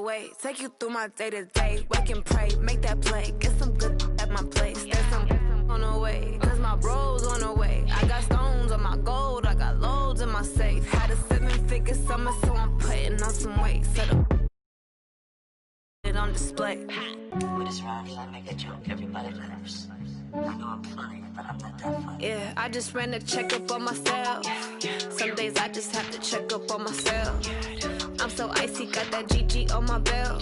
away. Take you through my day-to-day. Wake and pray, make that play. Get some good at my place. There's some on the way, cause my bro's on the way. I got stones on my gold, I got loads in my safe. Had a 7-figure summer, so I'm putting on some weight. Set up it on display. With this rhyme, I make a joke, everybody laughs. I know I'm funny, but I'm not that funny. Yeah, I just ran a checkup on myself. Some days I just have to check up on myself. I'm so icy, got that GG on my belt.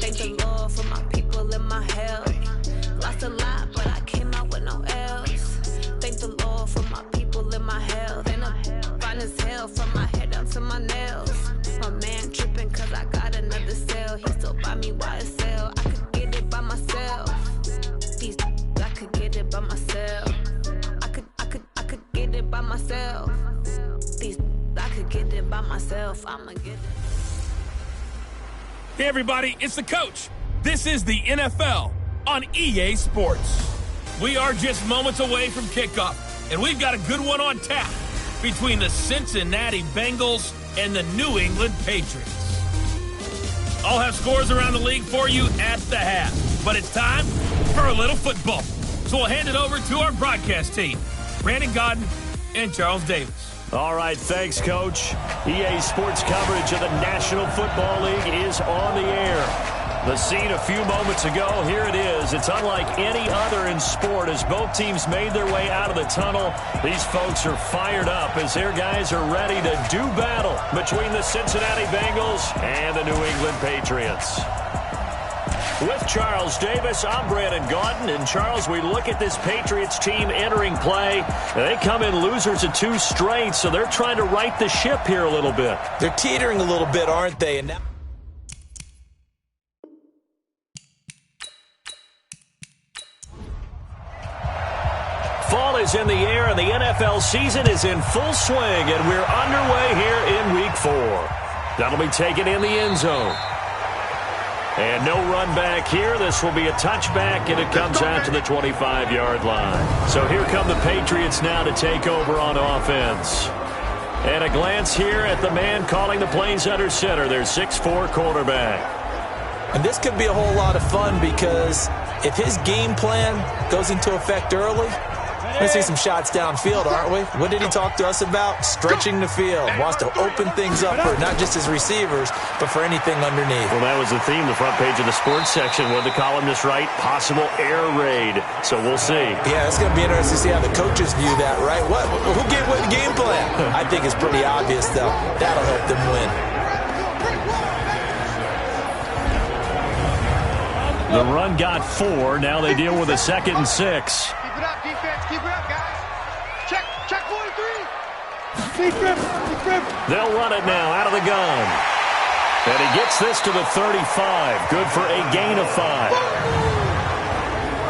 Thank the Lord for my people in my health. Lost a lot, but I came out with no else. Thank the Lord for my people in my health. And I'm fine as hell from my head down to my nails. My man tripping cause I got another sale. He still buy me YSL. I could get it by myself. These I could get it by myself. I could get it by myself. These I could get it by myself. I'ma get it. Hey everybody, it's the coach. This is the NFL on EA Sports. We are just moments away from kickoff, and we've got a good one on tap between the Cincinnati Bengals and the New England Patriots. I'll have scores around the league for you at the half, but it's time for a little football. So we'll hand it over to our broadcast team, Brandon Godden and Charles Davis. All right, thanks, Coach. EA Sports coverage of the National Football League is on the air. The scene a few moments ago, here it is. It's unlike any other in sport as both teams made their way out of the tunnel. These folks are fired up as their guys are ready to do battle between the Cincinnati Bengals and the New England Patriots. With Charles Davis, I'm Brandon Gaudin. And, Charles, we look at this Patriots team entering play. They come in losers of 2 straight, so they're trying to right the ship here a little bit. They're teetering a little bit, aren't they? And now fall is in the air, and the NFL season is in full swing, and we're underway here in Week 4. That'll be taken in the end zone. And no run back here. This will be a touchback, and it comes out to the 25-yard line. So here come the Patriots now to take over on offense. And a glance here at the man calling the plays under center, their 6'4" quarterback. And this could be a whole lot of fun because if his game plan goes into effect early, we're going to see some shots downfield, aren't we? What did he talk to us about? Stretching the field. Wants to open things up for not just his receivers, but for anything underneath. Well, that was the theme, the front page of the sports section. What the columnist write? Possible air raid. So we'll see. Yeah, it's going to be interesting to see how the coaches view that, right? Who gave what game plan? I think it's pretty obvious, though. That'll help them win. The run got 4. Now they deal with a 2nd and 6. Keep it up, defense. Keep it up, guys. Check 43. Deep grip. They'll run it now out of the gun. And he gets this to the 35. Good for a gain of 5.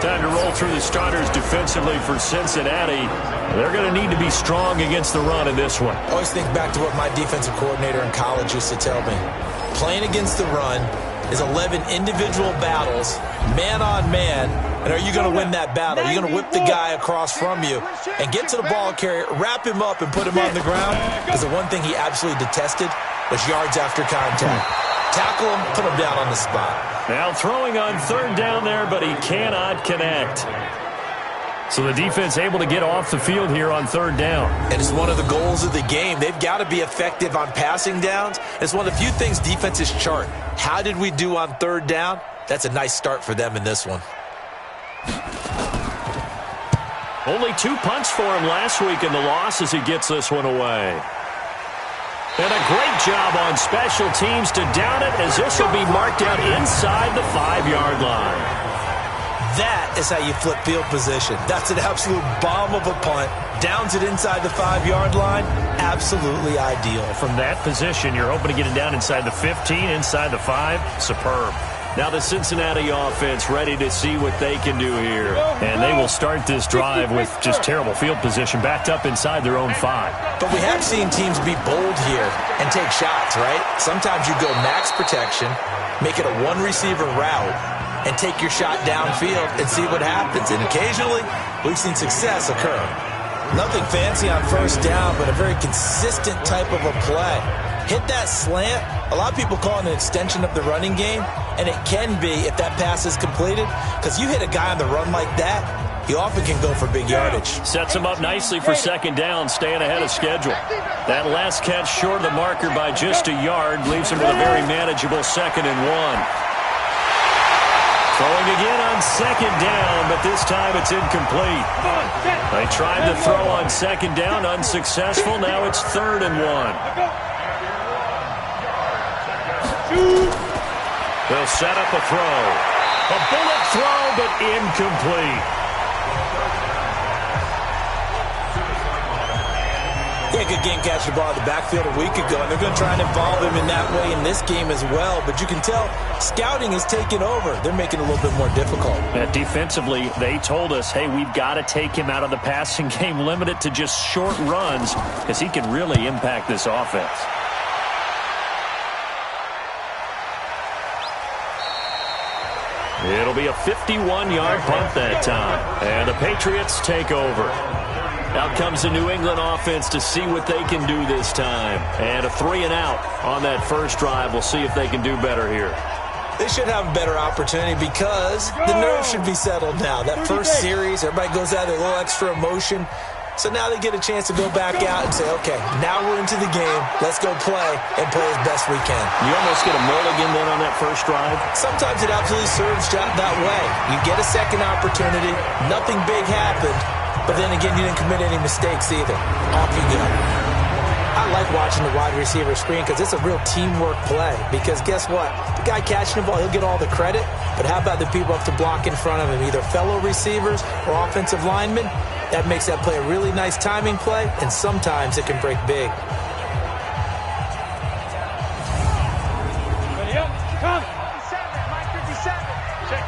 Time to roll through the starters defensively for Cincinnati. They're going to need to be strong against the run in this one. I always think back to what my defensive coordinator in college used to tell me. Playing against the run is 11 individual battles, man on man, and are you going to win that battle? Are you going to whip the guy across from you and get to the ball carrier, wrap him up, and put him on the ground? Because the one thing he absolutely detested was yards after contact. Tackle him, put him down on the spot. Now throwing on 3rd down there, but he cannot connect. So the defense able to get off the field here on 3rd down. And it's one of the goals of the game. They've got to be effective on passing downs. It's one of the few things defenses chart. How did we do on 3rd down? That's a nice start for them in this one. Only 2 punts for him last week in the loss as he gets this one away. And a great job on special teams to down it as this will be marked out inside the 5-yard line. That is how you flip field position. That's an absolute bomb of a punt. Downs it inside the 5-yard line. Absolutely ideal. From that position, you're hoping to get it down inside the 15, inside the 5. Superb. Now the Cincinnati offense ready to see what they can do here. And they will start this drive with just terrible field position backed up inside their own 5. But we have seen teams be bold here and take shots, right? Sometimes you go max protection, make it a 1-receiver route, and take your shot downfield and see what happens. And occasionally, we've seen success occur. Nothing fancy on 1st down, but a very consistent type of a play. hit that slant. A lot of people call it an extension of the running game, and it can be if that pass is completed, because you hit a guy on the run like that, he often can go for big yardage. Sets him up nicely for second down, staying ahead of schedule. That last catch short of the marker by just a yard leaves him with a very manageable 2nd and 1. Throwing again on second down, but this time it's incomplete. They tried to throw on second down, unsuccessful. Now it's 3rd and 1. They'll set up a throw. A bullet throw, but incomplete. Yeah, good game catching the ball in the backfield a week ago, and they're going to try and involve him in that way in this game as well. But you can tell scouting is taking over. They're making it a little bit more difficult. Defensively, they told us, hey, we've got to take him out of the passing game, limit it to just short runs, because he can really impact this offense. It'll be a 51-yard punt that time, and the Patriots take over. Out comes the New England offense to see what they can do this time. And a 3-and-out on that first drive. We'll see if they can do better here. They should have a better opportunity because the nerves should be settled now. That first series, everybody goes out with a little extra emotion. So now they get a chance to go back out and say, okay, now we're into the game. Let's go play and play as best we can. You almost get a mulligan then on that first drive? Sometimes it absolutely serves that way. You get a second opportunity. Nothing big happened. But then again, you didn't commit any mistakes either. Off you go. I like watching the wide receiver screen because it's a real teamwork play. Because guess what? The guy catching the ball, he'll get all the credit. But how about the people up to block in front of him, either fellow receivers or offensive linemen? That makes that play a really nice timing play, and sometimes it can break big. Ready up, come. 57, Mike 57. Check.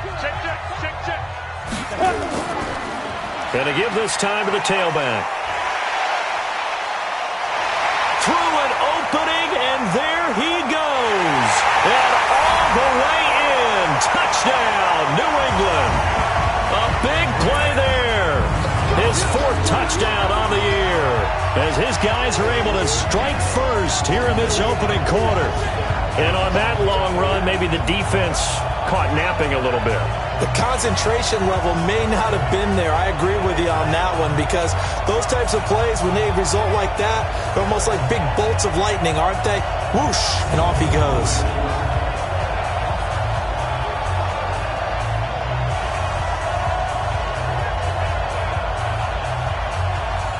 Gonna give this time to the tailback. Through an opening, and there he goes. And all the way in. Touchdown, New England. A big play there. His 4th touchdown on the year. As his guys are able to strike first here in this opening quarter. And on that long run, maybe the defense caught napping a little bit. The concentration level may not have been there. I agree with you on that one because those types of plays, when they result like that, they're almost like big bolts of lightning, aren't they? Whoosh, and off he goes.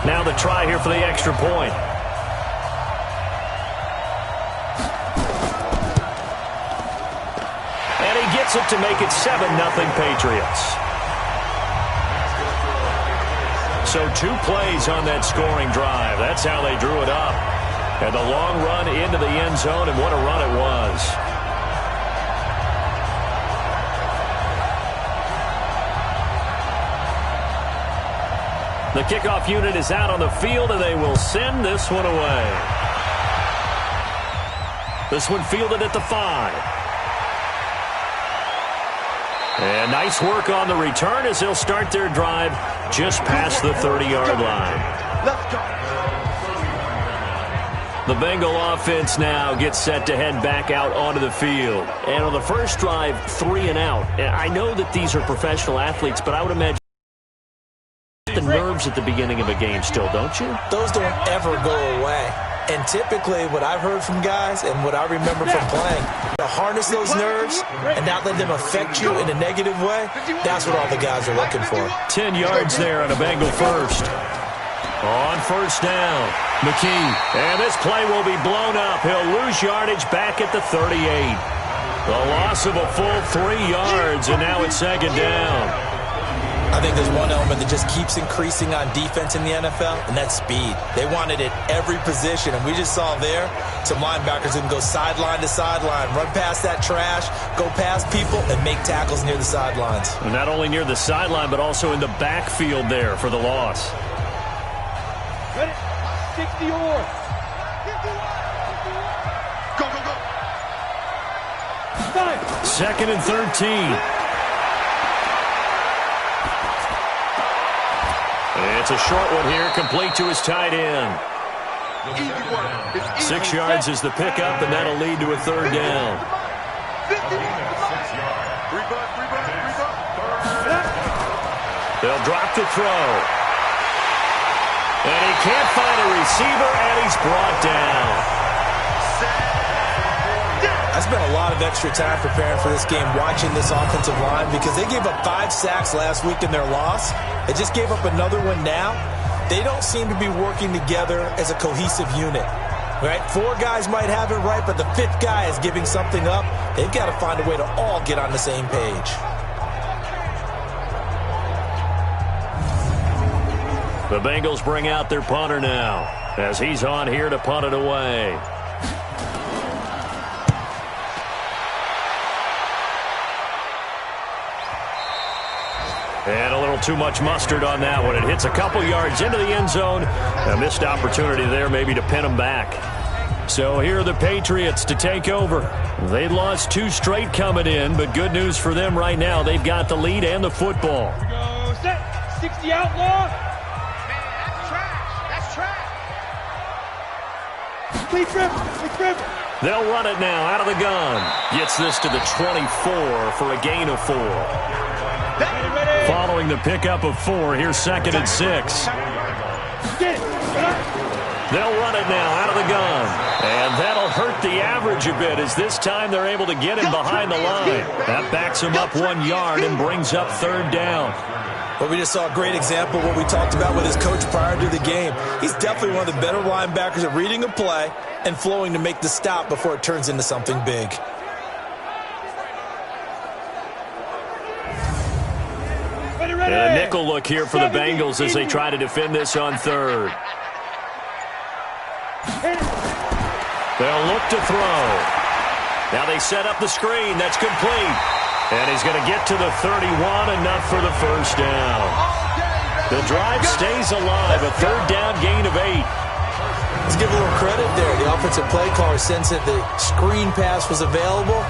Now the try here for the extra point. Gets it to make it 7-0 Patriots. So 2 plays on that scoring drive. That's how they drew it up. And the long run into the end zone, and what a run it was. The kickoff unit is out on the field, and they will send this one away. This one fielded at the 5. And nice work on the return as they'll start their drive just past the 30-yard line. Let's go. The Bengal offense now gets set to head back out onto the field. And on the first drive, 3-and-out. I know that these are professional athletes, but I would imagine the nerves at the beginning of a game still, don't you? Those don't ever go away. And typically, what I've heard from guys and what I remember from playing, to harness those nerves and not let them affect you in a negative way, that's what all the guys are looking for. 10 yards there on a Bengal first. On first down, McKee. And this play will be blown up. He'll lose yardage back at the 38. The loss of a full 3 yards, and now it's second down. I think there's one element that just keeps increasing on defense in the NFL, and that's speed. They want it at every position, and we just saw there some linebackers who can go sideline to sideline, run past that trash, go past people, and make tackles near the sidelines. And not only near the sideline, but also in the backfield there for the loss. Ready? 60 or. Go. 2nd and 13. It's a short one here, complete to his tight end. Easy work. It's easy. 6 yards is the pickup, and that'll lead to a third down. 50. Rebound. They'll drop to throw. And he can't find a receiver, and he's brought down. I spent a lot of extra time preparing for this game, watching this offensive line, because they gave up 5 sacks last week in their loss. They just gave up another one now. They don't seem to be working together as a cohesive unit. Right? 4 guys might have it right, but the 5th guy is giving something up. They've got to find a way to all get on the same page. The Bengals bring out their punter now, as he's on here to punt it away. And a little too much mustard on that one. It hits a couple yards into the end zone. A missed opportunity there maybe to pin them back. So here are the Patriots to take over. They lost 2 straight coming in, but good news for them right now. They've got the lead and the football. Here we go. Set. 60 outlaw. Man, that's trash. Cleat grip. They'll run it now out of the gun. Gets this to the 24 for a gain of 4. Following the pickup of 4, here's 2nd and 6. They'll run it now out of the gun. And that'll hurt the average a bit, as this time they're able to get him behind the line. That backs him up 1 yard and brings up 3rd down. Well, we just saw a great example of what we talked about with his coach prior to the game. He's definitely one of the better linebackers at reading a play and flowing to make the stop before it turns into something big. And a nickel look here for the Bengals as they try to defend this on 3rd. They'll look to throw. Now they set up the screen. That's complete. And he's going to get to the 31, enough for the 1st down. The drive stays alive, a 3rd down gain of 8. Let's give a little credit there. The offensive play caller sensed that the screen pass was available.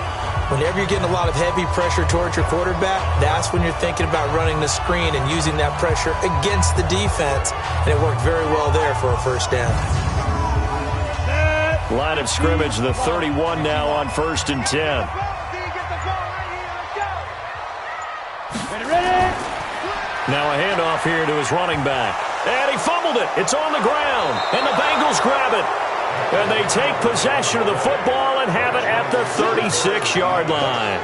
Whenever you're getting a lot of heavy pressure towards your quarterback, that's when you're thinking about running the screen and using that pressure against the defense. And it worked very well there for a 1st down. Line of scrimmage, the 31 now on 1st and 10. Now a handoff here to his running back. And he fumbled it. It's on the ground. And the Bengals grab it. And they take possession of the football and have it at the 36-yard line.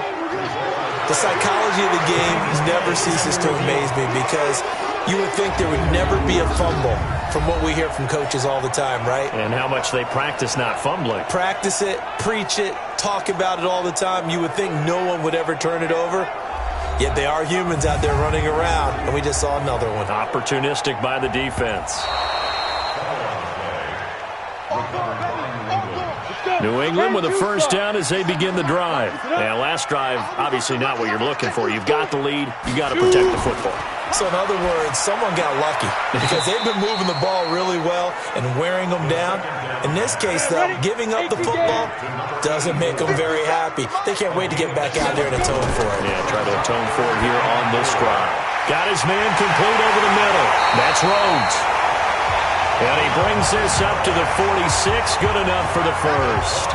The psychology of the game never ceases to amaze me, because you would think there would never be a fumble from what we hear from coaches all the time, right? And how much they practice not fumbling. Practice it, preach it, talk about it all the time. You would think no one would ever turn it over. Yet they are humans out there running around, and we just saw another one. Opportunistic by the defense. New England with a 1st down as they begin the drive. Now, last drive, obviously not what you're looking for. You've got the lead. You've got to protect the football. So, in other words, someone got lucky, because they've been moving the ball really well and wearing them down. In this case, though, giving up the football doesn't make them very happy. They can't wait to get back out there and atone for it. Yeah, try to atone for it here on this drive. Got his man complete over the middle. That's Rhodes. And he brings this up to the 46. Good enough for the 1st.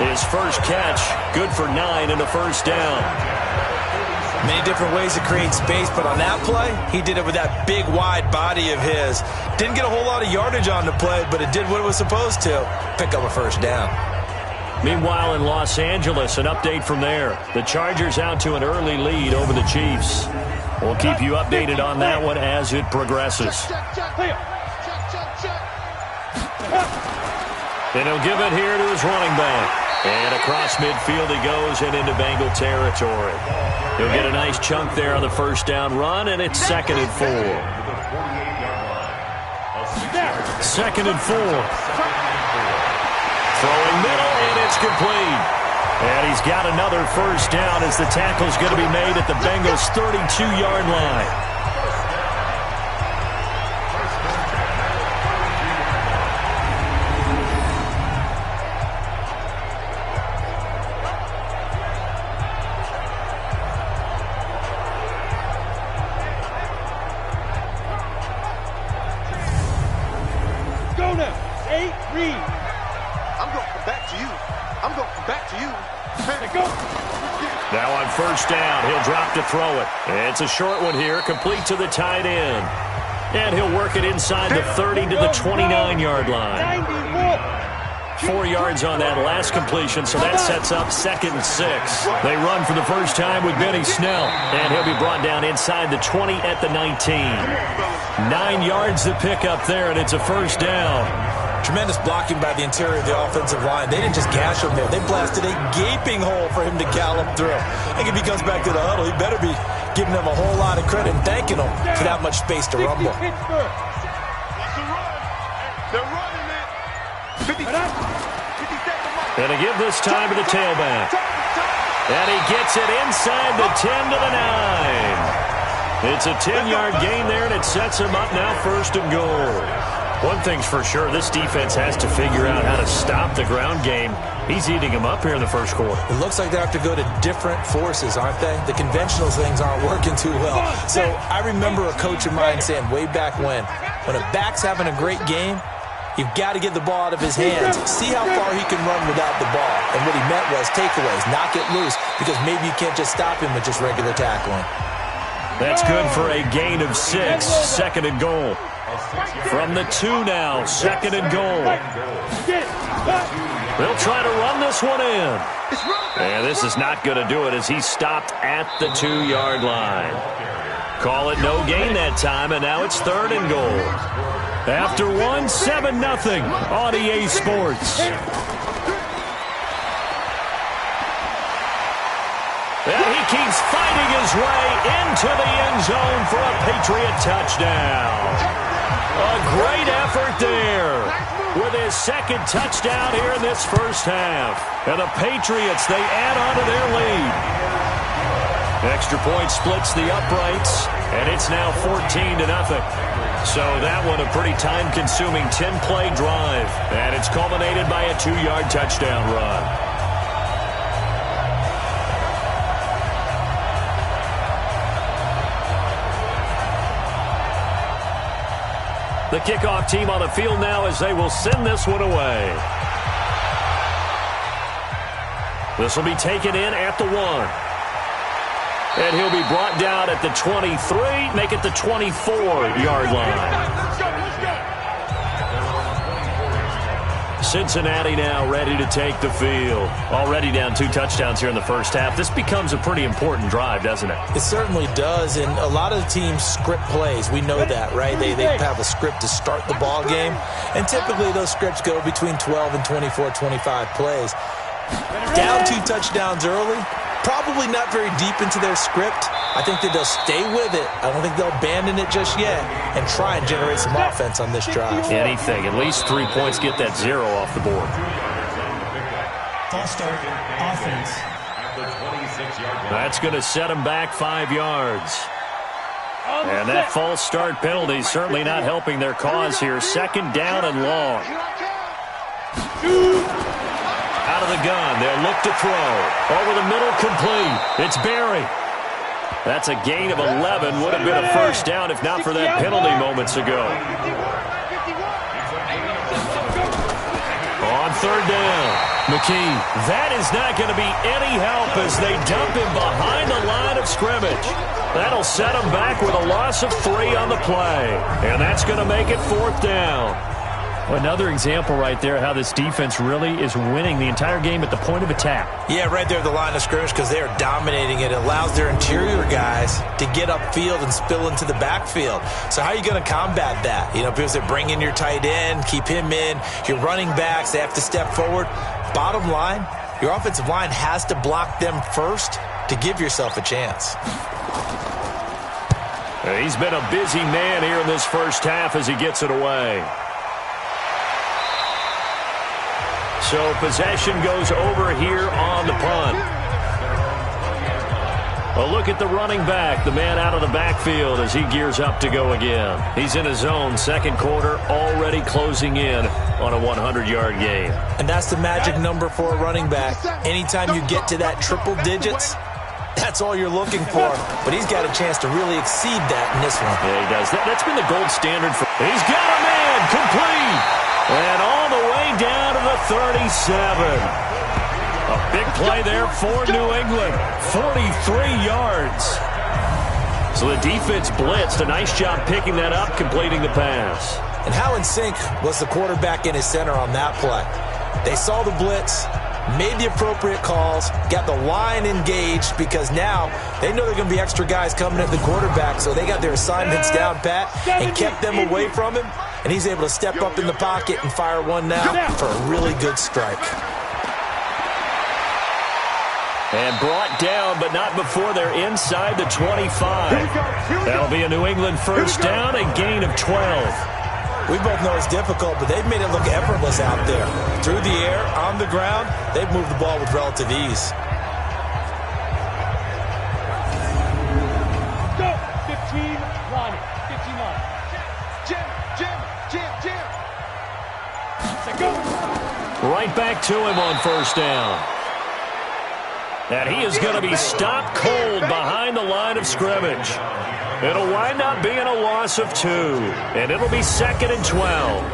His first catch, good for 9 and a 1st down. Many different ways to create space, but on that play, he did it with that big, wide body of his. Didn't get a whole lot of yardage on the play, but it did what it was supposed to. Pick up a 1st down. Meanwhile, in Los Angeles, an update from there. The Chargers out to an early lead over the Chiefs. We'll keep you updated on that one as it progresses. And he'll give it here to his running back. And across midfield he goes and into Bengal territory. He'll get a nice chunk there on the 1st down run, and it's 2nd and 4. 2nd and 4. Throwing middle, and it's complete. And he's got another 1st down as the tackle's going to be made at the Bengals' 32-yard line. Now on first down, he'll drop to throw it. It's a short one here, complete to the tight end. And he'll work it inside the 30 to the 29-yard line. 4 yards on that last completion, so that sets up 2nd and 6. They run for the first time with Benny Snell, and he'll be brought down inside the 20 at the 19. 9 yards to pick up there, and it's a first down. Tremendous blocking by the interior of the offensive line. They didn't just gash him there. They blasted a gaping hole for him to gallop through. I think if he comes back to the huddle, he better be giving them a whole lot of credit and thanking them for that much space to rumble. And to give this time to the tailback. And he gets it inside the 10 to the 9. It's a 10-yard gain there, and it sets him up now 1st and goal. One thing's for sure, this defense has to figure out how to stop the ground game. He's eating them up here in the first quarter. It looks like they have to go to different forces, aren't they? The conventional things aren't working too well. So I remember a coach of mine saying way back when a back's having a great game, you've got to get the ball out of his hands. See how far he can run without the ball. And what he meant was takeaways, knock it loose, because maybe you can't just stop him with just regular tackling. That's good for a gain of 6, 2nd and goal. From the 2 now, 2nd and goal. They'll try to run this one in. And this is not going to do it as he stopped at the 2-yard line. Call it no gain that time, and now it's 3rd and goal. After 1, 7-0 on EA Sports. And he keeps fighting his way into the end zone for a Patriot touchdown. A great effort there with his 2nd touchdown here in this first half. And the Patriots, they add on to their lead. Extra point splits the uprights, and it's now 14-0. So that one a pretty time-consuming 10-play drive. And it's culminated by a 2-yard touchdown run. The kickoff team on the field now as they will send this one away. This will be taken in at the 1. And he'll be brought down at the 23, make it the 24-yard line. Cincinnati now ready to take the field. Already down 2 touchdowns here in the first half. This becomes a pretty important drive, doesn't it? It certainly does, and a lot of teams script plays. We know that, right? They have a script to start the ball game, and typically those scripts go between 12 and 24, 25 plays. Down 2 touchdowns early, probably not very deep into their script. I think that they'll stay with it. I don't think they'll abandon it just yet and try and generate some offense on this drive. Anything. At least 3 points, get that 0 off the board. False start, offense. That's going to set him back 5 yards. And that false start penalty certainly not helping their cause here. 2nd down and long. Out of the gun, they'll look to throw. Over the middle, complete. It's Berry. That's a gain of 11. Would have been a first down if not for that penalty moments ago. On 3rd down, McKee. That is not going to be any help as they dump him behind the line of scrimmage. That'll set him back with a loss of 3 on the play. And that's going to make it 4th down. Another example right there how this defense really is winning the entire game at the point of attack. Yeah, right there at the line of scrimmage because they are dominating it. It allows their interior guys to get upfield and spill into the backfield. So how are you going to combat that? You know, because they bring in your tight end, keep him in. Your running backs, they have to step forward. Bottom line, your offensive line has to block them first to give yourself a chance. He's been a busy man here in this first half as he gets it away. So possession goes over here on the punt. A look at the running back, the man out of the backfield as he gears up to go again. He's in his zone, 2nd quarter, already closing in on a 100-yard game. And that's the magic number for a running back. Anytime you get to that triple digits, that's all you're looking for. But he's got a chance to really exceed that in this one. Yeah, he does. That's been the gold standard for. He's got a man complete. And all the way down to the 37. A big play there for New England. 43 yards. So the defense blitzed. A nice job picking that up, completing the pass. And how in sync was the quarterback and his center on that play? They saw the blitz, made the appropriate calls, got the line engaged because now they know there are going to be extra guys coming at the quarterback, so they got their assignments down pat and kept them away from him, and he's able to step up in the pocket and fire one now for a really good strike. And brought down, but not before they're inside the 25. That'll be a New England first down, a gain of 12. We both know it's difficult, but they've made it look effortless out there. Through the air, on the ground, they've moved the ball with relative ease. Go! 15, Ronnie. 15 line. Jim. Go! Right back to him on first down. And he is going to be stopped cold behind the line of scrimmage. It'll wind up being a loss of 2, and it'll be 2nd and 12.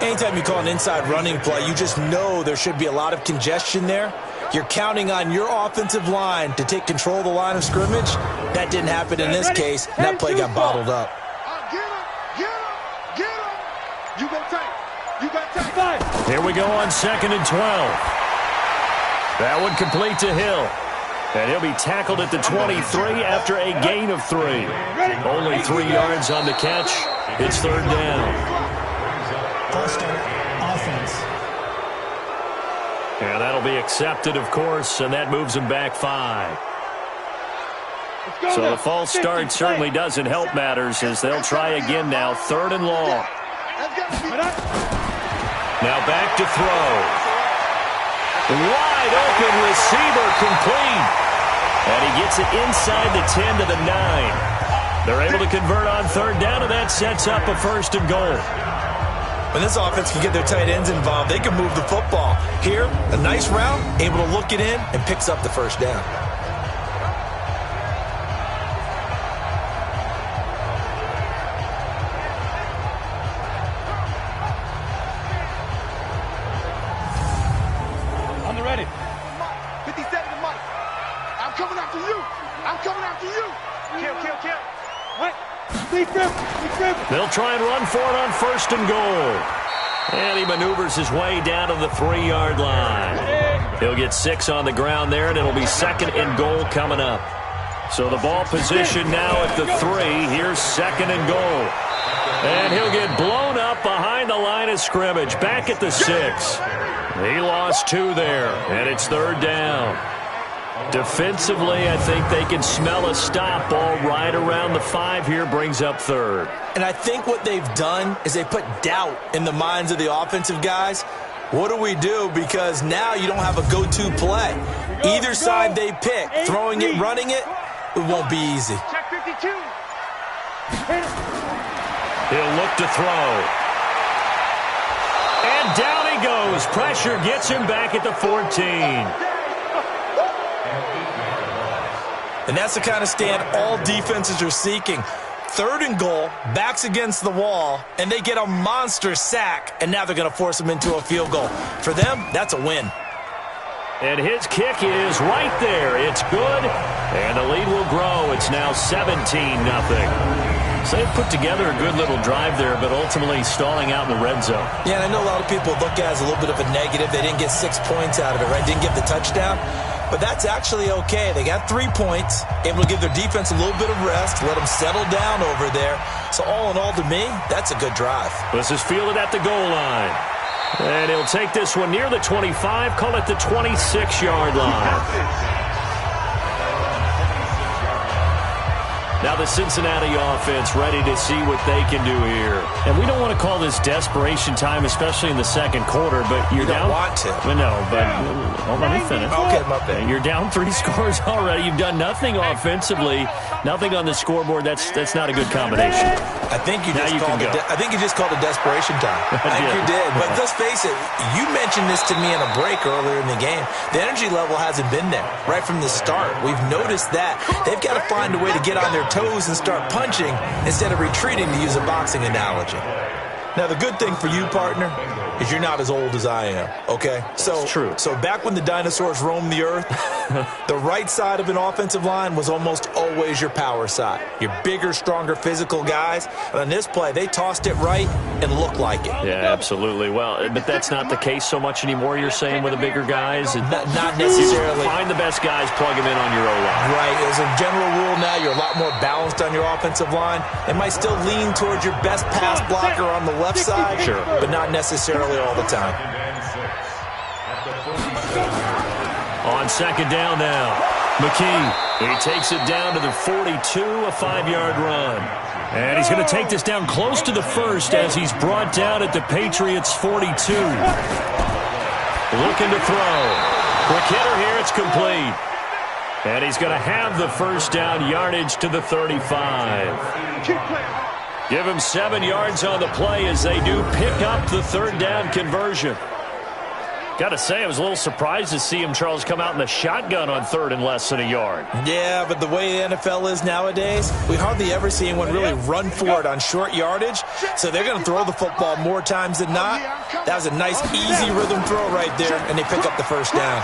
Anytime you call an inside running play, you just know there should be a lot of congestion there. You're counting on your offensive line to take control of the line of scrimmage. That didn't happen in this case, and that play got bottled up. Get him. You got tight. Here we go on 2nd and 12. That one complete to Hill. And he'll be tackled at the 23 after a gain of 3. Only 3 yards on the catch. It's 3rd down. False start, offense. And that'll be accepted, of course, and that moves him back 5. So the false start certainly doesn't help matters as they'll try again now. 3rd and long. Now back to throw. Wide open receiver complete. And he gets it inside the 10 to the 9. They're able to convert on 3rd down, and that sets up a 1st and goal. When this offense can get their tight ends involved, they can move the football. Here, a nice route, able to look it in, and picks up the 1st down. They'll try and run for it on 1st and goal. And he maneuvers his way down to the 3-yard line. He'll get 6 on the ground there, and it'll be 2nd and goal coming up. So the ball position now at the 3. Here's 2nd and goal. And he'll get blown up behind the line of scrimmage. Back at the 6. He lost 2 there, and it's 3rd down. Defensively, I think they can smell a stop ball right around the 5 here, brings up 3rd. And I think what they've done is they put doubt in the minds of the offensive guys. What do we do? Because now you don't have a go-to play. Either side they pick, throwing it, running it, it won't be easy. Check 52. He'll look to throw. And down he goes. Pressure gets him back at the 14. And that's the kind of stand all defenses are seeking. 3rd and goal, backs against the wall, and they get a monster sack, and now they're going to force them into a field goal. For them, that's a win. And his kick is right there. It's good, and the lead will grow. It's now 17-0. So they've put together a good little drive there, but ultimately stalling out in the red zone. Yeah, and I know a lot of people look at it as a little bit of a negative. They didn't get 6 points out of it, right? Didn't get the touchdown. But that's actually okay. They got 3 points, able to give their defense a little bit of rest, let them settle down over there. So all in all, to me, that's a good drive. This is fielded at the goal line. And he'll take this one near the 25, call it the 26-yard line. Now the Cincinnati offense ready to see what they can do here. And we don't want to call this desperation time, especially in the 2nd quarter, but you're down. You don't want to. Well, no, but let me finish. Okay, my bad. You're down 3 scores already. You've done nothing offensively, nothing on the scoreboard. That's not a good combination. I think you just called it desperation time. I think you did. But let's face it, you mentioned this to me in a break earlier in the game. The energy level hasn't been there right from the start. We've noticed that. They've got to find a way to get on their toes and start punching instead of retreating, to use a boxing analogy. Now, the good thing for you, partner, is you're not as old as I am, okay? So, true. So back when the dinosaurs roamed the earth, the right side of an offensive line was almost always your power side. Your bigger, stronger, physical guys. And on this play, they tossed it right and looked like it. Yeah, absolutely. Well, but that's not the case so much anymore, you're saying, with the bigger guys? Not necessarily. You find the best guys, plug them in on your O-line. Right. As a general rule now, you're a lot more balanced on your offensive line. It might still lean towards your best pass blocker on the left side, sure, but not necessarily all the time. On second down now, McKee. He takes it down to the 42, a 5-yard run. And he's going to take this down close to the first as he's brought down at the Patriots' 42. Looking to throw. Quick hitter here, it's complete. And he's going to have the first down yardage to the 35. Give him 7 yards on the play as they do pick up the third down conversion. Got to say, I was a little surprised to see him, Charles, come out in the shotgun on third and less than a yard. Yeah, but the way the NFL is nowadays, we hardly ever see anyone really run for it on short yardage. So they're going to throw the football more times than not. That was a nice, easy rhythm throw right there, and they pick up the first down.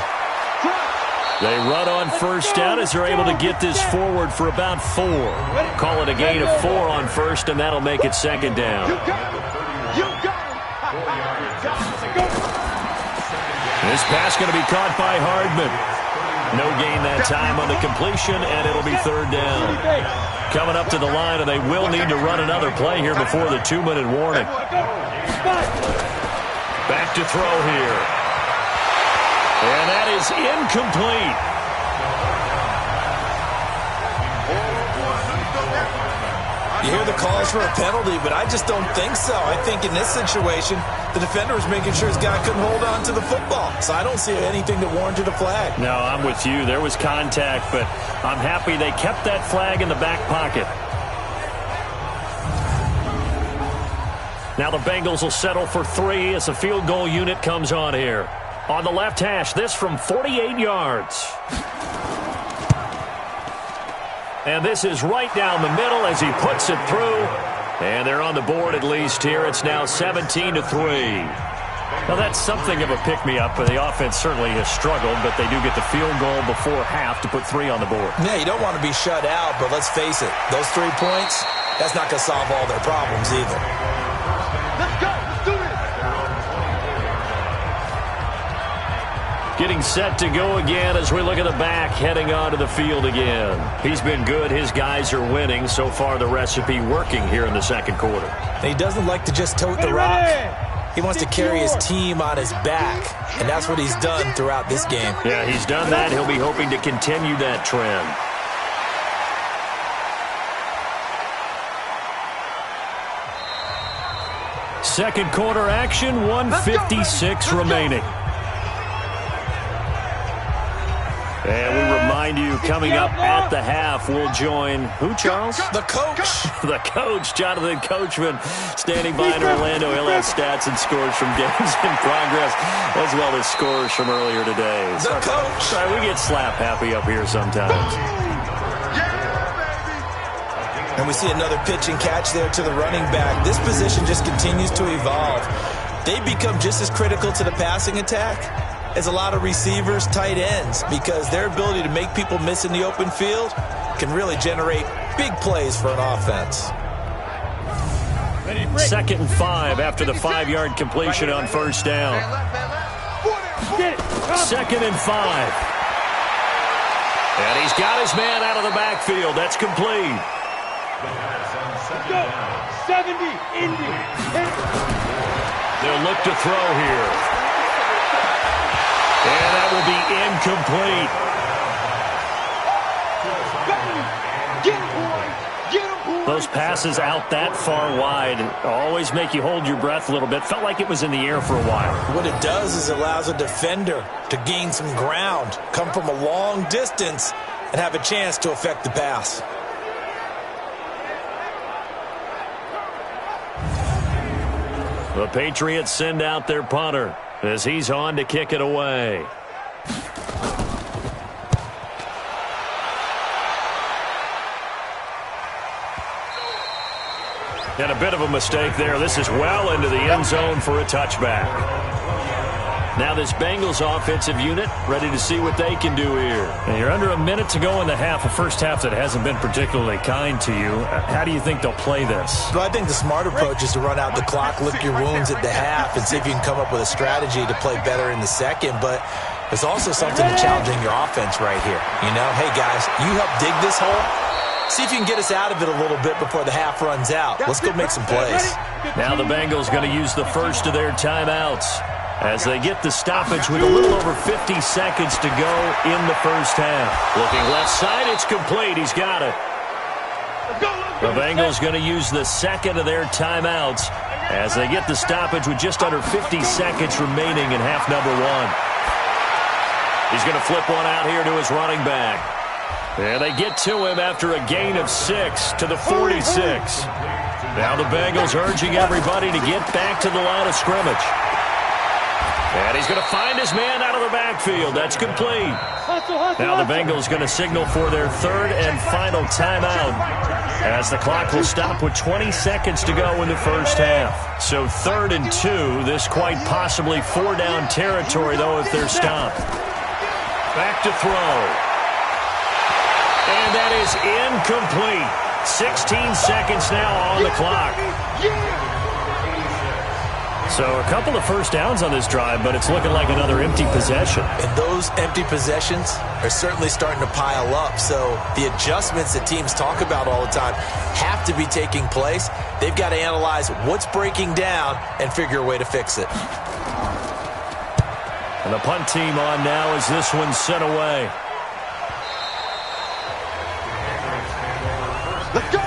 They run on first down as they're able to get this forward for about 4. Call it a gain of 4 on first, and that'll make it second down. This pass going to be caught by Hardman. No gain that time on the completion, and it'll be third down. Coming up to the line, and they will need to run another play here before the 2-minute warning. Back to throw here. And that is incomplete. You hear the calls for a penalty, but I just don't think so. I think in this situation, the defender was making sure his guy couldn't hold on to the football. So I don't see anything that warranted a flag. No, I'm with you. There was contact, but I'm happy they kept that flag in the back pocket. Now the Bengals will settle for 3 as the field goal unit comes on here. On the left hash, this from 48 yards. And this is right down the middle as he puts it through. And they're on the board at least here. It's now 17-3. Now that's something of a pick-me-up, but the offense certainly has struggled, but they do get the field goal before half to put 3 on the board. Yeah, you don't want to be shut out, but let's face it, those 3 points, that's not going to solve all their problems either. Let's go. Let's do it. Getting set to go again as we look at the back, heading onto the field again. He's been good. His guys are winning. So far, the recipe working here in the second quarter. And he doesn't like to just tote the rock. He wants to carry his team on his back, and that's what he's done throughout this game. Yeah, he's done that. He'll be hoping to continue that trend. Second quarter action, 1:56 remaining. And we remind you, coming up at the half, we'll join who, Charles? The coach. The coach, Jonathan Coachman, standing by in Orlando. He'll have stats and scores from games in progress, as well as scores from earlier today. The coach. Sorry, we get slap happy up here sometimes. And we see another pitch and catch there to the running back. This position just continues to evolve. They become just as critical to the passing attack as a lot of receivers, tight ends, because their ability to make people miss in the open field can really generate big plays for an offense. 2nd and 5 after the 5-yard completion on first down. 2nd and 5. And he's got his man out of the backfield. That's complete. 70, Indy. They'll look to throw here. And that will be incomplete. Those passes out that far wide always make you hold your breath a little bit. Felt like it was in the air for a while. What it does is it allows a defender to gain some ground, come from a long distance, and have a chance to affect the pass. The Patriots send out their punter as he's on to kick it away. And a bit of a mistake there. This is well into the end zone for a touchback. Now this Bengals offensive unit ready to see what they can do here. And you're under a minute to go in the half, a first half that hasn't been particularly kind to you. How do you think they'll play this? Well, I think the smart approach is to run out the clock, lick your wounds at the half, and see if you can come up with a strategy to play better in the second. But there's also something to challenging your offense right here. You know, hey, guys, you help dig this hole. See if you can get us out of it a little bit before the half runs out. Let's go make some plays. Now the Bengals going to use the first of their timeouts as they get the stoppage with a little over 50 seconds to go in the first half. Looking left side, it's complete. He's got it. The Bengals going to use the second of their timeouts as they get the stoppage with just under 50 seconds remaining in half number one. He's going to flip one out here to his running back. And they get to him after a gain of 6 to the 46. Now the Bengals urging everybody to get back to the line of scrimmage. And he's going to find his man out of the backfield. That's complete. Now the Bengals going to signal for their third and final timeout as the clock will stop with 20 seconds to go in the first half. So 3rd and 2. This quite possibly 4-down territory, though, if they're stopped. Back to throw. And that is incomplete. 16 seconds now on the clock. So a couple of first downs on this drive, but it's looking like another empty possession. And those empty possessions are certainly starting to pile up. So the adjustments that teams talk about all the time have to be taking place. They've got to analyze what's breaking down and figure a way to fix it. And the punt team on now as this one's sent away. Let's go.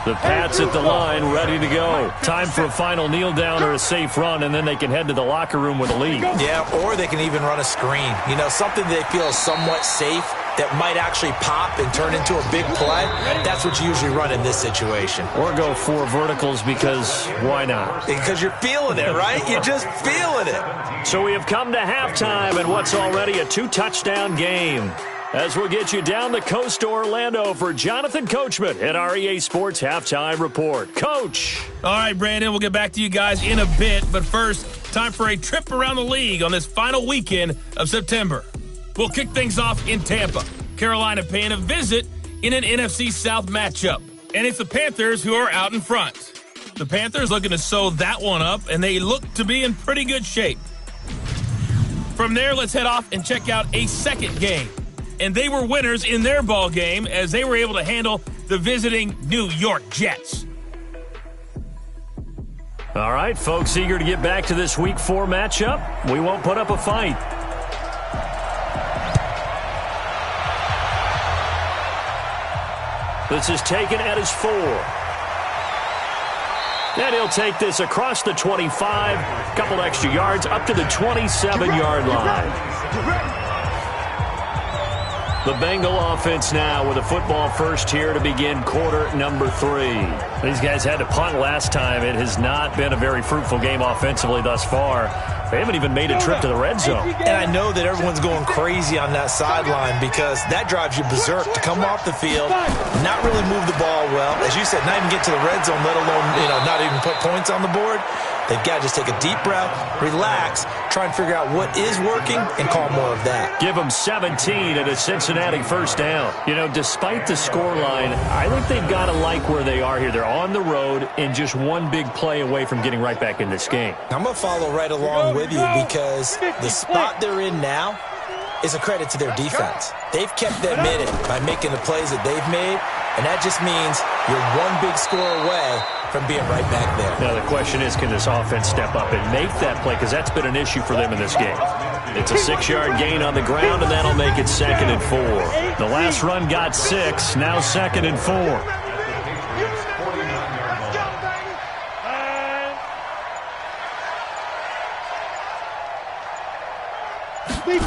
The Pats at the line, ready to go. Time for a final kneel down or a safe run, and then they can head to the locker room with a lead. Yeah, or they can even run a screen. You know, something they feel is somewhat safe that might actually pop and turn into a big play. That's what you usually run in this situation. Or go 4 verticals because why not? Because you're feeling it, right? You're just feeling it. So we have come to halftime in what's already a 2-touchdown game. As we'll get you down the coast to Orlando for Jonathan Coachman at our EA Sports Halftime Report. Coach. All right, Brandon, we'll get back to you guys in a bit. But first, time for a trip around the league on this final weekend of September. We'll kick things off in Tampa. Carolina paying a visit in an NFC South matchup. And it's the Panthers who are out in front. The Panthers looking to sew that one up, and they look to be in pretty good shape. From there, let's head off and check out a second game. And they were winners in their ball game as they were able to handle the visiting New York Jets. All right, folks, eager to get back to this Week 4 matchup. We won't put up a fight. This is taken at his 4. And he'll take this across the 25, a couple extra yards, up to the 27-yard line. The Bengal offense now with a football first here to begin quarter number 3. These guys had to punt last time. It has not been a very fruitful game offensively thus far. They haven't even made a trip to the red zone. And I know that everyone's going crazy on that sideline because that drives you berserk to come off the field, not really move the ball well. As you said, not even get to the red zone, let alone, not even put points on the board. They've got to just take a deep breath, relax, try and figure out what is working, and call more of that. Give them 17 at a Cincinnati first down. Despite the scoreline, I think they've got to like where they are here. They're on the road and just one big play away from getting right back in this game. I'm going to follow right along with you because the spot they're in now is a credit to their defense. They've kept them in it by making the plays that they've made, and that just means you're one big score away from being right back there. Now the question is, can this offense step up and make that play? Because that's been an issue for them in this game. It's a 6-yard gain on the ground, and that'll make it 2nd and 4. The last run got 6, now 2nd and 4.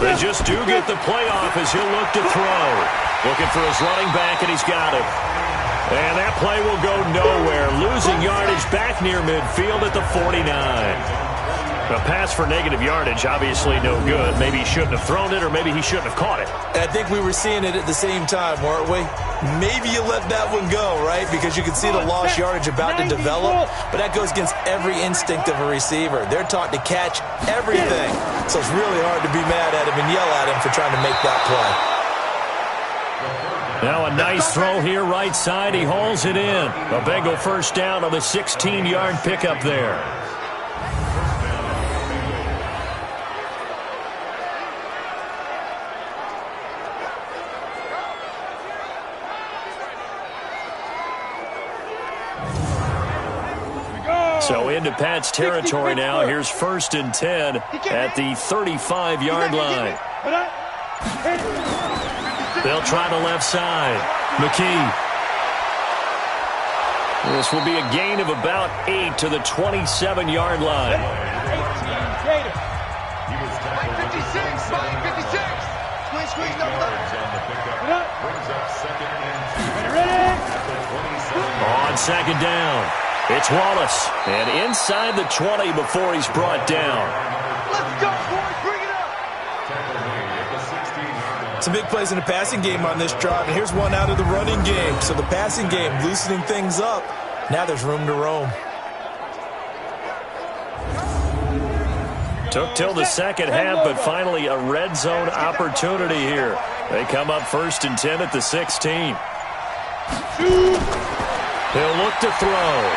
They just do get the playoff as he'll look to throw. Looking for his running back, and he's got it. And that play will go nowhere. Losing yardage back near midfield at the 49. A pass for negative yardage, obviously no good. Maybe he shouldn't have thrown it, or maybe he shouldn't have caught it. I think we were seeing it at the same time, weren't we? Maybe you let that one go, right? Because you can see the lost yardage about to develop, but that goes against every instinct of a receiver. They're taught to catch everything, so it's really hard to be mad at him and yell at him for trying to make that play. Now a nice throw here, right side. He hauls it in. A Bengal first down on the 16-yard pickup there. So into Pat's territory now. Here's 1st and 10 at the 35-yard line. They'll try the left side. McKee. This will be a gain of about 8 to the 27-yard line. 56, 56. Squeeze, On 2nd down, it's Wallace. And inside the 20 before he's brought down. Let's go, boys. Bring it up. Some big plays in the passing game on this drive, and here's one out of the running game. So the passing game loosening things up. Now there's room to roam. Took till the second half, but finally a red zone opportunity here. They come up 1st and 10 at the 16. He'll look to throw.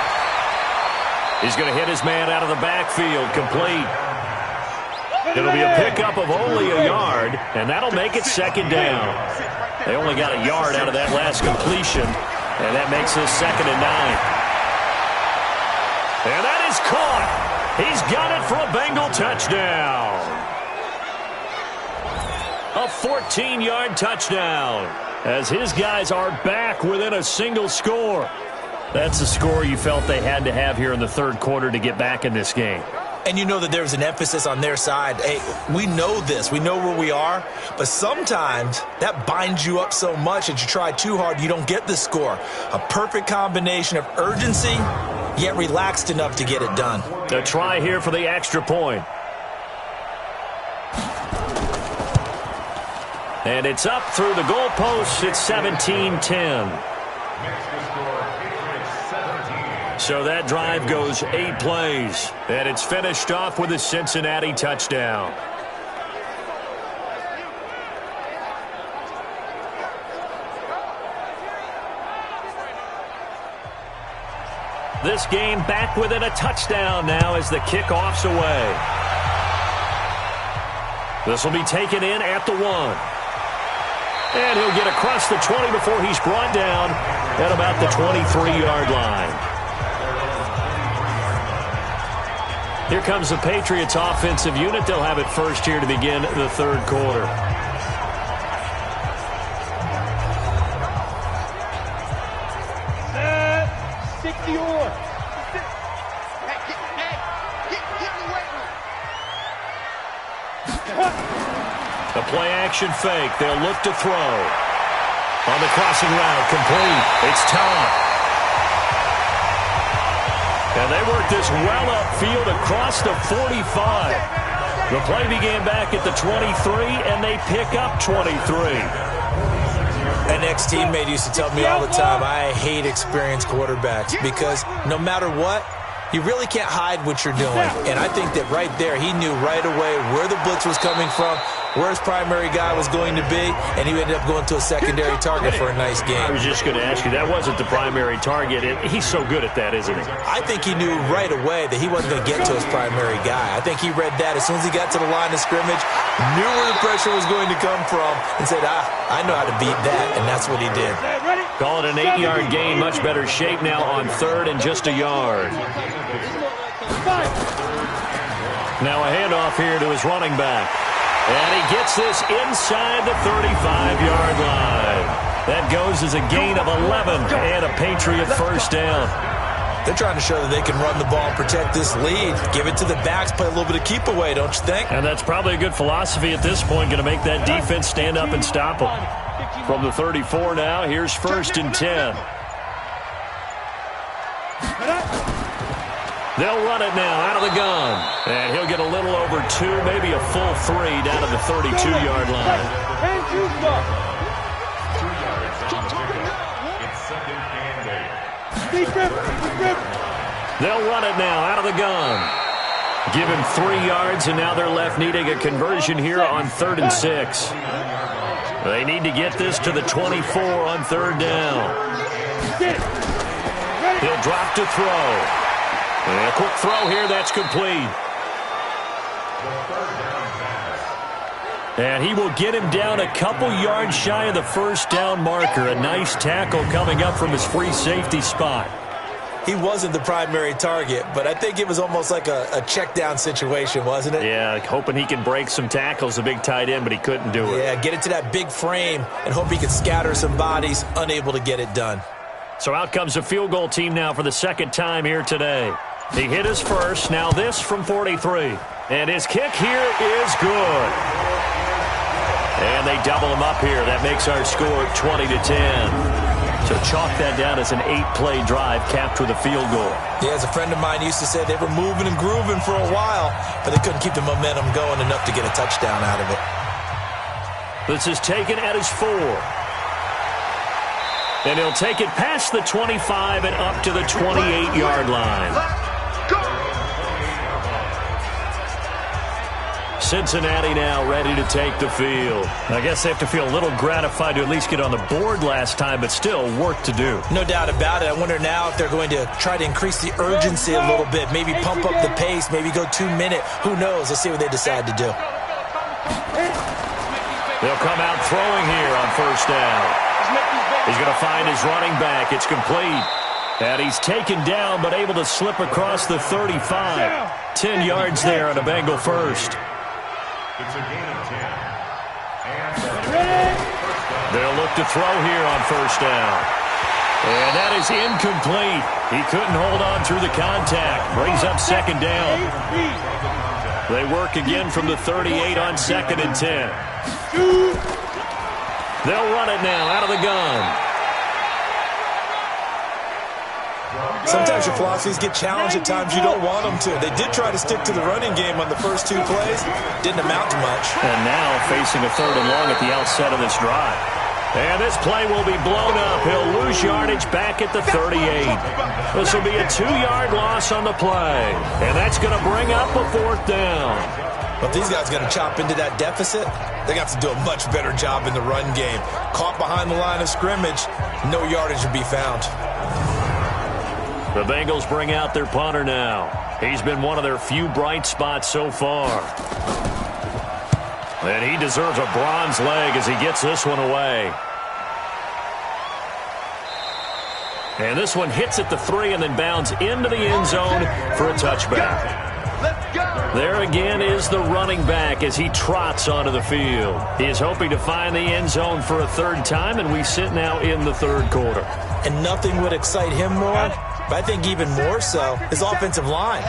He's going to hit his man out of the backfield, complete. It'll be a pickup of only a yard, and that'll make it 2nd down. They only got a yard out of that last completion, and that makes this 2nd and 9. And that is caught. He's got it for a Bengal touchdown. A 14-yard touchdown as his guys are back within a single score. That's the score you felt they had to have here in the 3rd quarter to get back in this game. And you know that there's an emphasis on their side. Hey, we know this. We know where we are. But sometimes that binds you up so much that you try too hard, you don't get the score. A perfect combination of urgency, yet relaxed enough to get it done. A try here for the extra point. And it's up through the goalposts. It's 17-10. So that drive goes 8 plays, and it's finished off with a Cincinnati touchdown. This game back within a touchdown now as the kickoff's away. This will be taken in at the 1. And he'll get across the 20 before he's brought down at about the 23-yard line. Here comes the Patriots offensive unit. They'll have it first here to begin the 3rd quarter. Set, 60 or. The play action fake. They'll look to throw. On the crossing route, complete. It's Tom. And they work this well upfield across the 45. The play began back at the 23, and they pick up 23. An ex-teammate used to tell me all the time, I hate experienced quarterbacks because no matter what, you really can't hide what you're doing. And I think that right there, he knew right away where the blitz was coming from, where his primary guy was going to be, and he ended up going to a secondary target for a nice game. I was just going to ask you, that wasn't the primary target. He's so good at that, isn't he? I think he knew right away that he wasn't going to get to his primary guy. I think he read that as soon as he got to the line of scrimmage, knew where the pressure was going to come from, and said, I know how to beat that, and that's what he did. Call it an 8-yard gain, much better shape now on 3rd and just a yard. Now a handoff here to his running back. And he gets this inside the 35-yard line. That goes as a gain of 11 and a Patriot first down. They're trying to show that they can run the ball and protect this lead. Give it to the backs, play a little bit of keep away, don't you think? And that's probably a good philosophy at this point, going to make that defense stand up and stop them. From the 34 now, here's 1st and 10. They'll run it now out of the gun. And he'll get a little over 2, maybe a full 3 down to the 32-yard line. They'll run it now out of the gun. Give him 3 yards, and now they're left needing a conversion here on 3rd and 6. They need to get this to the 24 on 3rd down. He'll drop to throw. And a quick throw here, that's complete. And he will get him down a couple yards shy of the 1st down marker. A nice tackle coming up from his free safety spot. He wasn't the primary target, but I think it was almost like a check down situation, wasn't it? Yeah, hoping he can break some tackles, a big tight end, but he couldn't do it. Yeah, get it to that big frame and hope he can scatter some bodies, unable to get it done. So out comes a field goal team now for the 2nd time here today. He hit his first, now this from 43. And his kick here is good. And they double him up here. That makes our score 20-10. So chalk that down as an 8-play drive capped with a field goal. Yeah, as a friend of mine used to say, they were moving and grooving for a while, but they couldn't keep the momentum going enough to get a touchdown out of it. This is taken at his 4. And he'll take it past the 25 and up to the 28-yard line. Cincinnati now ready to take the field. I guess they have to feel a little gratified to at least get on the board last time, but still work to do. No doubt about it. I wonder now if they're going to try to increase the urgency a little bit, maybe pump up the pace, maybe go 2-minute. Who knows? Let's see what they decide to do. They'll come out throwing here on 1st down. He's going to find his running back. It's complete. And he's taken down but able to slip across the 35. 10 yards there on a Bengal first. It's a gain of 10. They'll look to throw here on 1st down. And that is incomplete. He couldn't hold on through the contact. Brings up 2nd down. They work again from the 38 on 2nd and 10. They'll run it now out of the gun. Sometimes your philosophies get challenged at times you don't want them to. They did try to stick to the running game on the first 2 plays. Didn't amount to much. And now facing a 3rd and long at the outset of this drive. And this play will be blown up. He'll lose yardage back at the 38. This will be a 2-yard loss on the play. And that's going to bring up a 4th down. But these guys got to chop into that deficit. They got to do a much better job in the run game. Caught behind the line of scrimmage, no yardage to be found. The Bengals bring out their punter now. He's been one of their few bright spots so far. And he deserves a bronze leg as he gets this one away. And this one hits at the 3 and then bounds into the end zone for a touchback. There again is the running back as he trots onto the field. He is hoping to find the end zone for a 3rd time, and we sit now in the 3rd quarter. And nothing would excite him more, but I think even more so, his offensive line.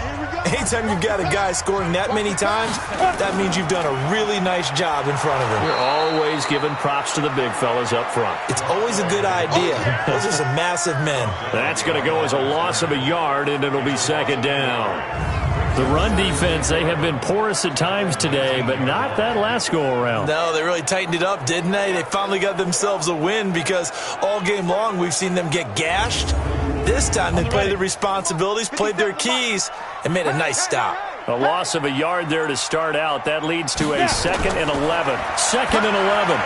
Anytime you've got a guy scoring that many times, that means you've done a really nice job in front of him. You're always giving props to the big fellas up front. It's always a good idea. Those are some massive men. That's going to go as a loss of a yard, and it'll be 2nd down. The run defense, they have been porous at times today, but not that last go-around. No, they really tightened it up, didn't they? They finally got themselves a win because all game long we've seen them get gashed. This time they played their responsibilities, played their keys, and made a nice stop. A loss of a yard there to start out. That leads to a 2nd and 11. 2nd and 11.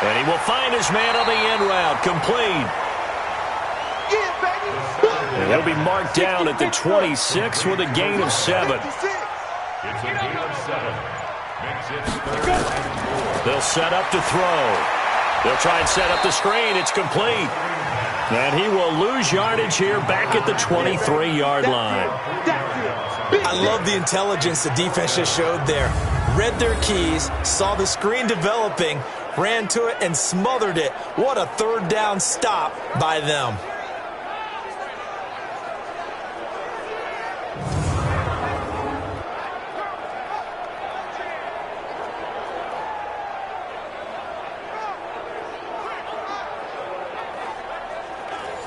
And he will find his man on the end route, complete. And he'll be marked down at the 26 with a gain of 7. It's a gain of 7. They'll set up to throw. They'll try and set up the screen. It's complete. And he will lose yardage here back at the 23-yard line. I love the intelligence the defense just showed there. Read their keys, saw the screen developing, ran to it, and smothered it. What a 3rd down stop by them.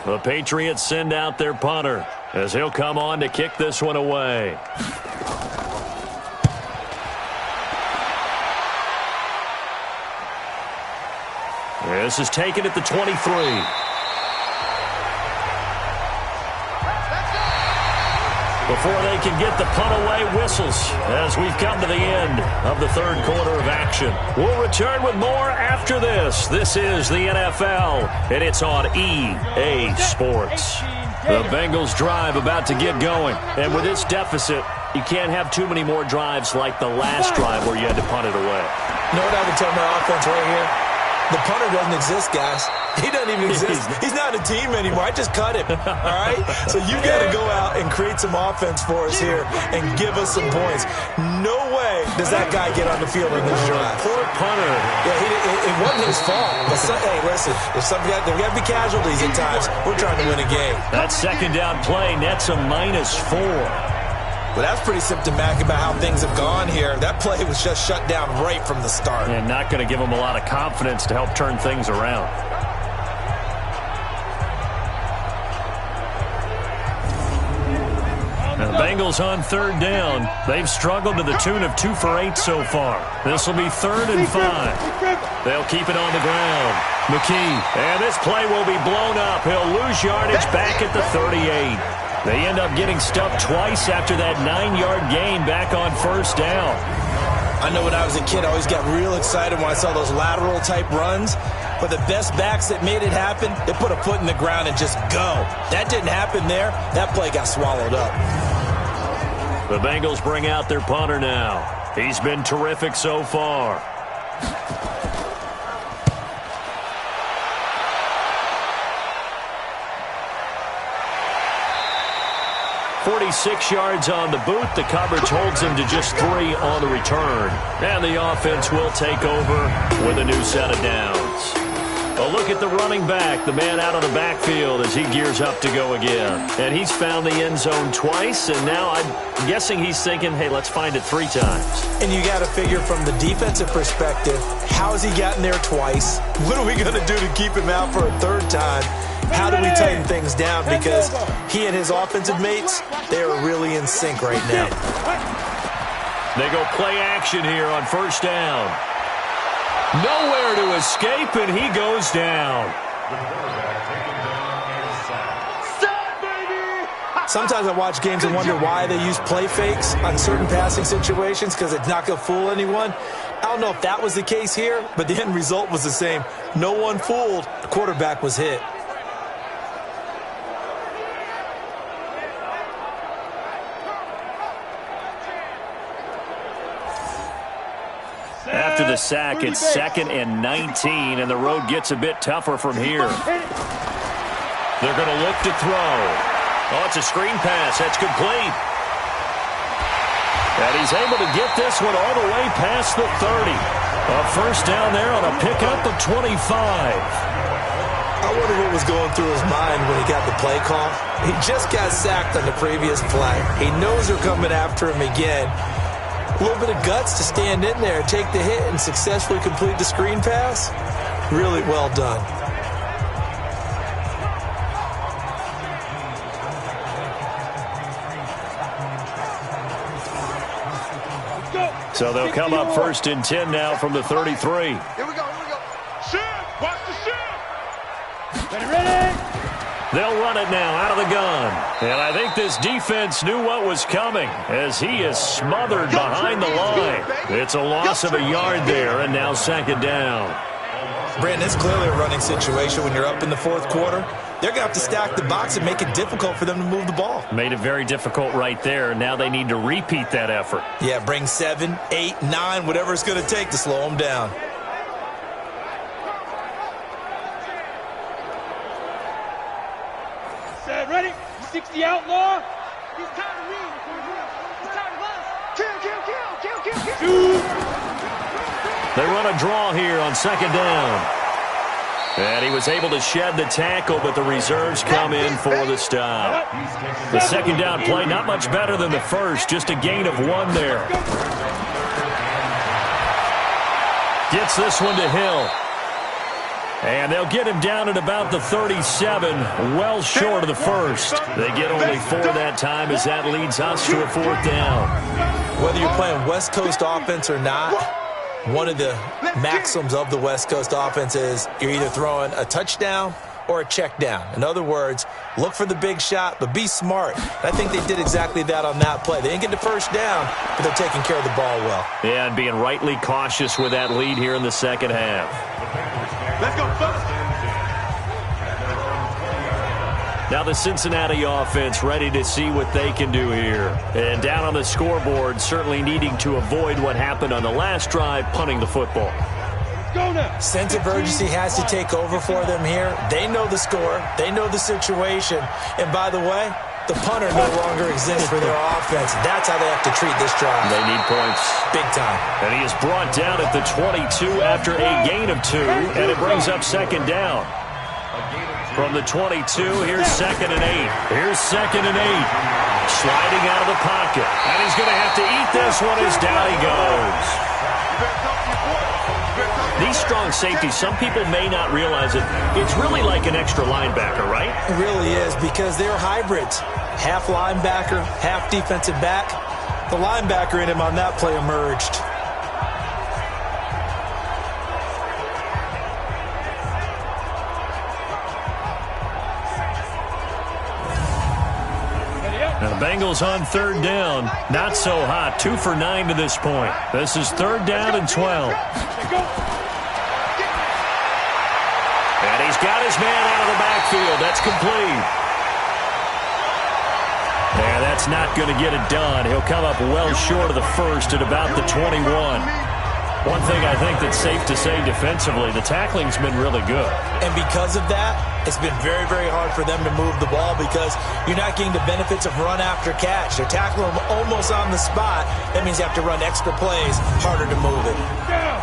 The Patriots send out their punter as he'll come on to kick this one away. This is taken at the 23. Before they can get the punt away, whistles as we've come to the end of the third quarter of action. We'll return with more after this. This is the NFL, and it's on EA Sports. The Bengals drive about to get going, and with this deficit, you can't have too many more drives like the last drive where you had to punt it away. You know what I would tell my offense right here? The punter doesn't exist, guys. He doesn't even exist. He's not a team anymore. I just cut him, all right? So you got to go out and create some offense for us here and give us some points. No way does that guy get on the field in this drive. Poor punter. Yeah, it wasn't his fault. But hey, listen, if there got to be casualties at times, we're trying to win a game. That second down play nets a -4. But that's pretty symptomatic about how things have gone here. That play was just shut down right from the start. And not going to give them a lot of confidence to help turn things around. And the Bengals on third down. They've struggled to the tune of 2 for 8 so far. This will be 3rd and 5. They'll keep it on the ground. McKee. And this play will be blown up. He'll lose yardage back at the 38. They end up getting stuffed twice after that 9-yard gain back on first down. I know when I was a kid, I always got real excited when I saw those lateral-type runs. But the best backs that made it happen, they put a foot in the ground and just go. That didn't happen there. That play got swallowed up. The Bengals bring out their punter now. He's been terrific so far. 46 yards on the boot. The coverage holds him to just 3 on the return. And the offense will take over with a new set of downs. A look at the running back, the man out of the backfield as he gears up to go again. And he's found the end zone twice, and now I'm guessing he's thinking, hey, let's find it 3 times. And you got to figure from the defensive perspective, how has he gotten there twice? What are we going to do to keep him out for a 3rd time? How do we tighten things down? Because he and his offensive mates, they are really in sync right now. They go play action here on first down. Nowhere to escape, and he goes down. Sometimes I watch games and wonder why they use play fakes on certain passing situations because it's not going to fool anyone. I don't know if that was the case here, but the end result was the same. No one fooled. The quarterback was hit. After the sack, it's 2nd and 19, and the road gets a bit tougher from here. They're going to look to throw. Oh, it's a screen pass. That's complete. And he's able to get this one all the way past the 30. A first down there on a pickup of 25. I wonder what was going through his mind when he got the play call. He just got sacked on the previous play. He knows they're coming after him again. A little bit of guts to stand in there, take the hit, and successfully complete the screen pass. Really well done. So they'll come up 1st and 10 now from the 33. Here we go. Shoot! Watch the shoot! Ready! They'll run it now out of the gun. And I think this defense knew what was coming as he is smothered behind the line. It's a loss of a yard there, and now 2nd down. Brandon, it's clearly a running situation when you're up in the 4th quarter. They're going to have to stack the box and make it difficult for them to move the ball. Made it very difficult right there. Now they need to repeat that effort. Yeah, bring 7, 8, 9, whatever it's going to take to slow them down. Ready? 60 outlaw. He's tired of me. He's tired of us. Kill. They run a draw here on 2nd down. And he was able to shed the tackle, but the reserves come in for the stop. The 2nd down play, not much better than the first, just a gain of 1 there. Gets this one to Hill. And they'll get him down at about the 37, well short of the first. They get only 4 that time as that leads us to a 4th down. Whether you're playing West Coast offense or not, one of the maxims of the West Coast offense is you're either throwing a touchdown or a check down. In other words, look for the big shot, but be smart. I think they did exactly that on that play. They didn't get the first down, but they're taking care of the ball well. Yeah, and being rightly cautious with that lead here in the second half. Let's go, folks. Now the Cincinnati offense ready to see what they can do here. And down on the scoreboard, certainly needing to avoid what happened on the last drive, punting the football. Sense of urgency has to take over for them here. They know the score. They know the situation. And by the way, the punter no longer exists for their offense. That's how they have to treat this drive. They need points. Big time. And he is brought down at the 22 after a gain of 2, and it brings up 2nd down. From the 22, here's 2nd and 8. Here's 2nd and 8. Sliding out of the pocket. And he's going to have to eat this one as down he goes. These strong safeties, some people may not realize it. It's really like an extra linebacker, right? It really is, because they're hybrids. Half linebacker, half defensive back. The linebacker in him on that play emerged. Now the Bengals on 3rd down. Not so hot. 2 for 9 to this point. This is 3rd down and 12. And he's got his man out of the backfield. That's complete. And that's not going to get it done. He'll come up well short of the first at about the 21. One thing I think that's safe to say defensively, the tackling's been really good. And because of that, it's been very, very hard for them to move the ball because you're not getting the benefits of run after catch. They're tackling them almost on the spot. That means you have to run extra plays, harder to move it.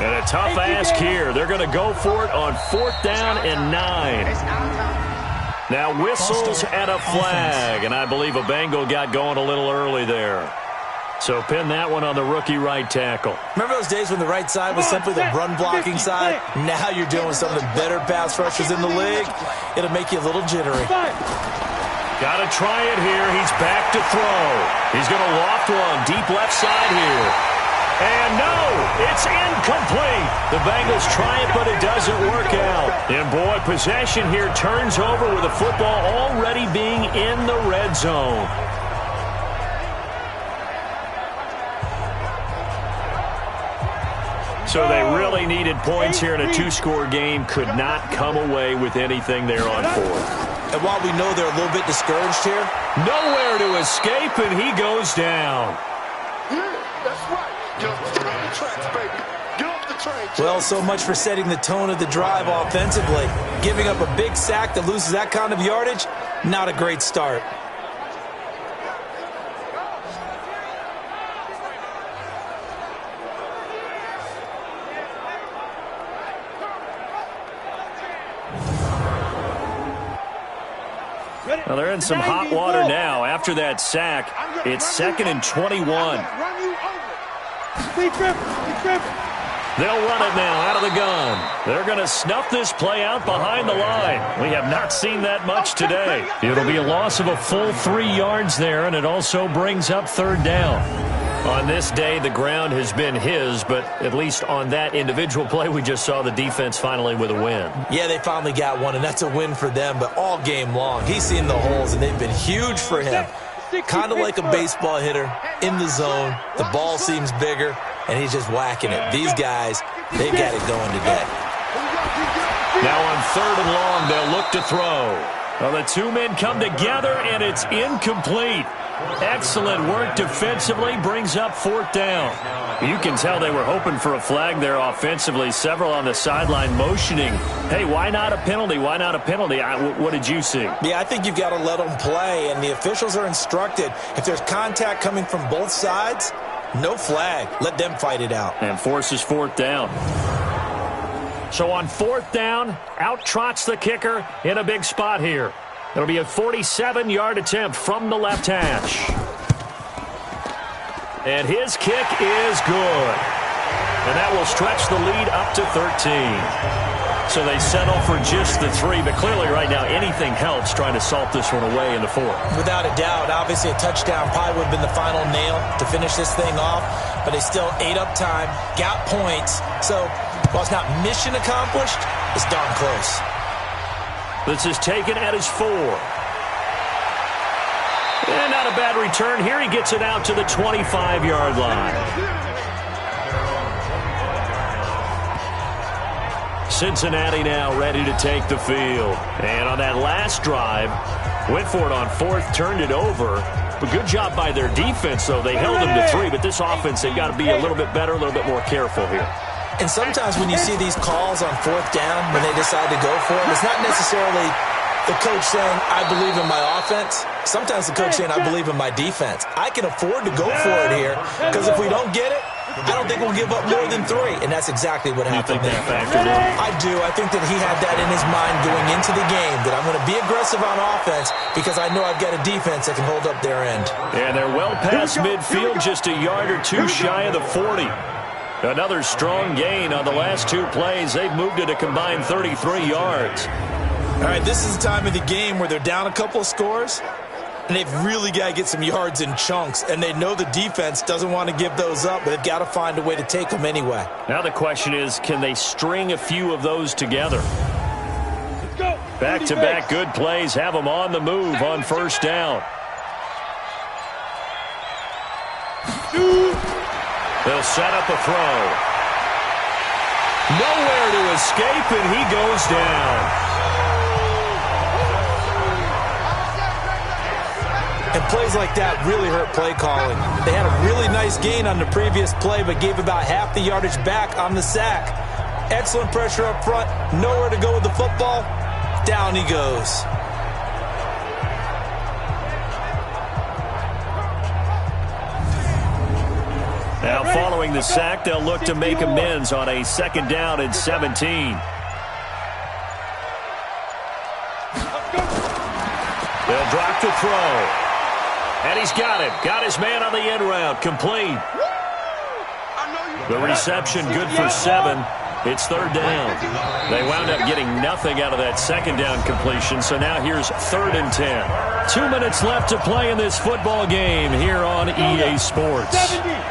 And a tough ask here. They're going to go for it on 4th down and 9. Now whistles and a flag, and I believe a Bengal got going a little early there. So pin that one on the rookie right tackle. Remember those days when the right side was simply the run-blocking side? Now you're dealing with some of the better pass rushers in the league. It'll make you a little jittery. Got to try it here. He's back to throw. He's going to loft one deep left side here. And no, it's incomplete. The Bengals try it, but it doesn't work out. And boy, possession here turns over with the football already being in the red zone. So they really needed points here in a 2-score game. Could not come away with anything there on 4th. And while we know they're a little bit discouraged here, nowhere to escape, and he goes down. That's right. Get off the tracks, baby. Get off the train. Well, so much for setting the tone of the drive offensively. Giving up a big sack that loses that kind of yardage, not a great start. Well, they're in some hot water now. After that sack, it's 2nd and 21. They'll run it now out of the gun. They're going to snuff this play out behind the line. We have not seen that much today. It'll be a loss of a full 3 yards there, and it also brings up 3rd down. On this day, the ground has been his, but at least on that individual play, we just saw the defense finally with a win. Yeah, they finally got one, and that's a win for them, but all game long, he's seen the holes, and they've been huge for him. Kind of like a baseball hitter in the zone. The ball seems bigger, and he's just whacking it. These guys, they've got it going today. Now on 3rd and long, they'll look to throw. Well, the 2 men come together, and it's incomplete. Excellent work defensively, brings up 4th down. You can tell they were hoping for a flag there offensively. Several on the sideline motioning, hey, why not a penalty? Why not a penalty? What did you see? Yeah, I think you've got to let them play, and the officials are instructed. If there's contact coming from both sides, no flag. Let them fight it out. And forces 4th down. So on 4th down, out trots the kicker in a big spot here. It'll be a 47-yard attempt from the left hash. And his kick is good. And that will stretch the lead up to 13. So so they settle for just the 3. But clearly right now, anything helps trying to salt this one away in the 4th. Without a doubt, obviously a touchdown probably would have been the final nail to finish this thing off. But they still ate up time, got points. So while it's not mission accomplished, it's darn close. This is taken at his 4. And not a bad return. Here he gets it out to the 25-yard line. Cincinnati now ready to take the field. And on that last drive, went for it on 4th, turned it over. But good job by their defense, though. They held them to 3, but this offense, they've got to be a little bit better, a little bit more careful here. And sometimes when you see these calls on 4th down, when they decide to go for it, it's not necessarily the coach saying, I believe in my offense. Sometimes the coach saying, I believe in my defense. I can afford to go for it here, because if we don't get it, I don't think we'll give up more than 3, and that's exactly what happened there. I do. I think that he had that in his mind going into the game, that I'm going to be aggressive on offense because I know I've got a defense that can hold up their end. And they're well past midfield, just a yard or 2 shy of the 40. Another strong gain on the last 2 plays. They've moved it a combined 33 yards. All right, this is the time of the game where they're down a couple of scores, and they've really got to get some yards in chunks, and they know the defense doesn't want to give those up, but they've got to find a way to take them anyway. Now the question is, can they string a few of those together? Back-to-back good plays have them on the move on 1st down. They'll set up a throw. Nowhere to escape, and he goes down. And plays like that really hurt play calling. They had a really nice gain on the previous play, but gave about half the yardage back on the sack. Excellent pressure up front. Nowhere to go with the football. Down he goes. Now following the sack, they'll look to make amends on a 2nd down and 17. They'll drop the throw. And he's got it. Got his man on the end route. Complete. The reception good for 7. It's 3rd down. They wound up getting nothing out of that 2nd down completion, so now here's 3rd and 10. 2 minutes left to play in this football game here on EA Sports.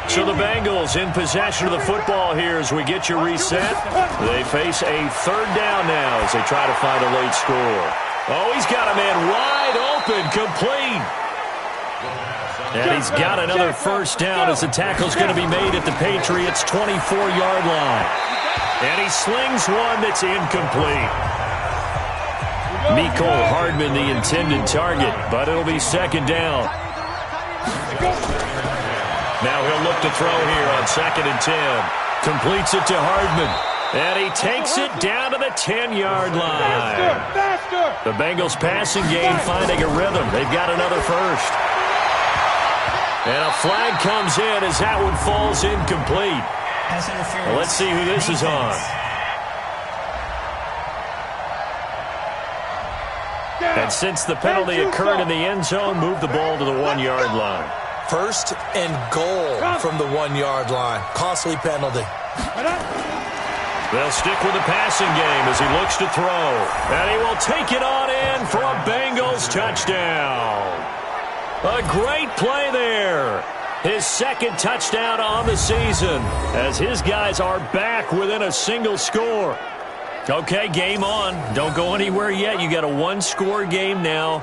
So the Bengals in possession of the football here as we get you reset. They face a 3rd down now as they try to find a late score. Oh, he's got a man wide open, complete. And he's got another 1st down as the tackle's going to be made at the Patriots' 24-yard line. And he slings one that's incomplete. Mecole Hardman, the intended target, but it'll be 2nd down. Now he'll look to throw here on 2nd and 10. Completes it to Hardman. And he takes it down to the 10-yard line. The Bengals passing game finding a rhythm. They've got another 1st. And a flag comes in as that one falls incomplete. Well, let's see who this is on. And since the penalty occurred in the end zone, move the ball to the 1-yard line. 1st and goal from the 1-yard line. Costly penalty. They'll stick with the passing game as he looks to throw. And he will take it on in for a Bengals touchdown. A great play there. His 2nd touchdown on the season as his guys are back within a single score. Okay, game on. Don't go anywhere yet. You got a 1-score game now.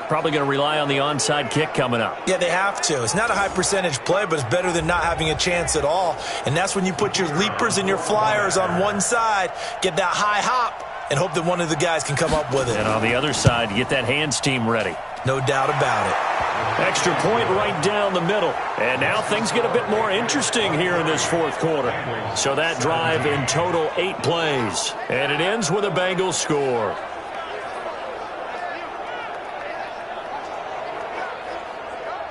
Probably going to rely on the onside kick coming up. Yeah, they have to. It's not a high percentage play, but it's better than not having a chance at all. And that's when you put your leapers and your flyers on one side, get that high hop, and hope that one of the guys can come up with it. And on the other side, you get that hands team ready. No doubt about it. Extra point right down the middle. And now things get a bit more interesting here in this 4th quarter. So that drive in total 8 plays. And it ends with a Bengals score.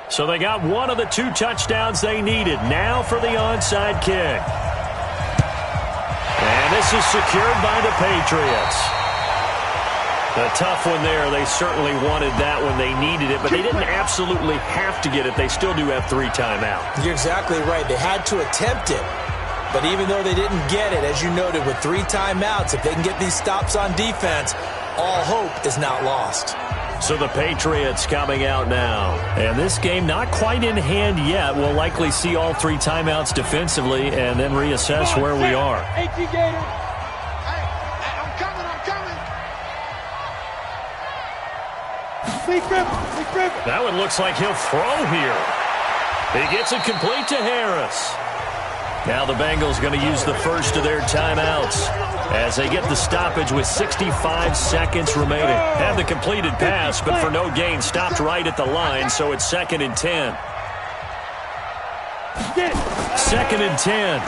So they got one of the 2 touchdowns they needed. Now for the onside kick. And this is secured by the Patriots. A tough one there. They certainly wanted that when they needed it, but they didn't absolutely have to get it. They still do have 3 timeouts. You're exactly right. They had to attempt it, But even though they didn't get it, as you noted, with 3 timeouts, if they can get these stops on defense, all hope is not lost. So the Patriots coming out now. And this game not quite in hand yet. We'll likely see all 3 timeouts defensively and then reassess where we are. I'm coming. That one looks like he'll throw here. He gets it complete to Harris. Now the Bengals going to use the first of their timeouts as they get the stoppage with 65 seconds remaining. Have the completed pass, but for no gain, stopped right at the line, so it's 2nd and 10. 2nd and 10.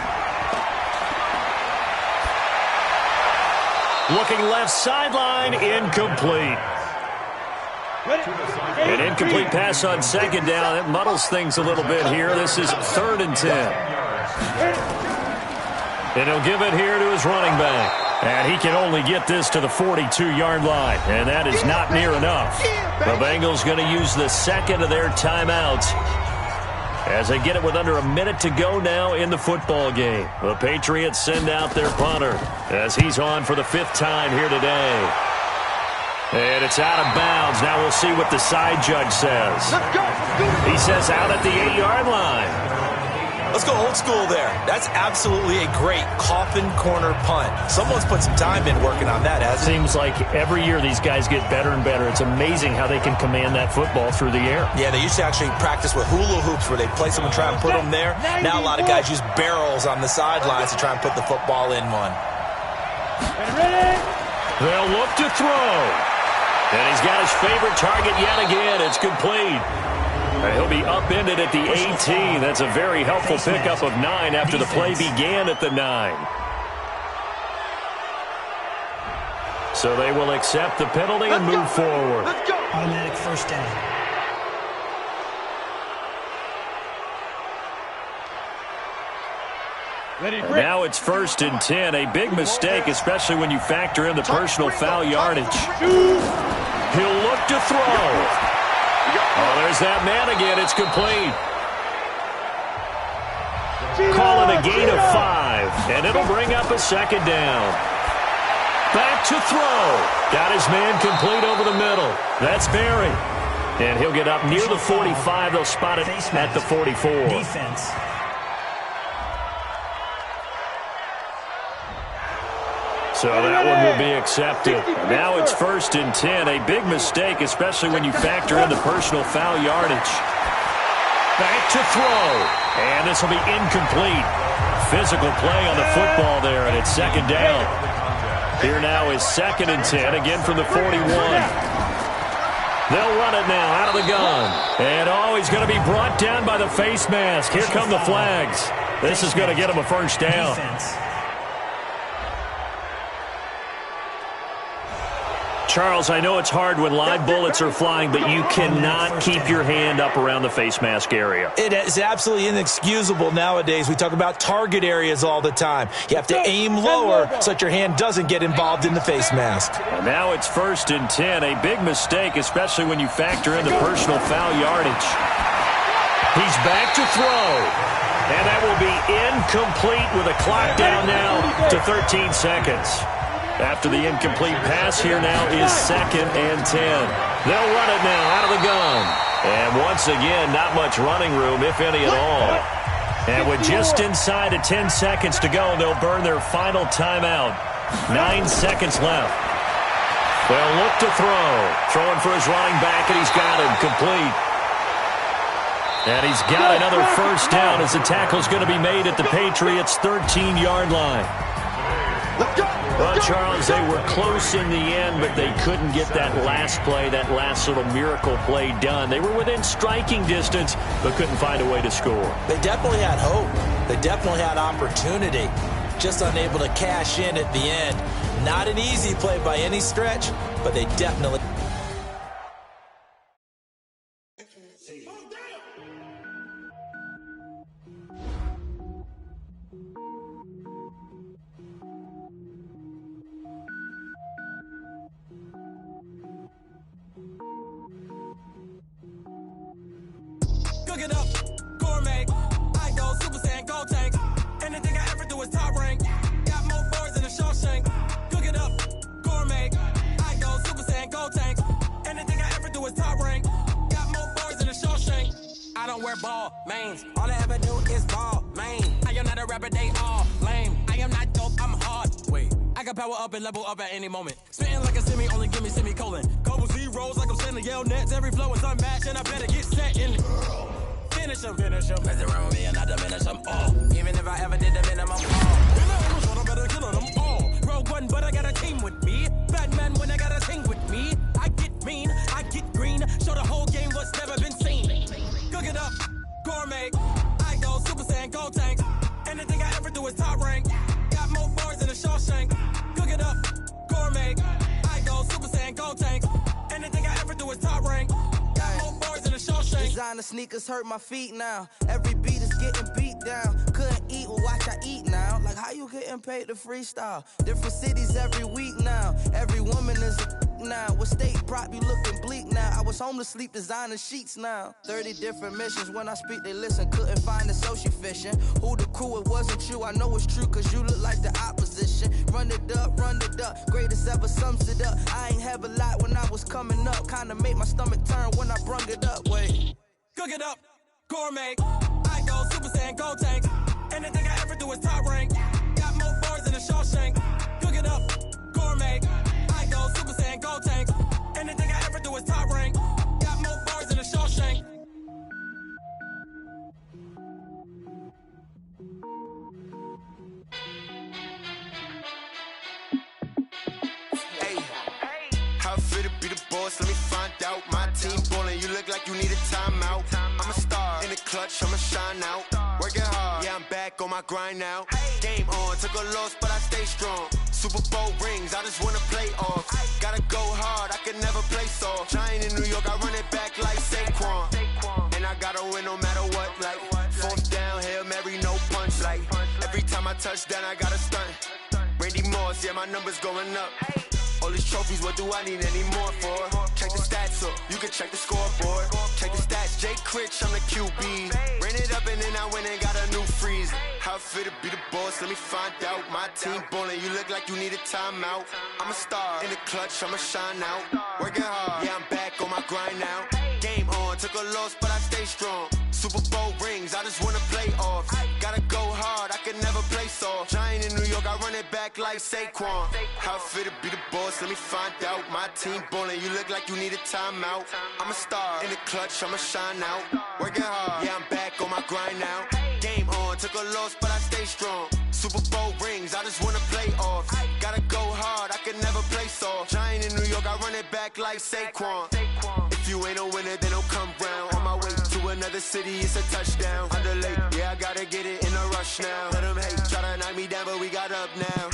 Looking left sideline, incomplete. An incomplete pass on 2nd down. That muddles things a little bit here. This is 3rd and 10. And he'll give it here to his running back. And he can only get this to the 42-yard line. And that is not near enough. The Bengals going to use the 2nd of their timeouts as they get it with under a minute to go now in the football game. The Patriots send out their punter as he's on for the 5th time here today. And it's out of bounds. Now we'll see what the side judge says. He says out at the 8-yard line. Let's go old school there. That's absolutely a great coffin corner punt. Someone's put some time in working on that, hasn't it? Seems like every year these guys get better and better. It's amazing how they can command that football through the air. Yeah, they used to actually practice with hula hoops where they place them and try and put them there. Now a lot of guys use barrels on the sidelines to try and put the football in one. They'll look to throw. And he's got his favorite target yet again. It's complete. And he'll be upended at the 18. That's a very helpful pickup of 9 after the play began at the 9. So they will accept the penalty and move forward. Automatic first down. And now it's 1st and 10. A big mistake, especially when you factor in the personal foul yardage. He'll look to throw. Oh, there's that man again. It's complete. Call it a gain of 5, and it'll bring up a 2nd down. Back to throw. Got his man complete over the middle. That's Barry. And he'll get up near the 45. They'll spot it at the 44. Defense. So that one will be accepted. Now it's 1st and 10. A big mistake, especially when you factor in the personal foul yardage. Back to throw. And this will be incomplete. Physical play on the football there, and it's 2nd down. Here now is 2nd and 10, again from the 41. They'll run it now out of the gun. And, he's going to be brought down by the face mask. Here come the flags. This is going to get him a 1st down. Charles, I know it's hard when live bullets are flying, but you cannot keep your hand up around the face mask area. It is absolutely inexcusable nowadays. We talk about target areas all the time. You have to aim lower so that your hand doesn't get involved in the face mask. And now it's 1st and 10. A big mistake, especially when you factor in the personal foul yardage. He's back to throw. And that will be incomplete with a clock down now to 13 seconds. After the incomplete pass, here now is 2nd and 10. They'll run it now out of the gun. And once again, not much running room, if any at all. And with just inside of 10 seconds to go, they'll burn their final timeout. 9 seconds left. They'll look to throw. Throwing for his running back, and he's got him complete. And he's got another 1st down as the tackle's going to be made at the Patriots' 13-yard line. Well, Charles, they were close in the end, but they couldn't get that last play, that last little miracle play done. They were within striking distance, but couldn't find a way to score. They definitely had hope. They definitely had opportunity. Just unable to cash in at the end. Not an easy play by any stretch, but they definitely... Cook it up, gourmet. I go Super Saiyan, go tank. Anything I ever do, gold tanks. Anything I ever do is top rank. Got more bars than a Shawshank. I don't wear ball mains. All I ever do is ball main. I am not a rapper, they all lame. I am not dope, I'm hard. Wait, I can power up and level up at any moment. Spitting like a semi, only give me semicolon. Couple zeros like I'm sending yell nets. Every flow is unmatched and I better get set in. Finish them. Mess around with me and I diminish them all. Even if I ever did the minimum all. I better kill them all. Rogue One, but I got a team with me. Batman when I got a team with me. I get mean, I get green. Show the whole game what's never been seen. Cook it up, gourmet. I go Super Saiyan, gold tanks. Anything I ever do is top rank. Got more bars than a Shawshank. Cook it up, gourmet. I go Super Saiyan, gold tanks. Anything I ever do is top rank. Got more bars than a Shawshank. Designer sneakers hurt my feet now. Every beat is getting beat down. Couldn't eat, well watch I eat now. Like how you getting paid to freestyle? Different cities every week now. Every woman is a now. What state prop you looking bleak now? I was home to sleep designing sheets now. 30 different missions. When I speak they listen. Couldn't find it so she fishing. Who the crew, it wasn't you. I know it's true cause you look like the opposition. Run it up. Greatest ever sums it up. I ain't have a lot when I was coming up. Kinda made my stomach turn when I brung it up. Wait. Cook it up, gourmet. I go Super Saiyan, gold tanks. Anything I ever do is top rank. Got more bars than a Shawshank. Cook it up, gourmet. I go Super Saiyan, gold tanks. Anything I ever do is top rank. Got more bars than a Shawshank. How fit to be the boss? Let me find out. My team ballin', you look like you need a timeout. I'm a star in the clutch, I'ma shine out. Working hard, yeah, I'm back on my grind now. Game on, took a loss, but I stay strong. Super Bowl rings, I just wanna play off. Gotta go hard, I can never play soft. Giant in New York, I run it back like Saquon. And I gotta win no matter what, like fourth down, Hail Mary, no punch. Like every time I touch down, I gotta stunt. Randy Moss, yeah, my numbers going up. All these trophies, what do I need any more for? Check the stats up, you can check the scoreboard. Check the stats, Jake Critch, I'm the QB. Ran it up and then I went and got a new freeze. How fit to be the boss, let me find out. My team ballin', you look like you need a timeout. I'm a star in the clutch, I'ma shine out. Working hard, yeah, I'm back on my grind now. Game on, took a loss, but I stay strong. Super Bowl rings, I just wanna play off. Gotta go hard, I can never play soft. Giant in New York, I run it back like Saquon. How fit to be the boss, let me find out. My team ballin', you look like you need a timeout. I'm a star in the clutch, I'ma shine out. Working hard, yeah, I'm back on my grind now. Game on, took a loss, but I stay strong. Super Bowl rings, I just wanna play off. Gotta go hard, I can never play soft. Giant in New York, I run it back like Saquon. If you ain't a winner, then don't come round. On my way to another city, it's a touchdown. Underlay, yeah, I gotta get it in a rush now. Let them hate, try to knock me down, but we got up now.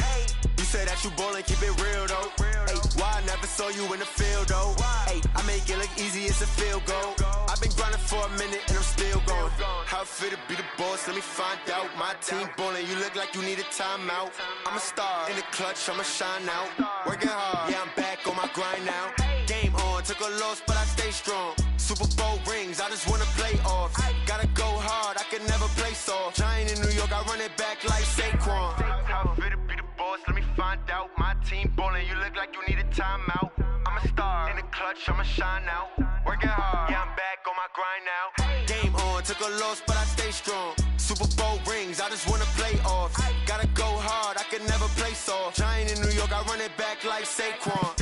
You say that you ballin', keep it real though. Hey, why I never saw you in the field though? Hey, I make it look easy, it's a field goal. I've been grinding for a minute and I'm still going. How fit to be the boss, let me find out. My team ballin', you look like you need a timeout. I'm a star in the clutch, I'ma shine out. Working hard, yeah, I'm back on my grind now. Game on, took a loss, but I stay strong. Super Bowl rings, I just wanna play off. Gotta go hard, I can never play soft. Giant in New York, I run it back like Saquon. How fit to be the boss, let me find out. My team ballin', you look like you need a timeout. I'm a star in the clutch, I'ma shine out. Working hard, yeah, I'm back on my grind now. Game on, took a loss, but I stay strong. Super Bowl rings, I just wanna play off. Gotta go hard, I can never play soft. Giant in New York, I run it back like Saquon.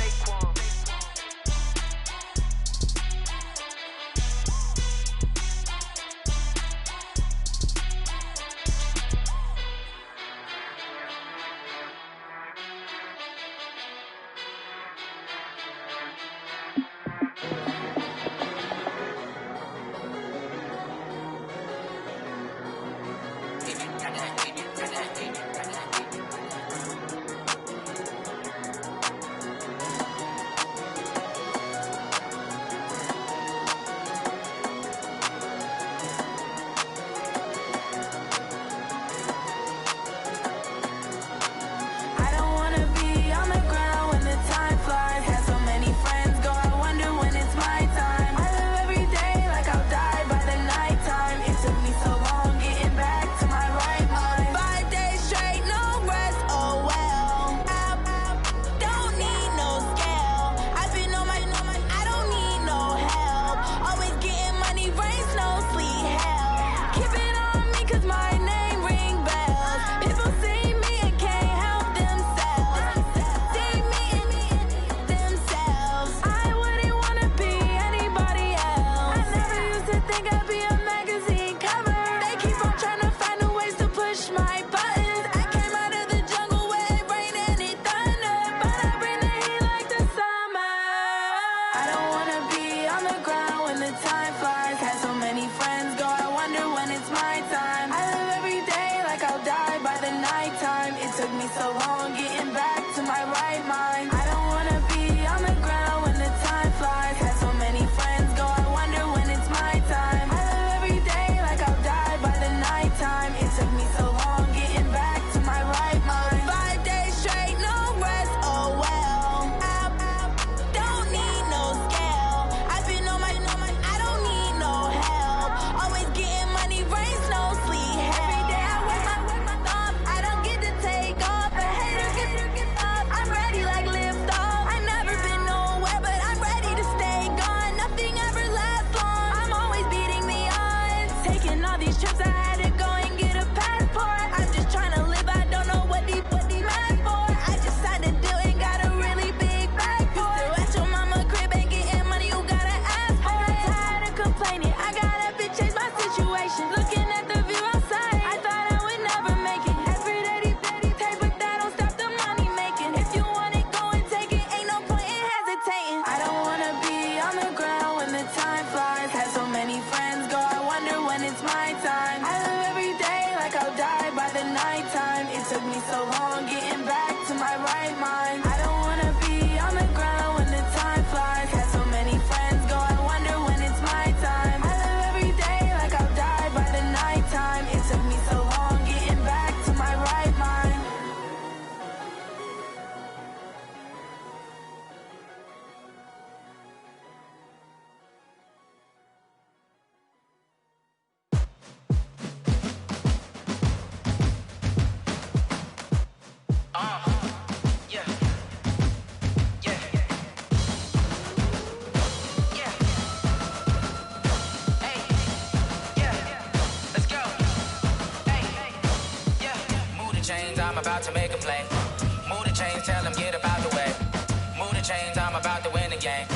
chains, I'm about to win the game.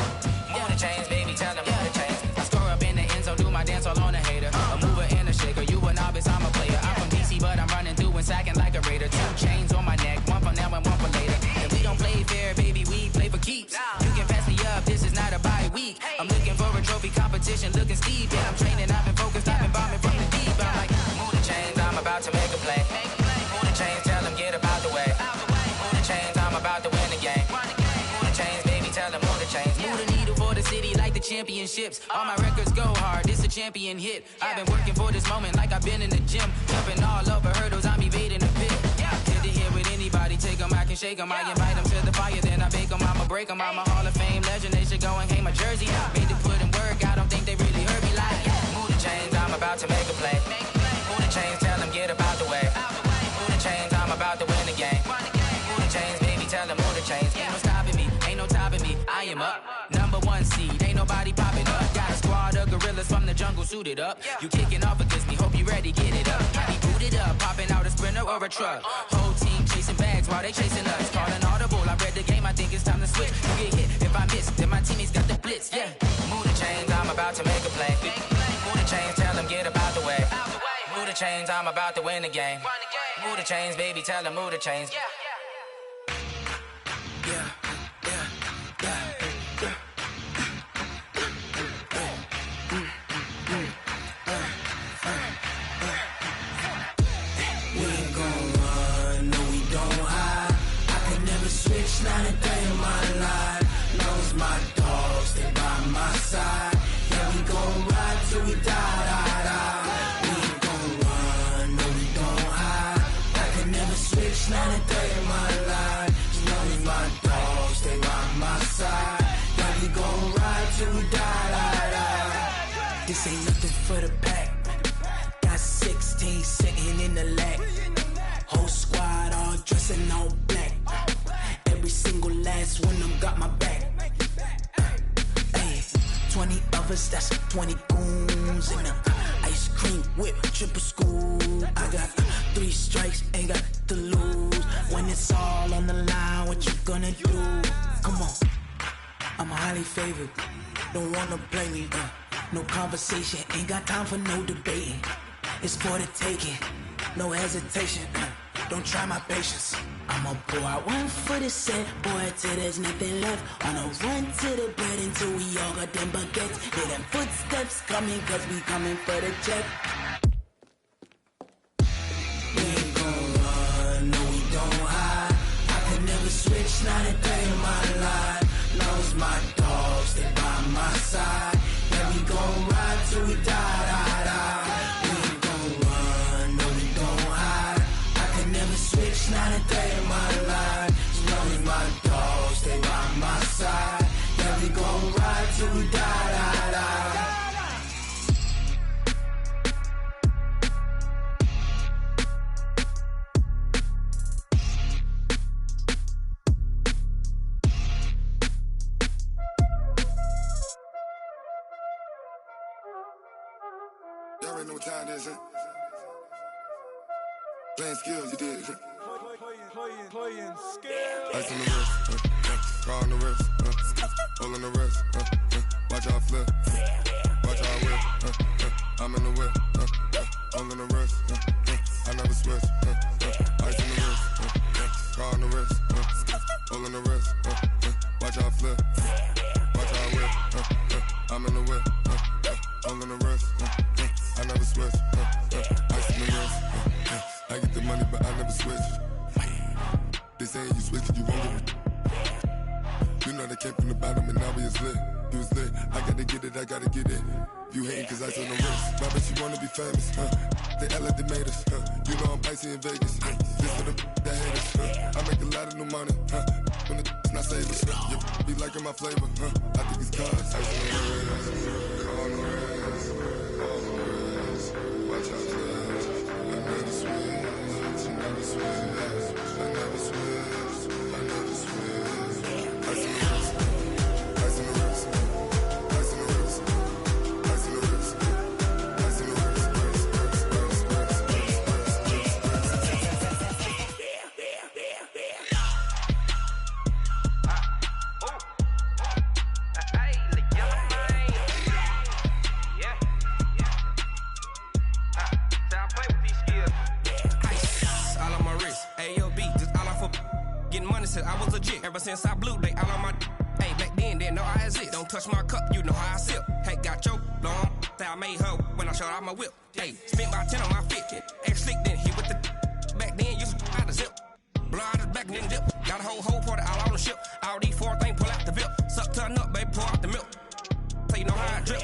Move the chains, baby, tell them move the chains. I score up in the end zone, do my dance all on a hater. A mover and a shaker, you a novice, I'm a player. I'm from DC, but I'm running through and sacking like a raider. 2 chains on my neck, one for now and one for later. And we don't play fair, baby, we play for keeps. You can pass me up, this is not a bye week. I'm looking for a trophy competition, looking steep. Yeah, I'm training, I've been focused, I've been bombing from the deep. I'm like, move the chains, I'm about to make a play. Move the chains, tell them get up out the way. Move the chains, I'm about to win the game. Move the chains, baby, tell them move the chains. Move the needle for the city like the championships. All my records go hard, this a champion hit. I've been working for this moment like I've been in the gym. Jumping all over hurdles, I'm evading the pit. Good to hear with anybody, take them, I can shake them. I invite them to the fire, then I bake them, I'ma break them. I'm a Hall of Fame legend, they should go and hang my jersey. Made to put in work, I don't think they really heard me like, move the chains, I'm about to make a play. Move the chains, tell them get up out the way. Move the chains, I'm about to win the game. Move the chains, baby, tell them move the chains. Ain't no stopping me, ain't no topping me, I am up. #1 seed, ain't nobody popping up. Got a squad of gorillas from the jungle suited up. You kicking off against me, hope you ready, get it up. I be booted up, popping out a Sprinter or a truck. Whole team chasing bags while they chasing us. Call an audible, I read the game, I think it's time to switch. You get hit, if I miss, then my teammates got the blitz, yeah. Move the chains, I'm about to make a play. Move the chains, tell them get up out the way. Move the chains, I'm about to win the game. Move the chains, baby, tell them move the chains. Not a day in my life. Knows my dogs, they by my side. Yeah, we gon' ride till we die. We ain't gon' run, no, we don't hide. I can never switch, not a day in my life. Knows my dogs, they by my side. Yeah, we gon' ride till we die. This ain't nothing for the pack. Got 16 sitting in the lap. Whole squad all dressing all black. Every single last one of them got my back. Hey, 20 of us, that's 20 goons. And ice cream whip, triple scoop. I got 3 strikes, ain't got to lose. When it's all on the line, what you gonna do? Come on, I'm highly favored. Don't wanna play me, no conversation. Ain't got time for no debating. It's for the taking, no hesitation. Don't try my patience. I'ma pour out one for the set, boy, till there's nothing left. On a run to the bread until we all got them baguettes. Hear them footsteps coming, cause we coming for the check. We ain't gon' run, no, we don't hide. I can never switch, not a day in my life. Knows my dogs, they by my side. Yeah, we gon' ride till we die. We ain't gon' run, no, we don't hide. I can never switch, not a day in my life. Knows my dogs, they by my side. Yeah, we gon' ride till we die. Y'all already know what time it is, huh? Playing skills, you did. Playing skills. Ice on the wrist, car on the wrist, hole in the wrist, watch out flip, watch out whip, I'm in the whip, hole in the wrist, I never switch, ice on the wrist, car on the wrist, hole in the wrist, watch out flip, watch out whip, I'm in the whip, hole in the wrist, I never switch, ice on the wrist, I get the money but I never switch. They saying you switch it, you won't get it. You know they came from the bottom and now we is lit. You was lit, I gotta get it, I gotta get it. You hating cause ice on the wrist. My bitch, you wanna be famous, They Ella, they made us, You know I'm icy in Vegas, This for the that hate us, I make a lot of new money, When the not savers, You be liking my flavor, I think it's cause ice on the wrist, on the wrist, on the wrist. Watch out, flash, I never switch, I never switch. I never switch, I never switch. Ice in the wrist, ice in the wrist, ice in the wrist, ice in the wrist, ice in the wrist, since I blew, they all on my. Hey, back then, didn't know I exist. Don't touch my cup, you know how I sip. Hey, got your long, that I made her when I showed out my whip. Hey, spent about 10 on my fit. Ex-slick, then hit with the. Back then, used to out the zip. Blow out his back, then dip. Got a whole party all on the ship. All these 4 things, pull out the VIP. Suck, turn up, baby, pour out the milk. So you know how I drip.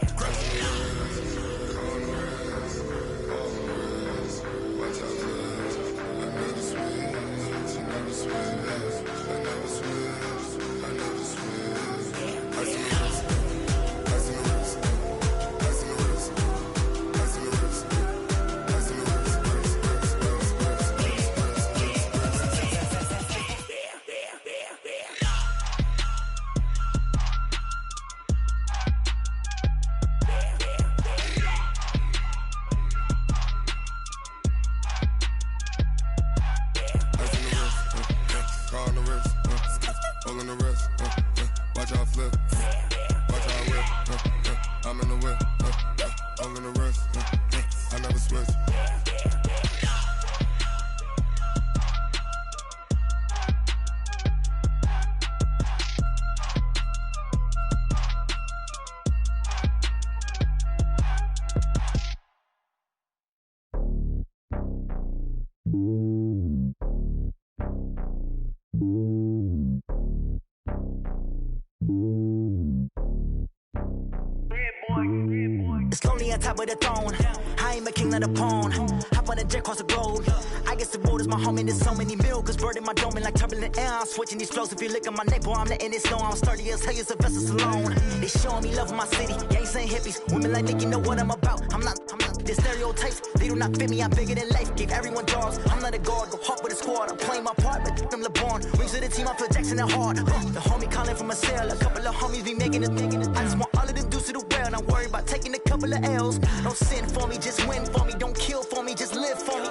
It's lonely on top of the throne. I ain't a king, not a pawn. Hop on a jet across the globe. I guess the road is my home and there's so many milkers. Bird in my dome and like turbulent air. I'm switching these flows. If you look at my neck, boy, I'm letting it snow. I'm sturdy as hell, as a vessel alone. They showing me love in my city. Gangs and hippies. Women like Nicky know what I'm about. I'm not the stereotypes. They do not fit me. I'm bigger than life. Gave everyone jobs. I'm not a guard. Go hard with a squad. I'm playing my part, but them LeBron. Rings to the team. I feel Jackson and hard. The homie calling from a cell. A couple of homies be making it. I just want all of them dudes to the well. Not worry about taking a couple of L's. Don't sin for me, just win for me. Don't kill for me, just live for me.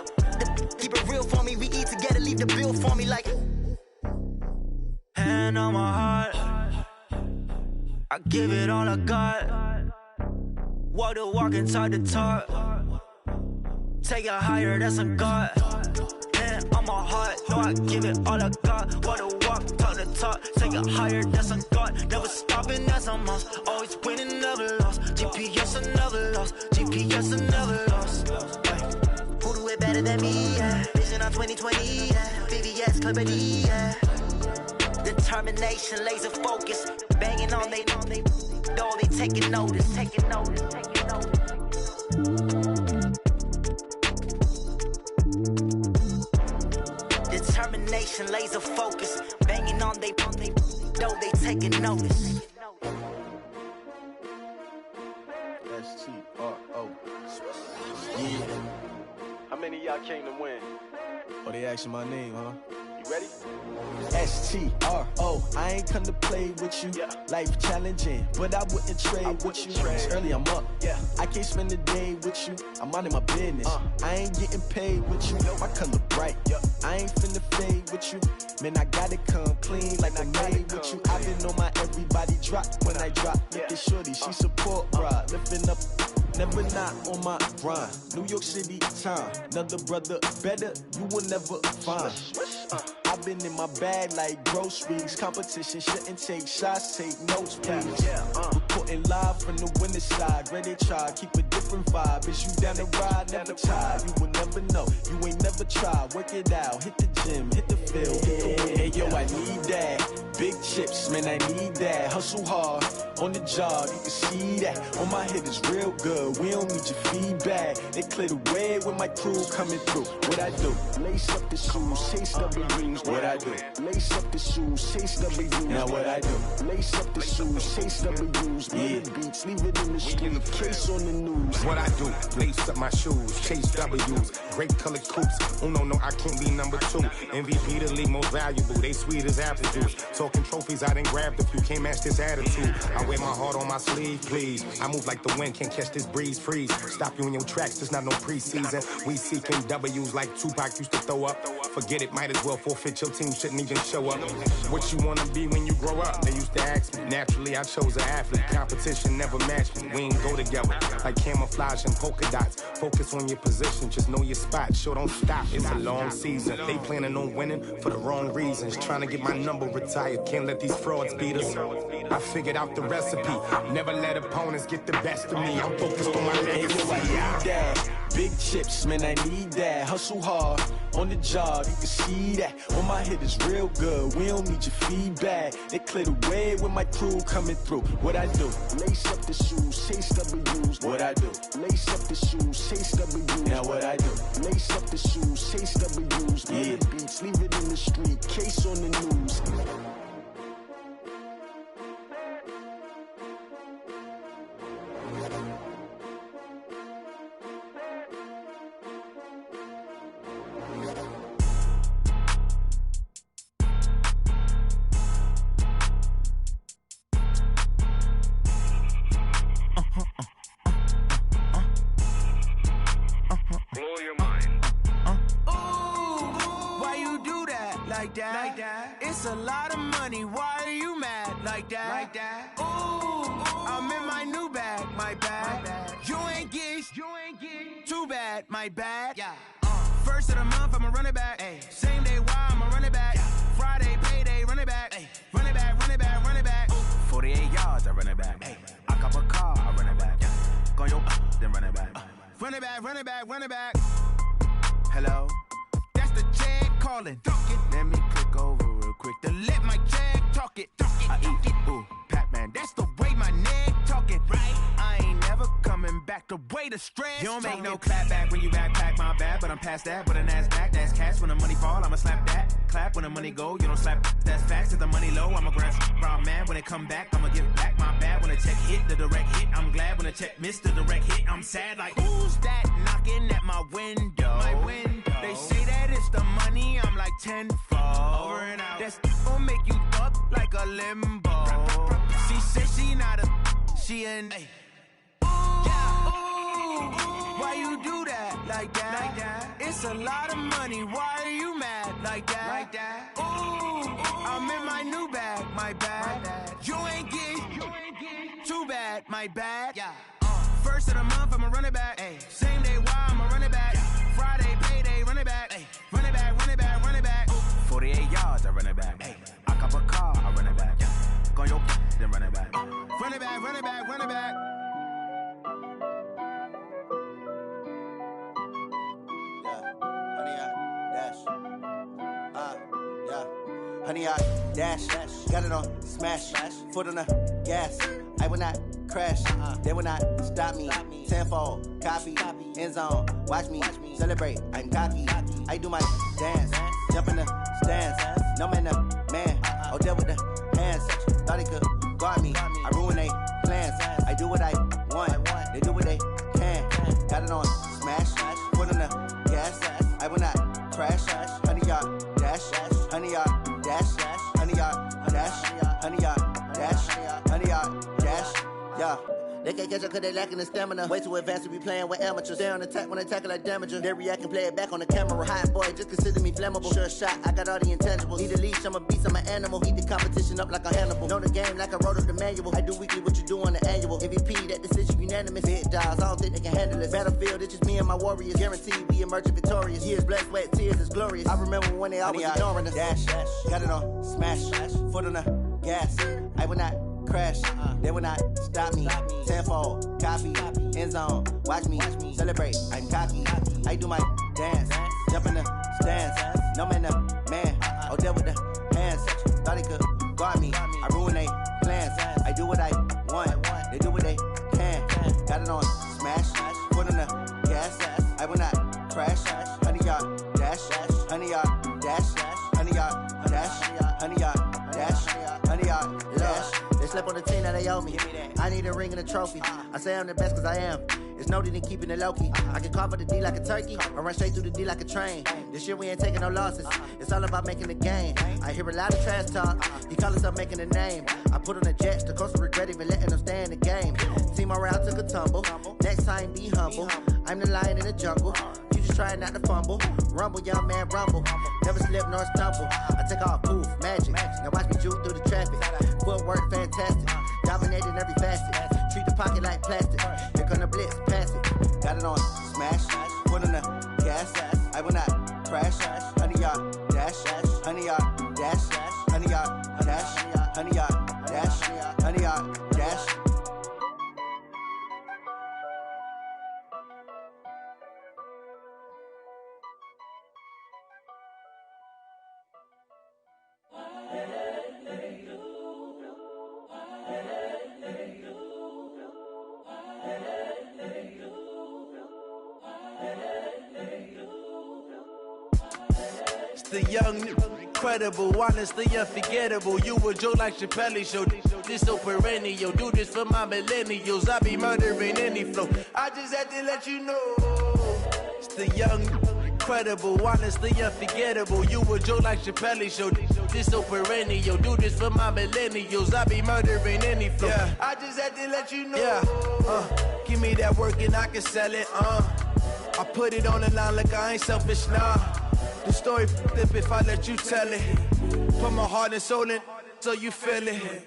Keep it real for me. We eat together, leave the bill for me like. Hand on my heart, I give it all I got. Walk the walk and talk the talk. Take it higher, that's a God. Hand on my heart, no, I give it all I got. Walk the walk, talk the talk. Take it higher, that's a God. Never stopping, that's a must. Always winning, never lost. GPS, I never lost. GPS, I never lost. Who do it better than me? Yeah. Vision on 2020. Yeah. VVS, Clarity. Yeah. Determination, laser focus. Banging on they know they taking notice. Taking notice. Taking notice. Determination, laser focus. Banging on they know they taking notice. S-T-R-O. Yeah. How many of y'all came to win? Oh, they asking my name, huh? You ready? S-T-R-O. I ain't come to play with you. Yeah. Life challenging, but I wouldn't trade with you. It's early, I'm up. Yeah. I can't spend the day with you. I'm minding my business. I ain't getting paid with you. My color bright. Yeah. I ain't finna fade with you. Man, I gotta come clean like I'm made with you. I've been on my everybody drop when I drop. Look at shorty, she support, bruh. Lifting up. Never not on my grind. New York City time. Another brother better, you will never find. I've been in my bag like groceries. Competition shouldn't take shots, take notes, please. Reporting live from the winning side. Ready to try, keep a different vibe. Is you down the ride, never tired. You will never know, you ain't never tried. Work it out, hit the gym, hit the field, hit the win. Hey yo, I need that. Big chips, man, I need that. Hustle hard, on the job, you can see that. On my head is real good, we don't need your feedback. They clear the way when my crew coming through. What I do? Lace up the shoes, chase W's. What I do? Lace up the shoes, chase W's. Now what I do? Lace up the shoes, chase W's. Yeah. Beats, leave it in the street, case on the news. What I do? Lace up my shoes, chase W's. Great colored coops. Oh no, I can't be number 2. MVP the league most valuable. They sweet as apple juice. Talking trophies, I didn't grab the few. Can't match this attitude. I I wear my heart on my sleeve, please. I move like the wind, can't catch this breeze, freeze. Stop you in your tracks, there's not no preseason. We seeking W's like Tupac used to throw up. Forget it, might as well forfeit, your team shouldn't even show up. What you wanna be when you grow up? They used to ask me. Naturally, I chose an athlete. Competition never matched me. We ain't go together like camouflage and polka dots. Focus on your position, just know your spot. Sure, don't stop, it's a long season. They planning on winning for the wrong reasons. Trying to get my number retired, can't let these frauds beat us. I figured out the recipe. Never let opponents get the best of me. I'm focused on my legacy. Big chips, man, I need that. Hustle hard on the job, you can see that. On my head is real good, we don't need your feedback. They clear the way with my crew coming through. What I do? Lace up the shoes, chase W's. What I do? Lace up the shoes, chase W's. Now what I do? Lace up the shoes, chase W's. Yeah. The beats, leave it in the street, case on the news. It's a lot of money, why are you mad like that? Ooh, I'm in my new bag, my bad. You ain't get too bad, my bad. First of the month, I'ma run it back. Same day, why I'ma run it back. Friday, payday, run it back. Run it back, run it back, run it back. 48 yards, I run it back. I cop a car, I run it back. Go yo, then run it back. Run it back, run it back, run it back. Hello? That's the jag calling. Let me click over real quick to let my jag talk it. I eat it, ooh, Pac-Man. That's the way my neck talking. Right? I ain't never coming back the way the stress. You don't make no clap back when you backpack, my bad. But I'm past that, but a NASDAQ, that's cash. When the money fall, I'ma slap that. Clap when the money go, you don't slap. That's facts. If the money low, I'ma grab brown man. When it come back, I'ma give back my bad. When the check hit, the direct hit, I'm glad. When the check missed the direct hit, I'm sad. Like, who's that knocking at my window? My window. They say that it's the money, I'm like tenfold. Over and out. That's gon' make you up like a limbo. She said she not a, she an. Ooh, why you do that like that? It's a lot of money, why are you mad like that? Ooh, I'm in my new bag, my bad. You ain't get too bad, my bad. First of the month, I'ma run it back. Same day, why I'ma run it back. Friday, payday, run it back. Run it back, run it back, run it back. 48 yards, I run it back. I cop a car, I run it back. Go yo, then run it back. Run it back, run it back, run it back. Honey, I dash, got it on smash, foot on the gas. I will not crash, they will not stop me. Tenfold, copy, end zone, watch me celebrate. I'm cocky, I do my dance, jump in the stands. No man, man, oh deal with the hands. Thought he could guard me, I ruin they plans. I do what I want, they do what they can. Got it on smash, foot on the gas. I will not crash, honey, y'all dash, honey, y'all dash, honey, y'all dash, honey, y'all dash, honey, y'all dash, yeah. They can't catch up cause they lacking the stamina. Way too advanced to be playing with amateurs. Stay on attack when they tackle like damager. They react and play it back on the camera. Hot boy, just consider me flammable. Sure shot, I got all the intangibles. Need a leash, I'm a beast, I'm an animal. Eat the competition up like a Hannibal. Know the game like I wrote up the manual. I do weekly what you do on the annual. MVP, that decision unanimous. Hit dials, I don't think they can handle it. Battlefield, it's just me and my warriors. Guaranteed we emerging victorious. Years, blood, sweat, tears, it's glorious. I remember when they always ignoring us. Dash, got it on smash, foot on the gas. I will not crash, they will not stop me. Tenfold, copy, end zone, watch me celebrate. I'm cocky, I do my dance, jump in the stands. No man, man, oh deal with the hands. Thought he could guard me, I ruin they plans. I do what I want, they do what they can. Got it on smash, foot on the gas. I will not crash, honey, y'all dash, honey, y'all dash, honey, y'all dash, honey, y'all dash, honey, y'all dash. They slept on the team, now they all owe me. I need a ring and a trophy. I say I'm the best cause I am. It's noted in keeping it low-key. I can carve up the D like a turkey, or run straight through the D like a train. This year we ain't taking no losses. It's all about making the game. I hear a lot of trash talk. He call himself making a name. I put on the Jets, the coast regret even letting them stay in the game. Team morale took a tumble. Next time be humble. I'm the lion in the jungle. You just trying not to fumble. Rumble, young man, rumble. Never slip nor stumble. I take off, poof, magic. Now watch me juke through the traffic. Footwork fantastic. Dominating every facet. Treat the pocket like plastic. Here come the blitz, pass it. Got it on smash. Put on the gas. I will not crash. 100 yard dash. 100 yard dash. 100 yard dash. 100 yard dash. 100 yard dash. The young, incredible, honestly unforgettable. You a joke like Chappelle Show. This so perennial. Do this for my millennials. I be murdering any flow. I just had to let you know. It's the young, incredible, honestly unforgettable. You a joke like Chappelle Show. This so perennial. Do this for my millennials. I be murdering any flow. Yeah. I just had to let you know. Yeah. Give me that work and I can sell it. I put it on the line like I ain't selfish, nah. The story flip if I let you tell it. Put my heart and soul in so you feel it.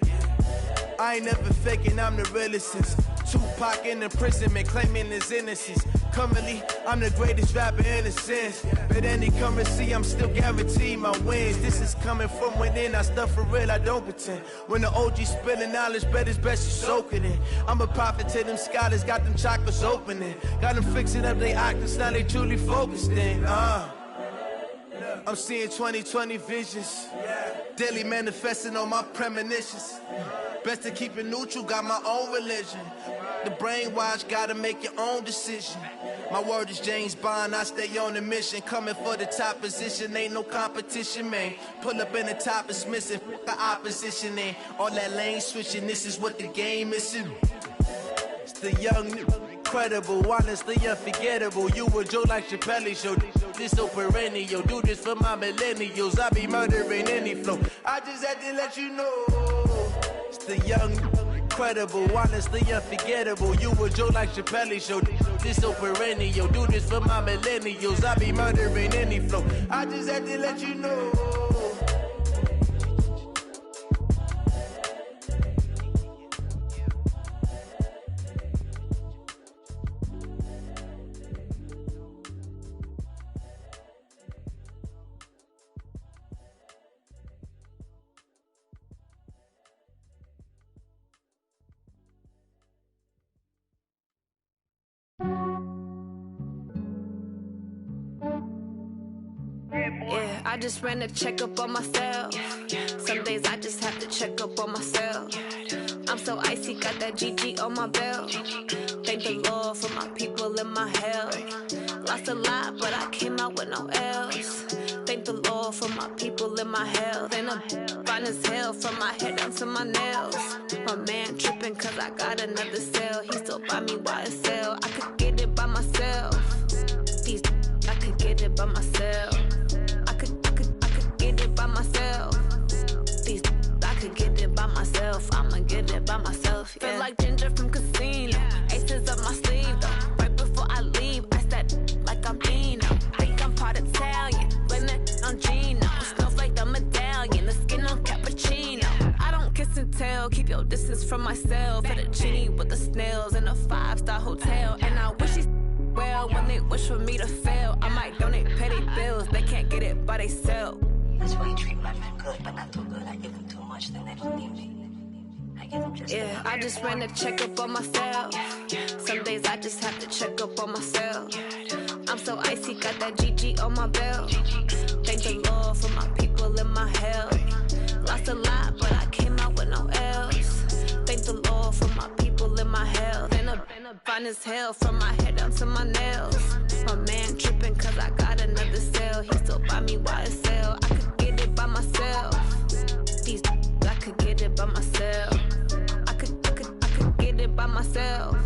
I ain't never faking, I'm the realest since Tupac in imprisonment, claiming his innocence. Currently, I'm the greatest rapper in a sense. But any currency, I'm still guaranteed my wins. This is coming from within, I stuff for real, I don't pretend. When the OG spilling knowledge, bet it's best you soak it in. I'm a prophet to them scholars, got them chakras opening. Got them fixing up their octaves, now they truly focused in. I'm seeing 2020 visions. Daily manifesting on my premonitions. Best to keep it neutral, got my own religion. The brainwash, gotta make your own decision. My word is James Bond, I stay on a mission. Coming for the top position, ain't no competition, man. Pull up in the top, it's missing, the opposition ain't. All that lane switching, this is what the game is. It's the young, incredible, honestly unforgettable. You a joke like Chappelle Show. This so perennial. Do this for my millennials. I be murdering any flow. I just had to let you know. It's the young, incredible, honestly unforgettable. You a joke like Chappelle Show. This so perennial. Do this for my millennials. I be murdering any flow. I just had to let you know. Yeah, I just ran a checkup on myself. Some days I just have to check up on myself. I'm so icy, got that GG on my belt. Thank the Lord for my people in my health. Lost a lot, but I came out with no L's. Thank the Lord for my people in my health. And I'm fine as hell from my head down to my nails. My man tripping cause I got another cell. He still buy me YSL. I could get it by myself. These I could get it by myself. I could get it by myself. These I could get it by myself. I'ma get it by myself. Yeah. Feel like Ginger from Casino. Aces up my sleeve though. Right before I leave, I said like I'm Dino. Think I'm part Italian. Blame it on Gino. Smells like the medallion. The skin on cappuccino. I don't kiss and tell. Keep your distance from myself. Fettuccine with the snails in a 5-star hotel. And I wish he's well when they wish for me to fail. I might donate petty bills. They can't get it by themselves. That's why you treat my men good, but not too good. I give them too much, then they don't need me. I give them just yeah, I just ran a checkup on myself. Some days I just have to check up on myself. I'm so icy, got that GG on my belt. Thank the Lord for my people in my health. Lost a lot, but I came out with no L's. Thank the Lord for my people in my health. And I'm fine as hell from my head down to my nails. My man tripping cause I got another cell. He still buy me YSL. I could get it by myself. These I could get it by myself. I could myself.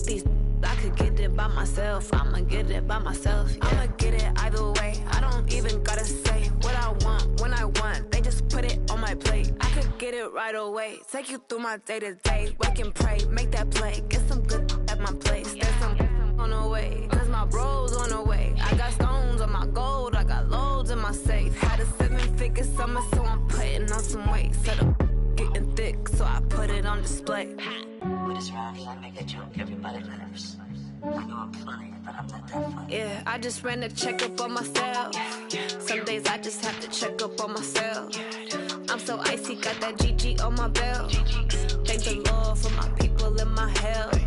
These I could get it by myself. I'ma get it by myself. Yeah. I'ma get it either way. I don't even gotta say what I want when I want. They just put it on my plate. I could get it right away. Take you through my day to day. Wake and pray, make that play. Get some good at my place. There's some on the way. Cause my bro's on the way. I got stones on my gold. I got loads in my safe. Had a 7-figure summer, so I'm putting on some weight. Set up getting thick, so I put it on display. With this round here, I make a joke everybody laughs. I know I'm funny, but I'm not that funny. Yeah, I just ran a checkup on myself. Some days I just have to check up on myself. I'm so icy, got that GG on my belt. Thank the Lord for my people in my health.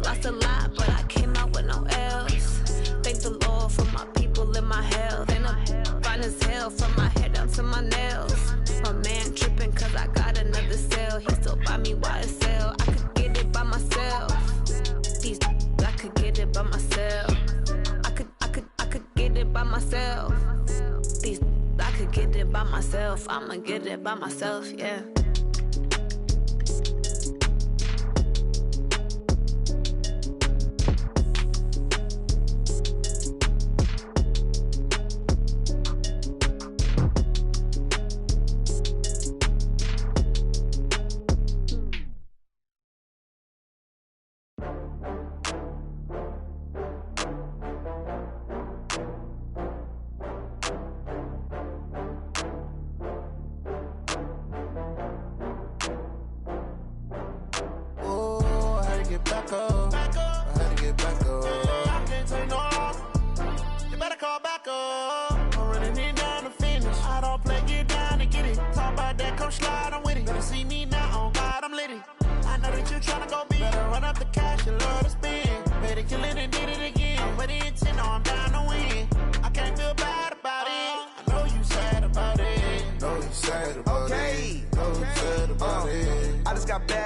Lost a lot, but I came out with no L's. Thank the Lord for my people in my health. And I'm fine as hell from my head down to my nails. My man tripping cause I got another sale. He still buy me YSL. I could get it by myself. These I could get it by myself. I could get it by myself. These I could get it by myself. I'ma get it by myself, yeah.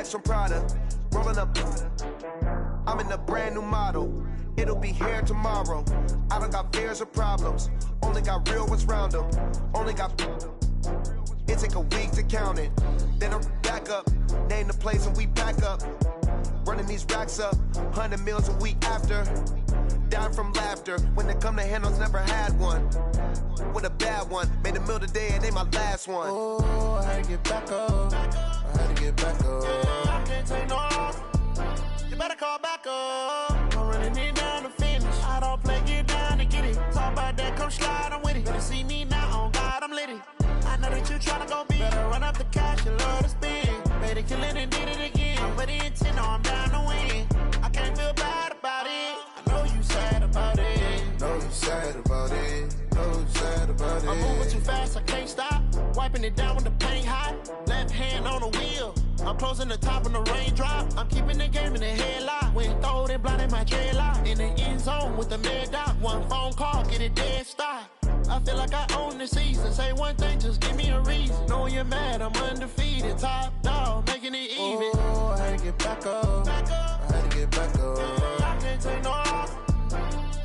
From Prada, rolling up. I'm in a brand new model. It'll be here tomorrow. I don't got fears or problems. Only got real ones round them. Only got. It take a week to count it. Then I'm back up. Name the place and we back up. Running these racks up. 100 meals a week after. Dying from laughter. When it come to handles, never had one. With a bad one. Made a meal today and they my last one. Oh, I had to get back up. I had to get back up. I can't take no loss. You better call back up. I'm running it down to finish. I don't play, get down to get it. Talk about that, come slide, I'm with it. Better see me now, on God, I'm litty. I know that you tryna go big. Better run up the cash, you love to spend. Better kill it and did it again. I'm with the intent, no, I'm down to win. I can't feel bad about it. I know you sad about it. Know you sad about it. Know you sad about it. I'm moving too fast, I can't stop. Wiping it down with the paint hot. Left hand on the wheel. I'm closing the top of the raindrop. I'm keeping the game in the headlock. When throwed and blinded my dreadlock. In the end zone with the mad dot. One phone call, get it dead stop. I feel like I own the season. Say one thing, just give me a reason. Knowing you're mad, I'm undefeated. Top dog, making it even. Oh, I had to get back up. I had to get back up. I can't take no loss.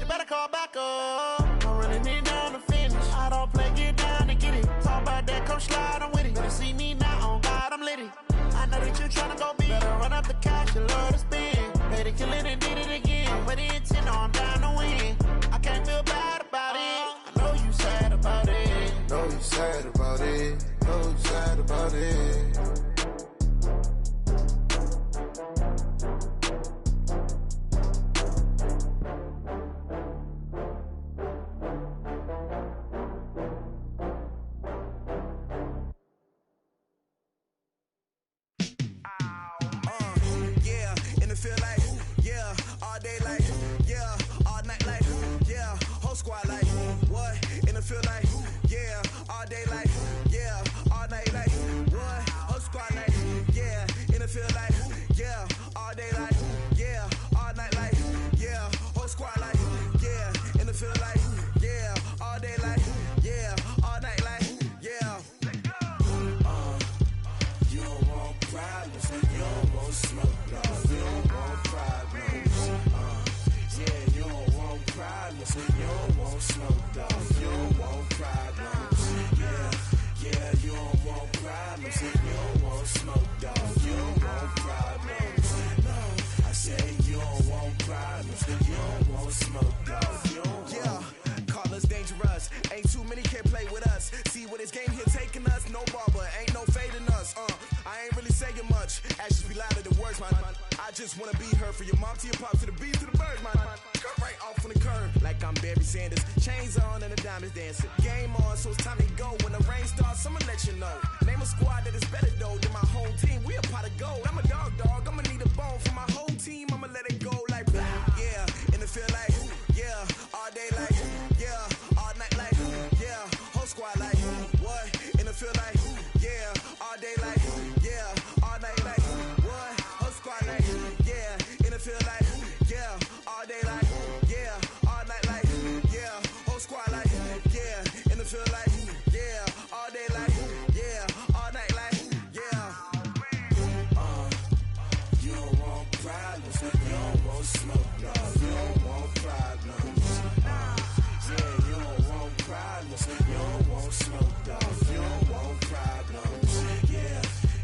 You better call back up. I'm running it down to finish. I don't play, get down to get it. Talk about that, come slide, I'm with it. Better see me now, on God, I'm litty. I know that you tryna go big. Better run up the cash, you love to spend. Better kill it and did it again. I'm with the intent, no, I'm down to win. I can't feel bad about it. I know you sad about it. Know you sad about it. Know you sad about it. just wanna be her. For your mom to your pop to the beat to the birds, my cut right off on the curb. Like I'm Barry Sanders, chains on and the diamonds dancing. Game on, so it's time to go. When the rain starts, I'ma let you know. Name a squad that is better though than my home team. We a pot of gold. I'm a dog, I'ma need a bone for my whole team. I'ma let it go like blah. Yeah, and it feel like yeah, all day like yeah, all night like yeah, whole squad like what? And it feel like yeah, all day like yeah, all night like what? Whole squad like yeah, and it feel like yeah, all day like yeah, all night like yeah, whole squad like yeah, and it feel like yeah, all day like yeah, all night like yeah. You don't want problems, you don't want smoke, dog. You don't want problems. Yeah, you don't want problems, you don't want smoke, dog. You don't want problems.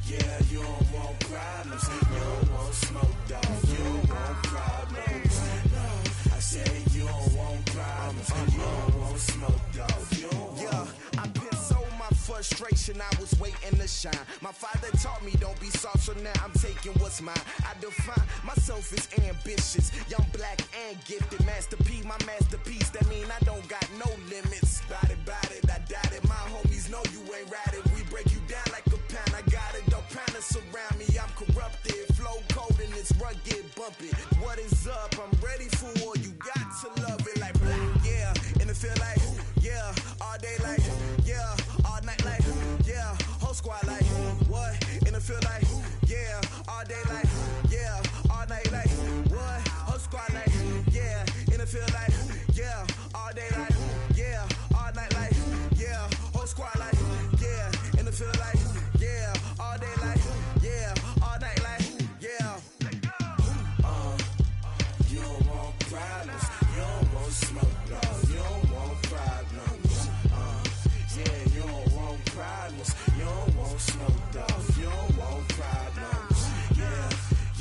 Yeah, you don't want problems, you don't want smoke, dog. You don't want problems. No, I said you don't want problems, you don't want smoke, dog. You don't want. Yeah, I've been so my frustration, I was waiting to shine. My father taught me don't be soft, so now I'm taking what's mine. I define myself as ambitious, young, black, and gifted. Master P, my masterpiece, that mean I don't got no limits. Bout it, I doubt it. My homies know you ain't ride it. We break you down like a pound. I got it, dog pounders surround me. I'm corrupted, flow cold and it's rugged, bumpy. What is up? I'm ready for war. You got to love it like blah. Yeah, and it feel like yeah, all day like yeah, all night like yeah, whole squad like what? And it feel like yeah, all day like yeah, all night like what? Whole squad like yeah, and it feel like yeah, all day like yeah, all night like yeah, whole squad like yeah, and it feel like yeah, all day like yeah, all night like yeah. You don't want problems, you don't want smoke, dog. You don't want problems. Yeah, you don't want problems, you don't want smoke, dog. You don't want problems.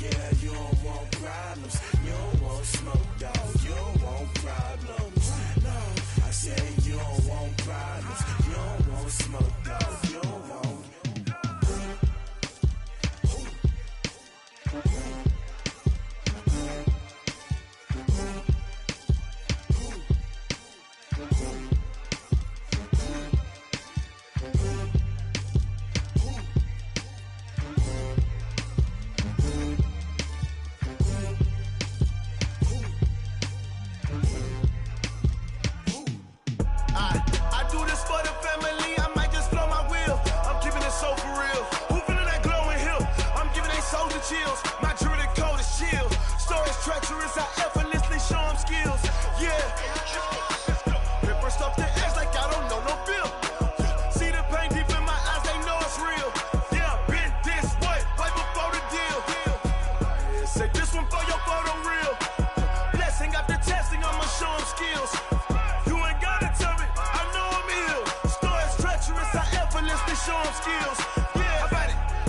Yeah, you don't want problems, you don't want smoke, dog. You don't want problems. No, I said you don't want problems, you don't want smoke, dog. You don't want. I do this for the family, I might just blow my wheel. I'm keeping it so for real. Who feeling that glowing hill? I'm giving they soldier chills. My jewelry code is chill. Stories treacherous, I effortlessly show them skills. Yeah. Paper stuff the edge like I don't know no feel. See the pain deep in my eyes, they know it's real. Yeah, been this way, right before the deal. Say this one for your photo real. Blessing after testing, I'ma show them skills. You ain't gotta tell me, I know I'm ill. Stories treacherous, I effortlessly show them skills. Yeah,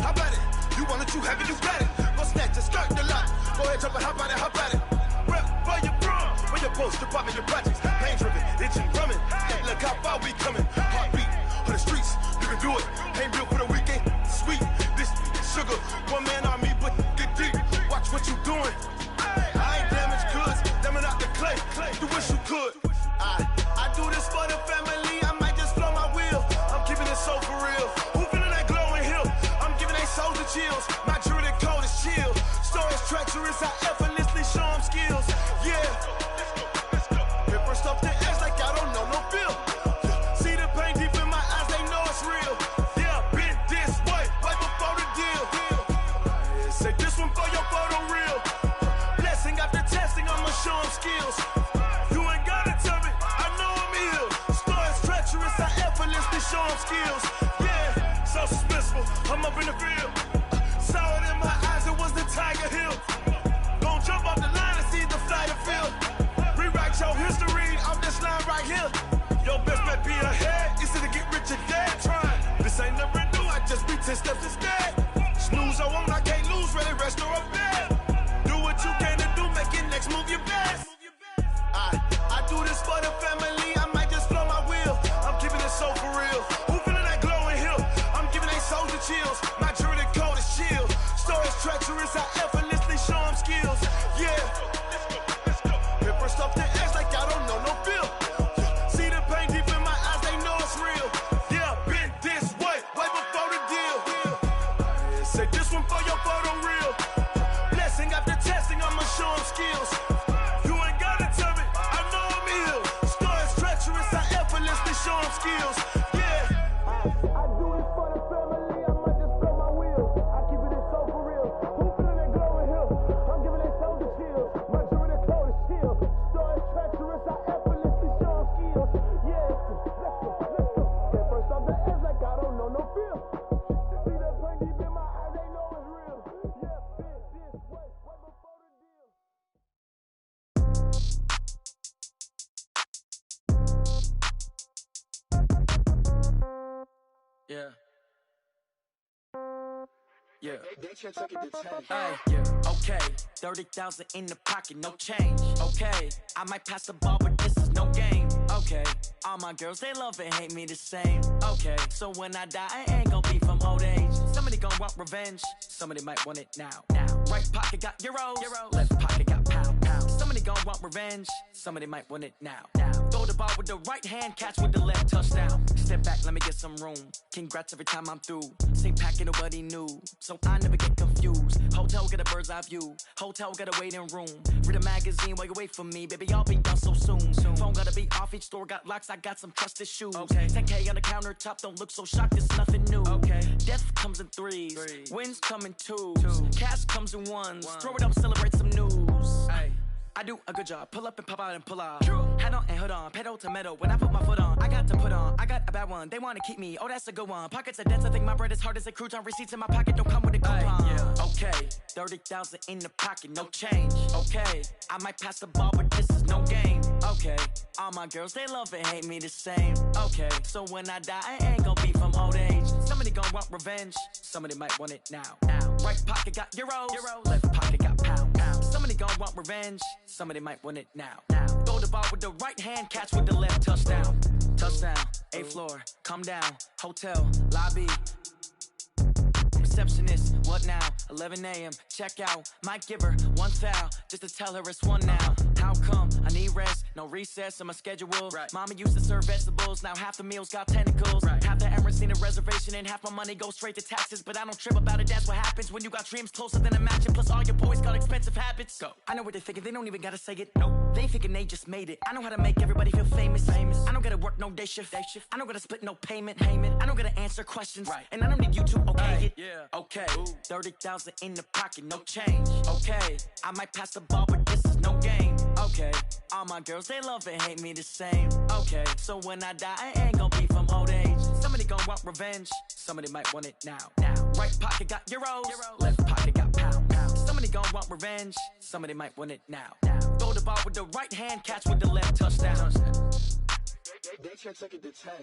how about it? You want it, you have it, you got it. Go snatch a skirt the lot. Go ahead, jump it, how about it? Rep where you from? Where your post, department, your projects. Pain driven, itching, drumming. Hey, look how far we coming. Heartbeat on the streets, you can do it. Ain't built for the weekend, sweet. This sugar, one man army, but get deep. Watch what you doing. I ain't damaged goods, damn out the clay. You wish you could. I do this for the family, I might just blow my wheel. I'm keeping it so for real. Who feeling that glowing hill? I'm giving they soldier chills. My jewelry code is chill. Stories treacherous, I effortlessly show them skills. Yeah. Paper stuff the edge like I don't know no feel. See the pain deep in my eyes, they know it's real. Yeah, been this way, right before the deal. Say this one for your photo real. Blessing after testing, I'ma show them skills. You ain't gotta tell me, I know I'm ill. Stories treacherous, I effortlessly show them skills. Yeah, so suspenseful, I'm up in the field. Saw it in my eyes, it was the Tiger Hill. Gon' jump off the line and see the flight of field. Rewrite your history, I'm this line right here. Your best bet be ahead, easy to get rich or dead. Trying, this ain't never new, I just be 10 steps instead. Snooze I won't, I can't lose, ready, rest or a bed. Do what you can to do, make it next move your best. I do this for the family, I might just blow my wheel. I'm keeping it so for real. Who feeling that glowing hill? I'm giving they soldier chills. My jewelry code is chill. Stories treacherous, I effortlessly show them Yeah. Yeah. Ay, yeah. Okay. 30,000 in the pocket, no change. Okay. I might pass the ball, but this is no game. Okay. All my girls, they love and hate me the same. Okay. So when I die, I ain't gon' be from old age. Somebody gon' want revenge. Somebody might want it now. Right pocket got euros. Left pocket got pound. Somebody gon' want revenge. Somebody might want it now. Throw the ball with the right hand, catch with the left, touchdown. Step back, let me get some room. Congrats every time I'm through. Same packet, nobody knew. So I never get confused. Hotel got a bird's eye view. Hotel got a waiting room. Read a magazine while you wait for me. Baby, I'll be done so soon. Phone gotta be off, each store got locks. I got some trusted shoes. 10K on the countertop, don't look so shocked, it's nothing new. Death comes in threes. Wins come in twos. Cash comes in ones. Throw it up, celebrate some news. I do a good job. Pull up and pop out and pull out. Head on and hood on. Pedal to metal. When I put my foot on, I got to put on. I got a bad one. They want to keep me. Oh, that's a good one. Pockets are dense. I think my bread is hard as a crouton. Receipts in my pocket don't come with a coupon. Okay. 30,000 in the pocket. No change. Okay. I might pass the ball, but this is no game. Okay. All my girls, they love and hate me the same. Okay. So when I die, I ain't gon' be from old age. Somebody gon' want revenge. Somebody might want it now. Right pocket got euros. Left pocket got pound. Somebody gon' want revenge. Somebody might want it now. Throw the ball with the right hand, catch with the left, touchdown. Touchdown, 8th floor, come down. Hotel, lobby. Receptionist, what now? 11 a.m., check out. Might give her one foul, just to tell her it's one now. How come? I need rest, no recess in my schedule. Mama used to serve vegetables, now half the meals got tentacles. Half the Emirates need a reservation and half my money goes straight to taxes. But I don't trip about it, that's what happens when you got dreams closer than a matching. Plus all your boys got expensive habits. Go. I know what they're thinking, they don't even gotta say it. Nope. They thinking they just made it. I know how to make everybody feel famous. I don't gotta work no day shift. I don't gotta split no payment. I don't gotta answer questions. And I don't need you to okay it. Okay, 30,000 in the pocket, no change. Okay, I might pass the ball, but this is no game. Okay, all my girls, they love and hate me the same. Okay, so when I die, I ain't gon' be from old age. Somebody gon' want revenge. Somebody might want it now. Right pocket got euros. Left pocket got pound. Somebody gon' want revenge. Somebody might want it now. Throw the ball with the right hand, catch with the left, touchdown. They check it to 10.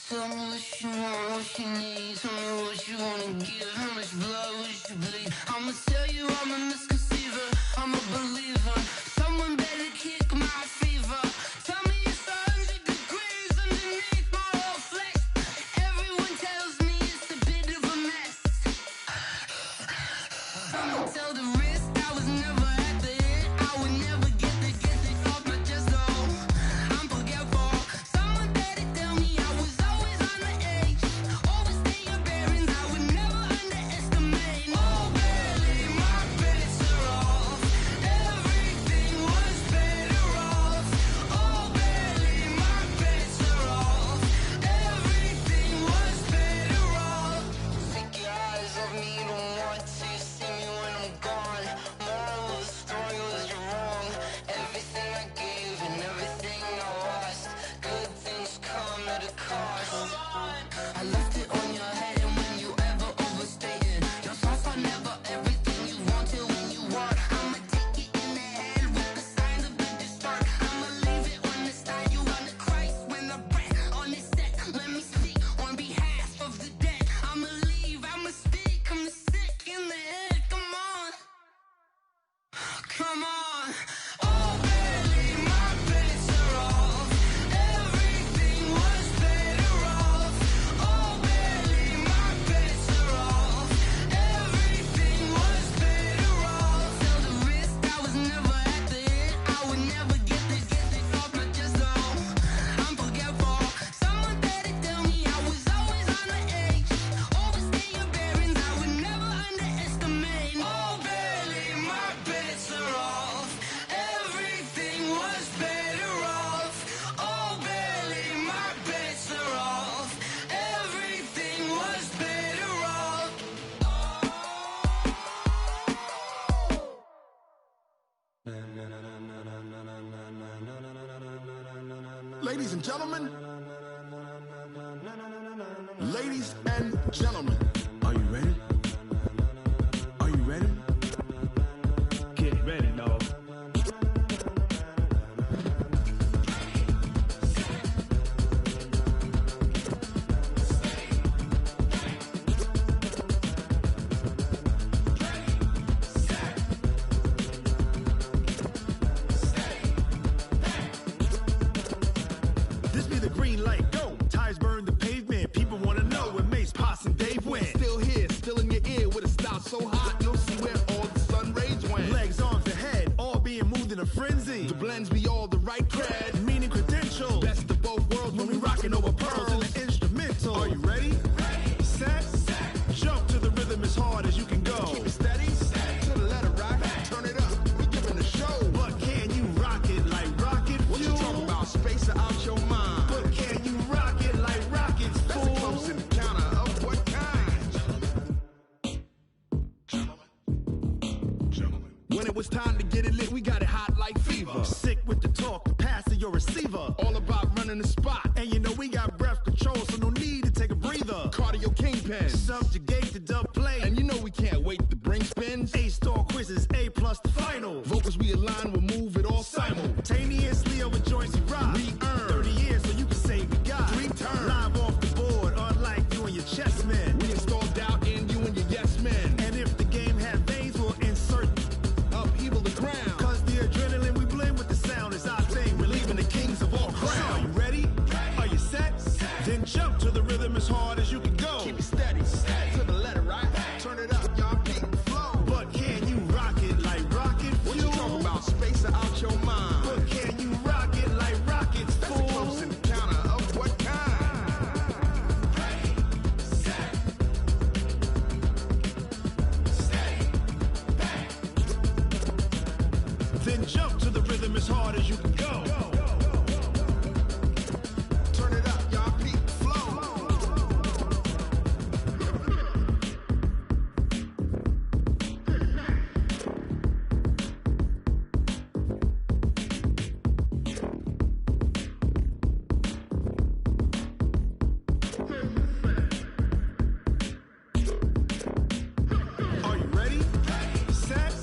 Tell me what you want, what you need. Tell me what you wanna give. How much blood would you bleed? I'ma tell you I'm a misconceiver. I'm a believer. Someone better kick my fever. Tell me it's 100 degrees underneath my whole flesh. Everyone tells me it's a bit of a mess. I'ma tell the risk I was never at the hit. I would never get it off my chest though. I'm forgetful. Someone better tell me I was always on the edge. Overstay your bearings, I would never underestimate. Oh, barely, my bets are off. Everything was better off. Oh, barely, my bets are off. Everything was better off. Take your eyes off me, you don't want to see me when I'm gone. Moral of the story was you're wrong. Everything I gave and everything I lost. Good things come at a cost. I left it on your head, and when you ever overstay it, your thoughts are never everything you wanted when you want. I'ma take it in the head with the signs of the distort. I'ma leave it on the side. You on the Christ when the breath on this set. Let me speak on behalf of the dead. I'ma leave, I'ma speak. I'm sick in the head. Come on, come on. Oh, barely, my bets are off. Everything was better off. Oh, barely, my bets are off. Everything was better off. Tell the risk I was never at the hit. I would never get it off my chest though. I'm forgetful. Someone better tell me I was always on the edge. Overstay your bearings, I would never underestimate. Oh, barely, my bets are off. Everything was better off. Oh, barely, my bets are off. Everything was better off. Ladies and gentlemen, Gentlemen, are you ready? Are you ready? Get ready, dog. This be the green light, go. Tires burn the pavement. People want to know where Mace, Pops, and Dave went. Still here, still in your ear with a style so hot, you'll see where all the sun rays went. Legs, arms, and head, all being moved in a frenzy. The blends be all the right cred, meaning credentials. Best of both worlds when we rockin' over pearls in the instrumental. Are you ready? Set, jump to the rhythm as hard as you can go. Keep it steady, to the letter rock, turn it up, we giving a show. But can you rock it like rocket fuel? What you talking about, space or out your mind? But can you rock it like rockets, fool? That's a close encounter of what kind? Gentlemen. When it was time to get it lit, we got it hot like fever. Sick with the talk, the pass to your receiver. All about running the spot. And you know we got breath control, so no need to take a breather. Cardio kingpin, subjugate the dub play. And you know we can't wait to bring spins. A-star quizzes, A+ the final. Vocals we align, we'll move it all simultaneously over joints we rock. We earn 30 years, so you can say we got 3 turns. Live off the board, unlike you and your chess men. We install doubt in you and your yes men. And if the game had veins, we'll insert upheaval the ground. Cause the adrenaline we blend with the sound is our thing. We're leaving the kings of all crowns. So are you ready? Are you set? Then jump to the rhythm as hard as you can go. Keep it steady, to the letter right. Turn it up, y'all beat the flow. But can you rock it like rocket fuel? What you talking about, space or out your mind? But can you rock it like rockets, fool? That's a close encounter of what kind? Then jump to the rhythm as hard as you can go. Turn it up, y'all beat the flow. Are you ready? Set,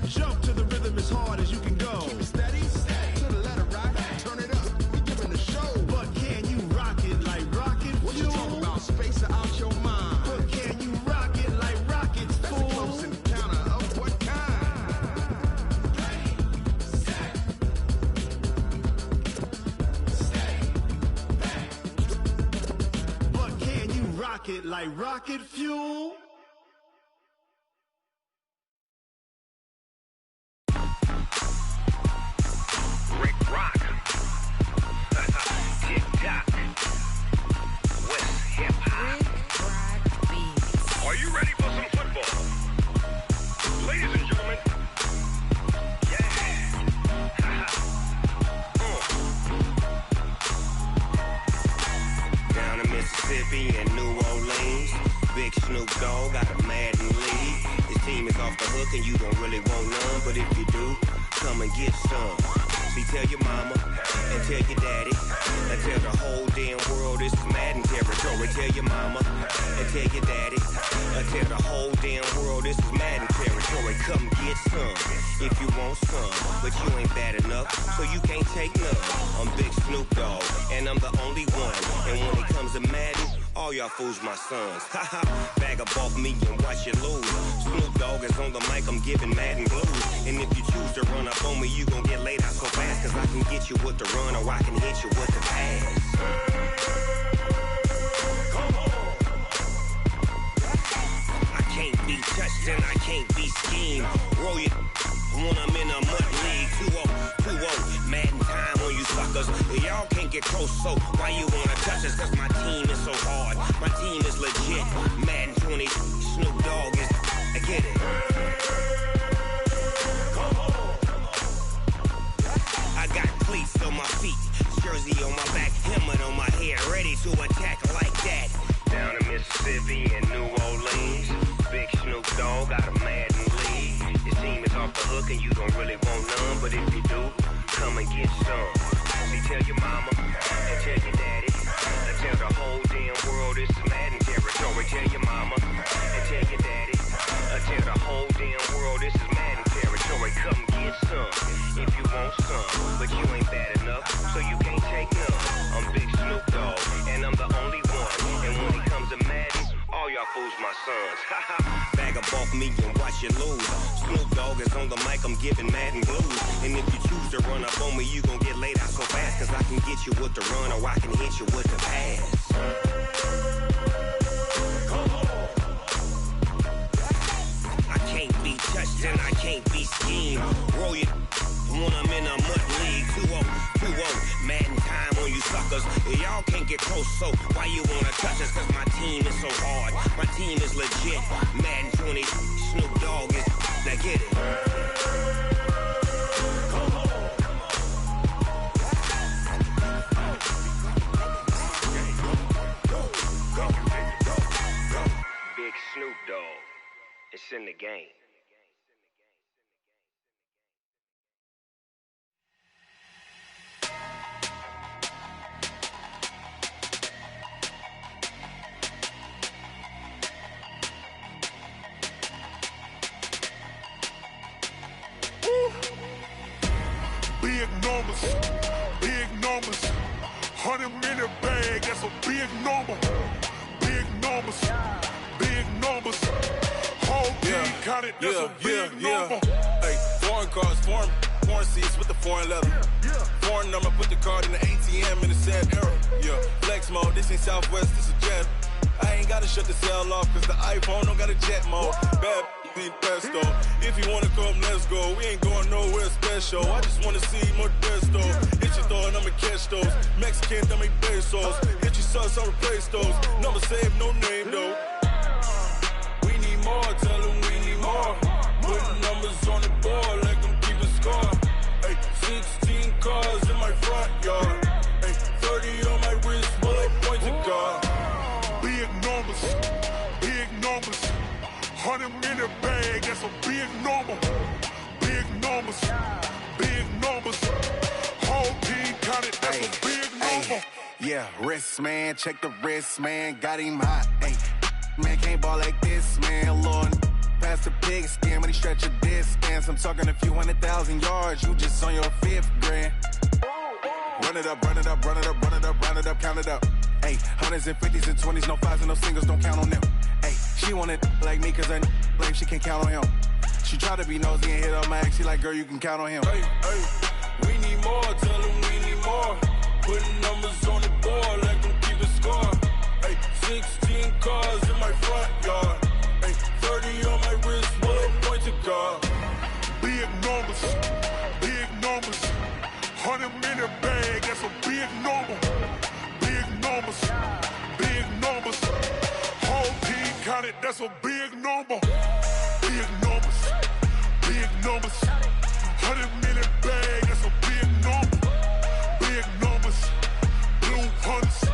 jump to the rhythm as hard as you can go. Keep it steady, to the letter rock. Turn it up, we giving a show. But can you rock it like rocket fuel? What you talking about, space or out your mind? But can you rock it like rockets, fool? That's a close encounter of what kind? But can you rock it like rocket fuel? Rick Rock. Tick-tock. West hip-hop. Are you ready for some football? Ladies and gentlemen. Down in Mississippi and New Orleans, Big Snoop Dogg got a Madden league. His team is off the hook and you don't really want none, but if you do, come and get some. See, tell your mama and tell your daddy and tell the whole damn world this is Madden territory. Tell your mama and tell your daddy and tell the whole damn world this is Madden territory. Come get some if you want some, but you ain't bad enough, so you can't take none. I'm Big Snoop Dogg and I'm the only one. And when it comes to Madden, all y'all fools my sons. Haha, bag up off me and watch you lose. Snoop Dogg is on the mic, I'm giving Madden blues. And if you choose to run up on me, you gon' get laid out so fast. Cause I can get you with the run or I can hit you with the pass. Come on. I can't be touched and I can't be schemed. Roll you when I'm in a mud league. 2-0, Madden time on you suckers. Y'all can't get close, so why you wanna touch us? Cause my team is so hard, my team is legit. Madden 20, Snoop Dogg is, I get it. Come on. I got cleats on my feet, jersey on my back, helmet on my head, ready to attack like that. Down in Mississippi and New Orleans, Big Snoop Dogg got a Madden league. Your team is off the hook and you don't really want none, but if you do, come and get some. See, tell your mama and tell your daddy and tell the whole damn world this is Madden territory. Tell your mama and tell your daddy. Tell the whole damn world this is Madden territory. Come get some if you want some, but you ain't bad enough, so you can't take none. I'm Big Snoop Dogg, and I'm the only one. And when it comes to Madden, all y'all fools my sons. Bag up off me and watch you lose. Snoop Dogg is on the mic, I'm giving Madden blues. And if you choose to run up on me, you gon' get laid out so fast. Cause I can get you with the run or I can hit you with the pass. I can't be touched and I can't be schemed. Roll you when I'm in a mud league. 2-0, Madden time on you suckers. Y'all can't get close, so why you wanna touch us? Cause my team is so hard, my team is legit. Madden 20, Snoop Dogg is, now get it. Big Snoop Dogg, it's in the game. Big numbers, 100-minute bag, that's a big number. Big numbers, whole team counted, that's a big number. Hey, foreign cars, foreign seats with the foreign leather. Foreign number, put the card in the ATM in the sad era. Yeah, flex mode, this ain't Southwest, this a jet. I ain't gotta shut the cell off, cause the iPhone don't got a jet mode. Bad in pesto. If you wanna come, let's go. We ain't going nowhere special. I just wanna see more Modesto. Hit your thought, I'ma catch those. Mexican, don't make pesos. Hit your sus, I'll replace those. Number saved, no name though. We need more, tell them we need more. Putting numbers on the board like I'm keeping score. Hey, 16 cars in my front yard. Hey, 30 on my wrist, while I point to God. Big numbers, 100-minute bag, that's a big number. Big numbers, whole team counted, that's a big number. Yeah, wrist man, check the wrist man, got him hot. Ay, man can't ball like this, man. Lord, past the pig skin when he stretch a distance. I'm talking a few 100,000 yards, you just on your 5th grand. Run it up, count it up. Ay, hundreds and 50s and 20s, no 5s and no singles, don't count on them. Ay, she want it like me, cause I blame she can't count on him. She try to be nosy and hit on my ex, she like, girl, you can count on him. Hey, we need more, tell them we need more. Putting numbers on the board like I'm keeping score. Hey, 16 cars in my front yard. Hey, 30 on my wrist, while I point to God. Big numbers, 100-minute bag, that's a big number. Big numbers, whole team counted, that's a big number. Big numbers, 100-minute bag, that's a big number. Big numbers, blue hunts,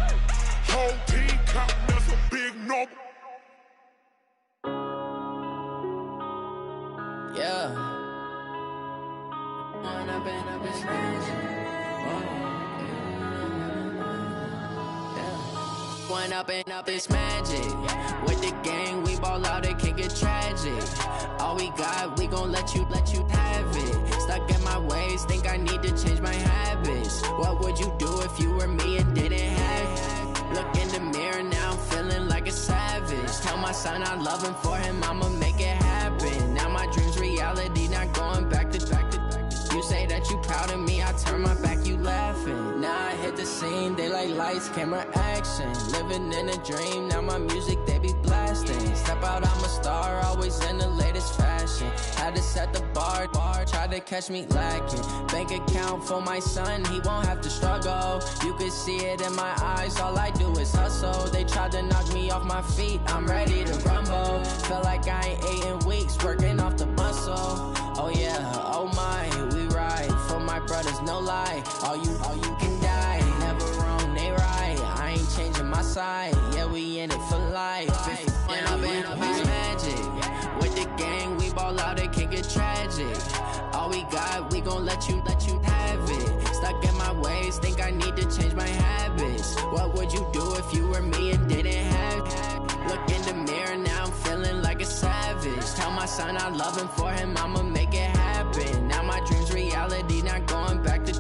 whole team counting, that's a big number. Yeah. One up and up, it's magic. With the gang, we ball out, it can get tragic. All we got, we gon' let you have it. Stuck in my ways, think I need to change my habits. What would you do if you were me and didn't have it? Look in the mirror now, I'm feeling like a savage. Tell my son I love him, for him I'ma make it happen. Now my dream's reality, not going back to. You say that you proud of me, I turn my back, you laughing. Now I hit the scene, they like lights, camera, action. Living in a dream, now my music, they be blasting. Step out, I'm a star, always in the latest fashion. Had to set the bar, try to catch me lacking. Bank account for my son, he won't have to struggle. You can see it in my eyes, all I do is hustle. They tried to knock me off my feet, I'm ready to rumble. Feel like I ain't ate in weeks, working off the muscle. Oh yeah, oh my, we ride for my brothers, no lie. All you can die, never wrong, they right. I ain't changing my side, yeah, we in it for life. When I've been up, it's magic. With the gang, we ball out, it can get tragic. All we got, we gon' let you have it. Stuck in my ways, think I need to change my habits. What What would you do if you were me and didn't have? Look in the mirror, now I'm feeling like a savage. Tell my son I love him, for him I'ma make it happen. Now my dream's reality, not going back to.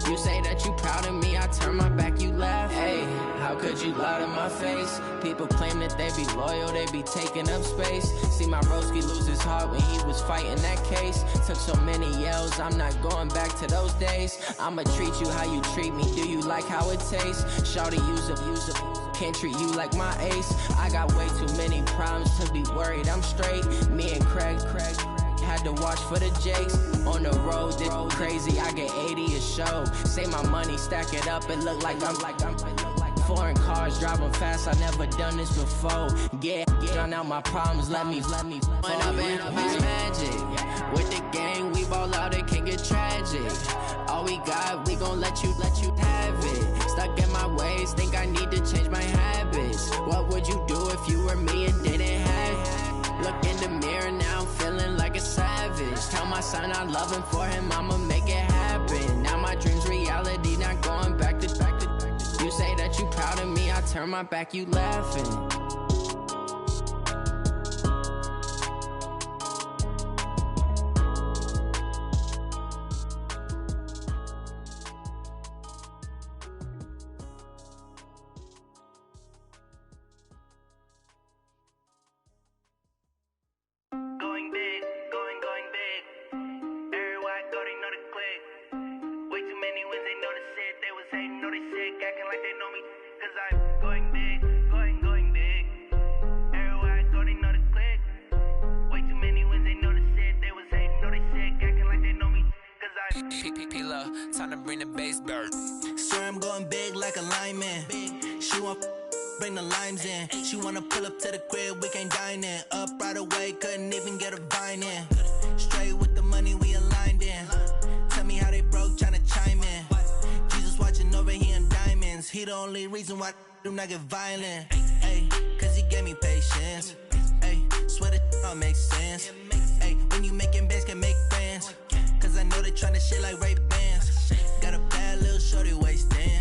You say that you proud of me, I turn my back, you laugh. Hey, how could you lie to my face? People claim that they be loyal, they be taking up space. See my broski lose his heart when he was fighting that case. Took so many yells, I'm not going back to those days. I'ma treat you how you treat me, do you like how it tastes? Shawty, use up, can't treat you like my ace. I got way too many problems to be worried, I'm straight. Me and Craig had to watch for the Jakes. On the road, this crazy, I get 80 a show. Say my money, stack it up, it look like I'm foreign cars, driving fast, I never done this before. Get drown out my problems, let me When up in it's magic. With the gang, we ball out, it can get tragic. All we got, we gon' let you have it. Stuck in my ways, think I need to change my habits. What would you do if you were me and didn't have? Look in the mirror, now I'm feeling like a savage. Tell my son I love him, for him I'ma make it happen. Now my dream's reality, not going back to. You say that you proud of me, I turn my back, you laughing. Time to bring the bass bird. Swear I'm going big like a lineman. She want bring the limes in. She wanna pull up to the crib, we can't dine in. Up right away, couldn't even get a vine in. Straight with the money we aligned in. Tell me how they broke, tryna chime in. Jesus watching over here in diamonds. He the only reason why do not get violent. Ay, cause he gave me patience. Ay, swear that all makes sense. Ay, when you making bands, can make friends. Cause I know they tryna shit like Ray-Bans. Got a bad little shorty wasting.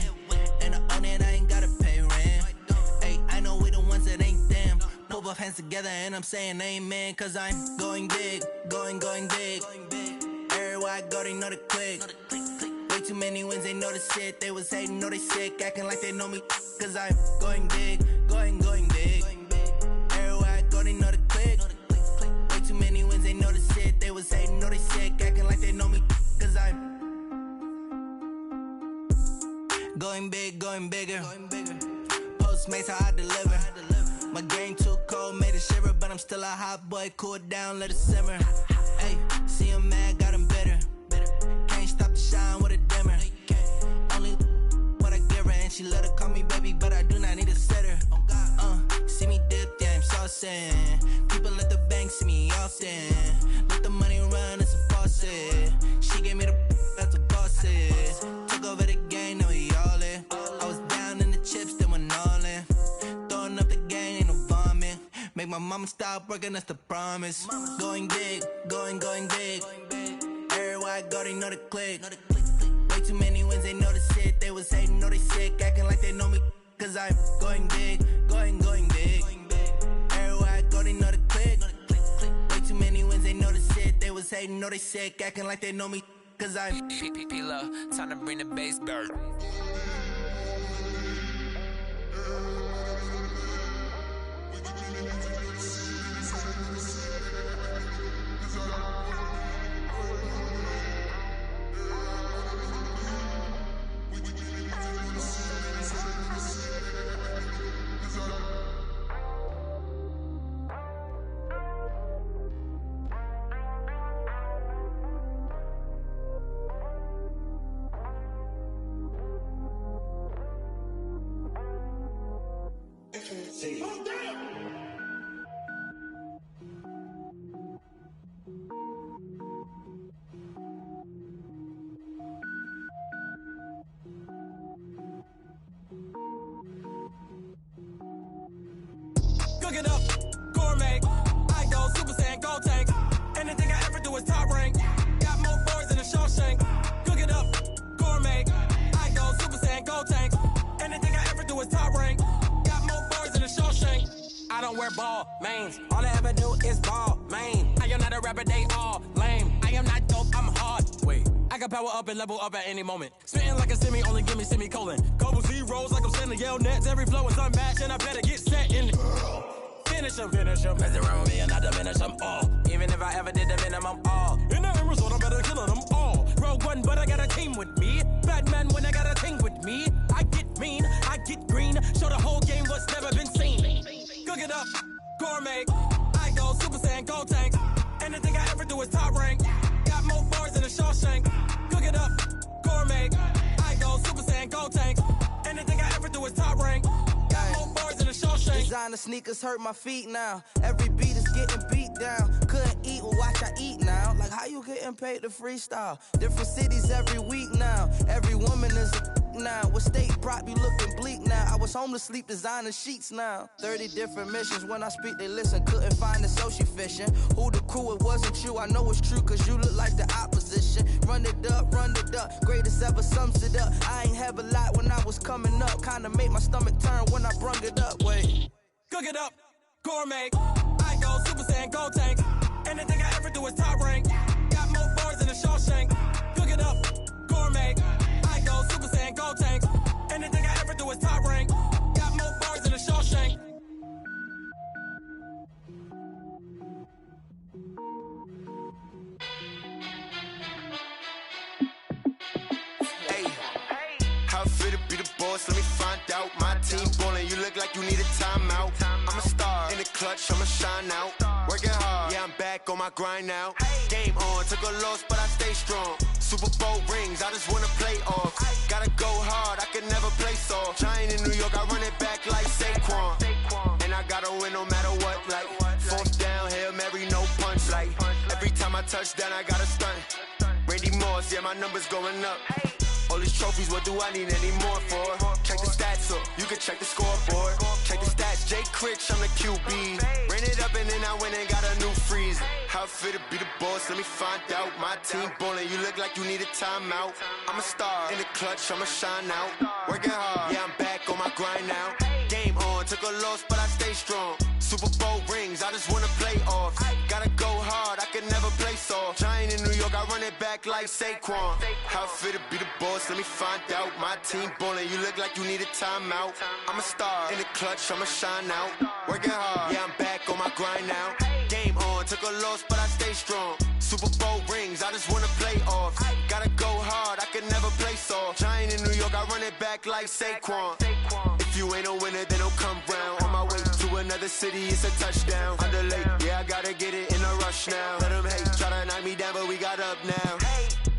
And I own it, I ain't gotta pay rent. Ay, I know we the ones that ain't them. Pull both hands together and I'm saying amen. Cause I'm going big, going big. Everywhere I go, they know the click. Way too many wins, they know the shit. They was hating, know they sick, acting like they know me. Cause I'm going big, going big. Everywhere I go, they know the click. Way too many wins, they know the shit. They was hating, know they sick, acting like they know me. Cause I'm going big, going bigger. Postmates how I deliver. My game too cold, made it shiver, but I'm still a hot boy. Cool it down, let it simmer. Hey, see him mad, got him bitter. Can't stop the shine with a dimmer. Only what I give her, and she let her call me baby, but I do not need a sitter. See me dip, yeah, I'm saucing. People at the bank see me often. Let the money run, it's a faucet. She gave me the that's a boss it. Took over the game, now we all in. I was down in the chips, then went all in. Throwing up the game, ain't no vomit. Make my mama stop working, that's the promise. Going big, going big. Everywhere I go, they know the click. Way too many wins, they know the shit. They was hating, know they sick, acting like they know me. Cause I'm going big, going big. Everywhere I go, they know the click. Way too many wins, they know the shit. They was hating, know they sick, acting like they know me. Cause I'm P-P-P-Love, time to bring the bass bird. Cook it up, gourmet. I go Super Saiyan, gold tank. Anything I ever do is top rank. Got more boys than a Shawshank. Cook it up, gourmet. I go Super Saiyan, gold tank. Anything I ever do wear ball mains. All I ever do is ball, man. I am not a rapper, they all lame. I am not dope, I'm hard. Wait, I can power up and level up at any moment. Spitting like a semi, only give me semicolon. Couple zeros like I'm sending yell nets. Every flow is unmatched, and I better get set in. Finish them. Mess around with me and I diminish them all. Even if I ever did the minimum, all. In the end result, I'm better killing them all. Rogue One, but I got a team with me. Batman when I got a team with me. I get mean, I get green. Show the whole game what's never been seen. Cook it up, gourmet. I go Super Saiyan, gold tank. Anything I ever do is top rank. Got more bars than a Shawshank. Cook it up, gourmet. I go Super Saiyan, gold tank. Anything I ever do is top rank. Got more bars than a Shawshank. Designer sneakers hurt my feet now. Every beat is getting beat down. Couldn't eat, well watch I eat now. Like how you getting paid to freestyle? Different cities every week now. Every woman is a now. What state prop you looking bleak now? I was homeless, sleep designer sheets now. 30 different missions. When I speak, they listen. Couldn't find the social fishing. Who the crew? It wasn't you. I know it's true, cause you look like the opposition. Run it up. Greatest ever sums it up. I ain't have a lot when I was coming up. Kinda made my stomach turn when I brung it up. Wait. Cook it up, gourmet. I go Super Saiyan, gold tank. Anything I ever do is top rank. Got more bars than a Shawshank. Cook it up, gourmet. I go Super Saiyan, gold tank. Anything I ever do is top rank. Got more bars than a Shawshank. Hey, how it feel to be the boss? Let me find out. My team ballin', you look like you need a timeout. I'm a star in the clutch, I'ma shine out. Working hard, yeah, I'm back on my grind now. Game on, took a loss, but I stay strong. Super Bowl rings, I just wanna play off. Gotta go hard, I can never play soft. Giant in New York, I run it back like Saquon. And I gotta win no matter what, like fourth down, Hail Mary, no punch. Like every time I touch down, I gotta stunt. Randy Moss, yeah, my numbers going up. All these trophies, what do I need any more for? Check the stats up, you can check the scoreboard. Check the stats, Jay Critch, I'm the QB. Ran it up and then I went and got a new freeze. How it feel to be the boss, let me find out. My team ballin', you look like you need a timeout. I'm a star in the clutch, I'ma shine out. Working hard, yeah, I'm back on my grind now. Game on, took a loss, but I stay strong. Super Bowl rings, I just wanna play off. Gotta go hard, I can never play soft. Giant in New York, I run it back like Saquon. How it feel to be the boss, let me find out. My team ballin', you look like you need a timeout. I'm a star in the clutch, I'ma shine out. Working hard, yeah, I'm back on my grind now. Game on, took a loss, but I stay strong. Super Bowl rings, I just wanna play off. Gotta go hard, I can never play soft. Giant in New York, I run it back like Saquon. If you ain't a winner, then don't come round. On my way to another city, it's a touchdown. Underlay, yeah, I gotta get it in a rush now. Let them hate, try to knock me down, but we got up now.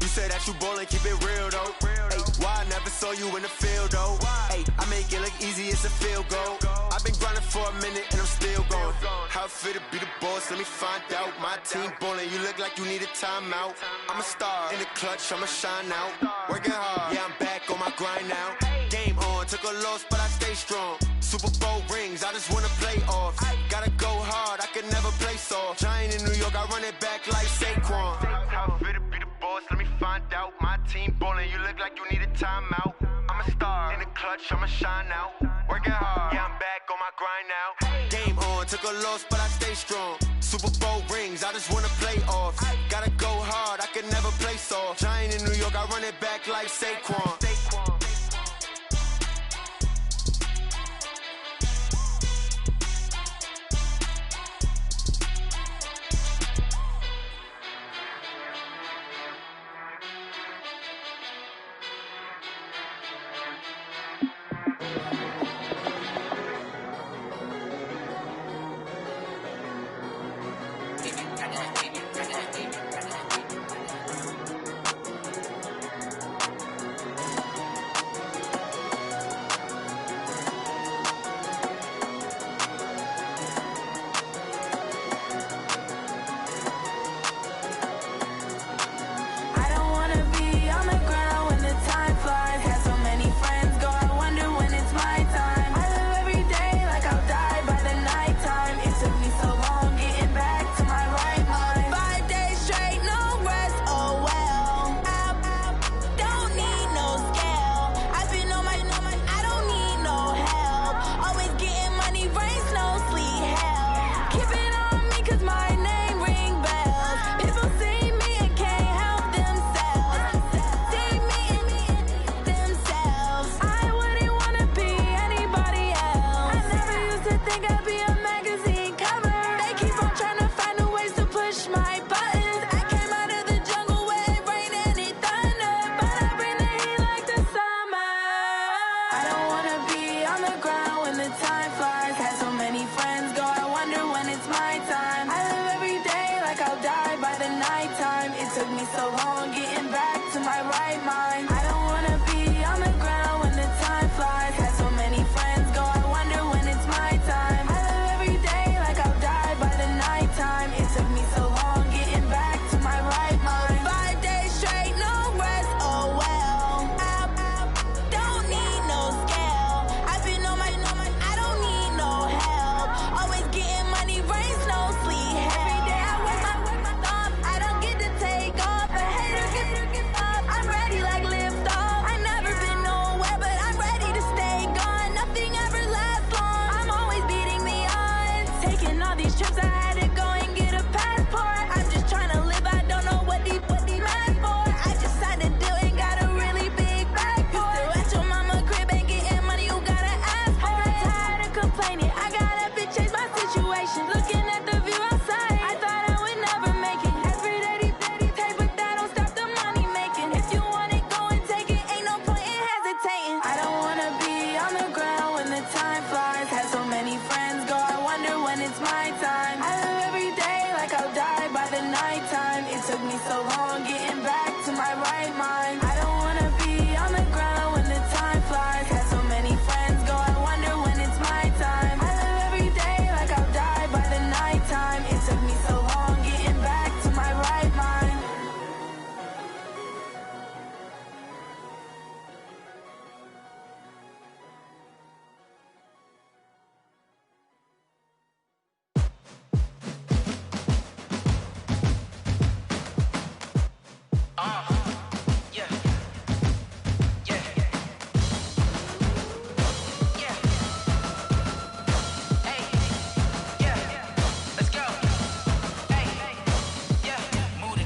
You said that you ballin', keep it real though. Hey, why I never saw you in the field though? Hey, I make it look easy, it's a field goal. I've been grinding for a minute and I'm still going. How it feel to be the boss, let me find out. My team ballin', you look like you need a timeout. I'm a star in the clutch, I'ma shine out. Working hard, yeah, I'm back on my grind now. Game on, took a loss, but I stay strong. Super Bowl rings, I just wanna play off. Gotta go hard, I can never play soft. Giant in New York, I run it back like Saquon. How it feel to be the boss, let me find out. My team ballin', you look like you need a timeout. I'm a star in the clutch, I'ma shine out. Working hard, yeah, I'm back on my grind now. Game on, took a loss, but I stay strong. Super Bowl rings, I just wanna play off. Gotta go hard, I can never play soft. Giant in New York, I run it back like Saquon. so long getting back to my right mind. I don't wanna be on the ground when the time flies. Had so many friends go, I wonder when it's my time. I live every day like I'll die by the nighttime. It took me so long getting back to my right mind. 5 days straight, no rest, oh well. I don't need no scale. I've been on my, I don't need no help. Always getting money, rains, no sleep. Every day I work my thumb. I don't get to take off. A hater get up. I'm ready like lift off. I never been nowhere, but I'm ready to stay gone. Nothing ever lasts long. I'm always beating the odds. Taking all these trips, I had to go and get a passport. I'm just trying to live. I don't know what the mad for. I just signed a deal and got a really big bag for it. Still at your mama crib and getting money, you gotta ask for it. I'm tired of complaining. I got up and changed my situation. Looking at the view outside, I thought I would never make it. Every day they pay, but that don't stop the money making. If you want it, go and take it. Ain't no point in hesitating. I don't wanna be on the ground when the time flies. Had so many friends go, I wonder when it's my time. I live every day like I'll die by the nighttime. It took me so long getting back to my right mind. I don't wanna be on the ground when the time flies. Had so many friends go, I wonder when it's my time. I live every day like I'll die by the nighttime. It took me so long getting back to my right mind.